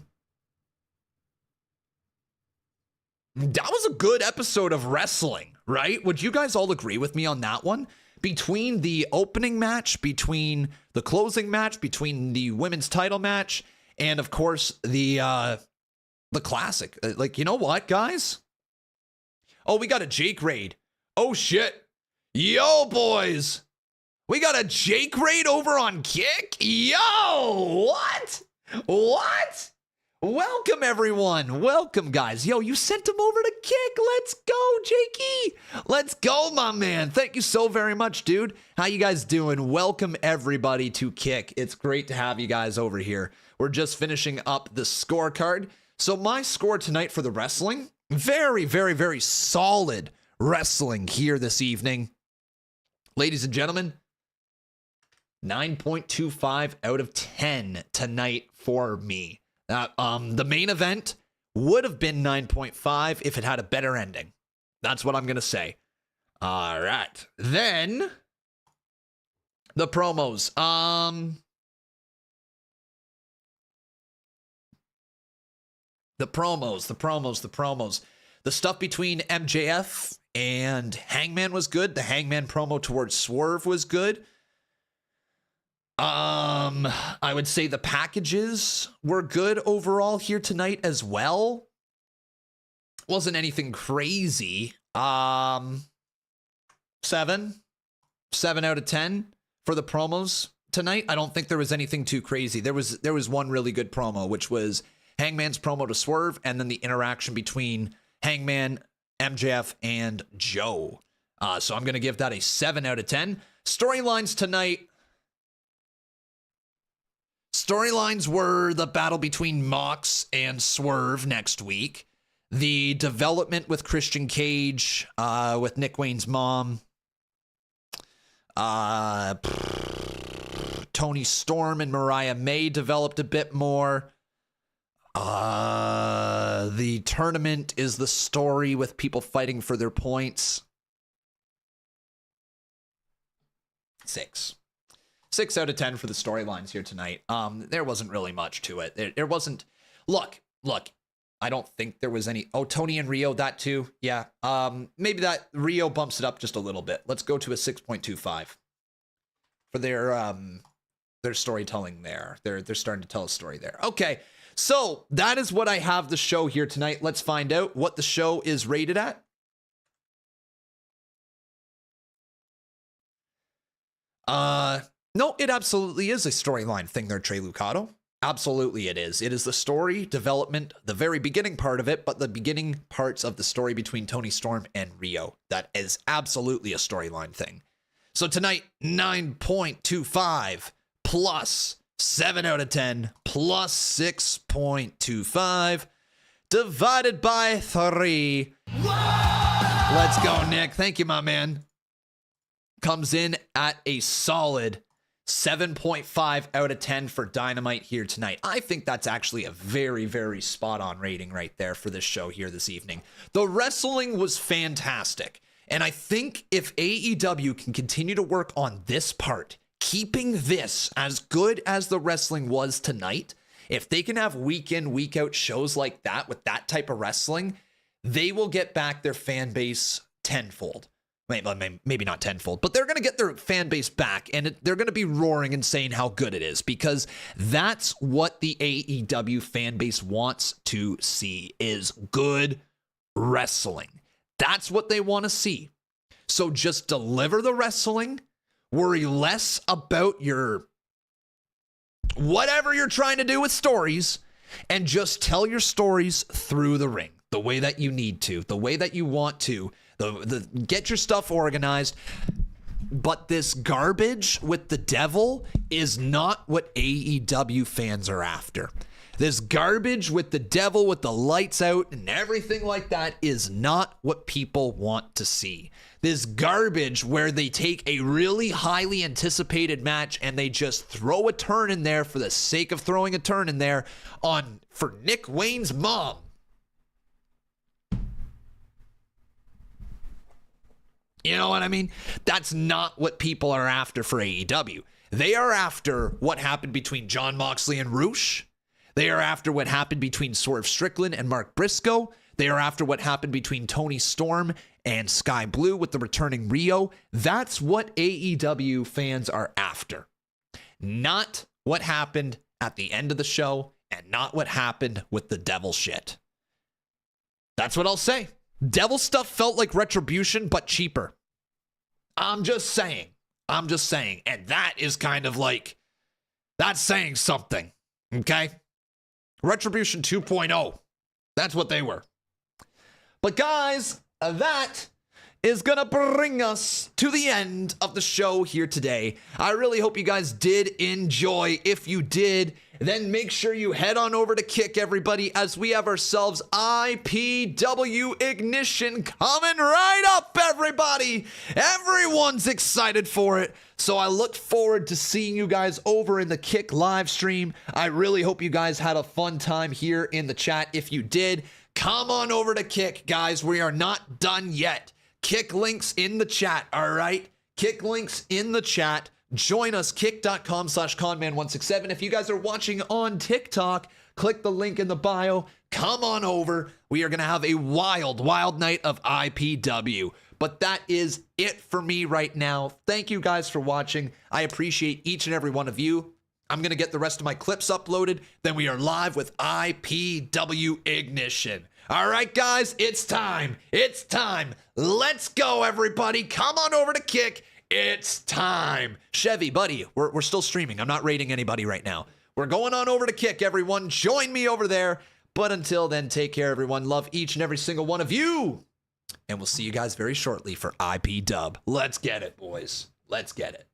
was a good episode of wrestling, right? Would you guys all agree with me on that one? Between the opening match, between the closing match, between the women's title match, and of course the classic. Like, you know what, guys? Oh, we got a Jake raid. Oh shit. Yo, boys. We got a Jake raid over on Kick? Yo, what? What? Welcome, everyone. Welcome, guys. Yo, you sent him over to Kick. Let's go, Jakey. Let's go, my man. Thank you so very much, dude. How you guys doing? Welcome, everybody, to Kick. It's great to have you guys over here. We're just finishing up the scorecard. So my score tonight for the wrestling, very solid wrestling here this evening. Ladies and gentlemen, 9.25 out of 10 tonight for me. The main event would have been 9.5 if it had a better ending. That's what I'm going to say. All right. Then the promos. The promos. The stuff between MJF and Hangman was good. The Hangman promo towards Swerve was good. I would say the packages were good overall here tonight as well. Wasn't anything crazy. 7 out of 10 for the promos tonight. I don't think there was anything too crazy. There was one really good promo, which was Hangman's promo to Swerve, and then the interaction between Hangman, MJF, and Joe. So I'm going to give that a 7 out of 10. Storylines tonight. Storylines were the battle between Mox and Swerve next week. The development with Christian Cage, with Nick Wayne's mom. Toni Storm and Mariah May developed a bit more. The tournament is the story with people fighting for their points. 6 out of 10 for the storylines here tonight. There wasn't really much to it. There wasn't. Look. I don't think there was any. Oh, Toni and Rio, that too. Yeah. Maybe that Rio bumps it up just a little bit. Let's go to a 6.25 for their storytelling there. They're starting to tell a story there. Okay. So that is what I have the show here tonight. Let's find out what the show is rated at. No, it absolutely is a storyline thing there, Trey Lucado. Absolutely it is. It is the story development, the very beginning part of it, but the beginning parts of the story between Toni Storm and Rio. That is absolutely a storyline thing. So tonight, 9.25 plus 7 out of 10 plus 6.25 divided by 3. Let's go, Nick. Thank you, my man. Comes in at a solid 7.5 out of 10 for Dynamite here tonight. I think that's actually a very, very spot-on rating right there for this show here this evening. The wrestling was fantastic. And I think if AEW can continue to work on this part keeping this as good as the wrestling was tonight, if they can have week in, week out shows like that with that type of wrestling, they will get back their fan base tenfold. Maybe not tenfold, but they're going to get their fan base back, and they're going to be roaring and saying how good it is, because that's what the AEW fan base wants to see, is good wrestling. That's what they want to see. So just deliver the wrestling, worry less about your whatever you're trying to do with stories, and just tell your stories through the ring, the way that you need to, the way that you want to. Get your stuff organized. But this garbage with the devil is not what AEW fans are after. This garbage with the devil, with the lights out and everything like that, is not what people want to see. This garbage where they take a really highly anticipated match and they just throw a turn in there for the sake of throwing a turn in there for Nick Wayne's mom. You know what I mean? That's not what people are after for AEW. They are after what happened between Jon Moxley and Roosh. They are after what happened between Swerve Strickland and Mark Briscoe. They are after what happened between Toni Storm and Skye Blue with the returning Rio. That's what AEW fans are after. Not what happened at the end of the show, and not what happened with the devil shit. That's what I'll say. Devil stuff felt like Retribution, but cheaper. I'm just saying. And that is kind of like, that's saying something. Okay? Retribution 2.0. That's what they were. But guys, that is going to bring us to the end of the show here today. I really hope you guys did enjoy. If you did, then make sure you head on over to Kick, everybody, as we have ourselves IPW Ignition coming right up, everybody. Everyone's excited for it. So I look forward to seeing you guys over in the Kick live stream. I really hope you guys had a fun time here in the chat. If you did, come on over to Kick, guys. We are not done yet. Kick links in the chat, all right? Kick links in the chat. Join us, kick.com/conman167. If you guys are watching on TikTok, click the link in the bio. Come on over. We are going to have a wild, wild night of IPW. But that is it for me right now. Thank you guys for watching. I appreciate each and every one of you. I'm going to get the rest of my clips uploaded. Then we are live with IPW Ignition. All right, guys, it's time. It's time. Let's go, everybody. Come on over to Kick. It's time. Chevy, buddy, we're still streaming. I'm not rating anybody right now. We're going on over to Kick, everyone. Join me over there. But until then, take care, everyone. Love each and every single one of you. And we'll see you guys very shortly for IP Dub. Let's get it, boys. Let's get it.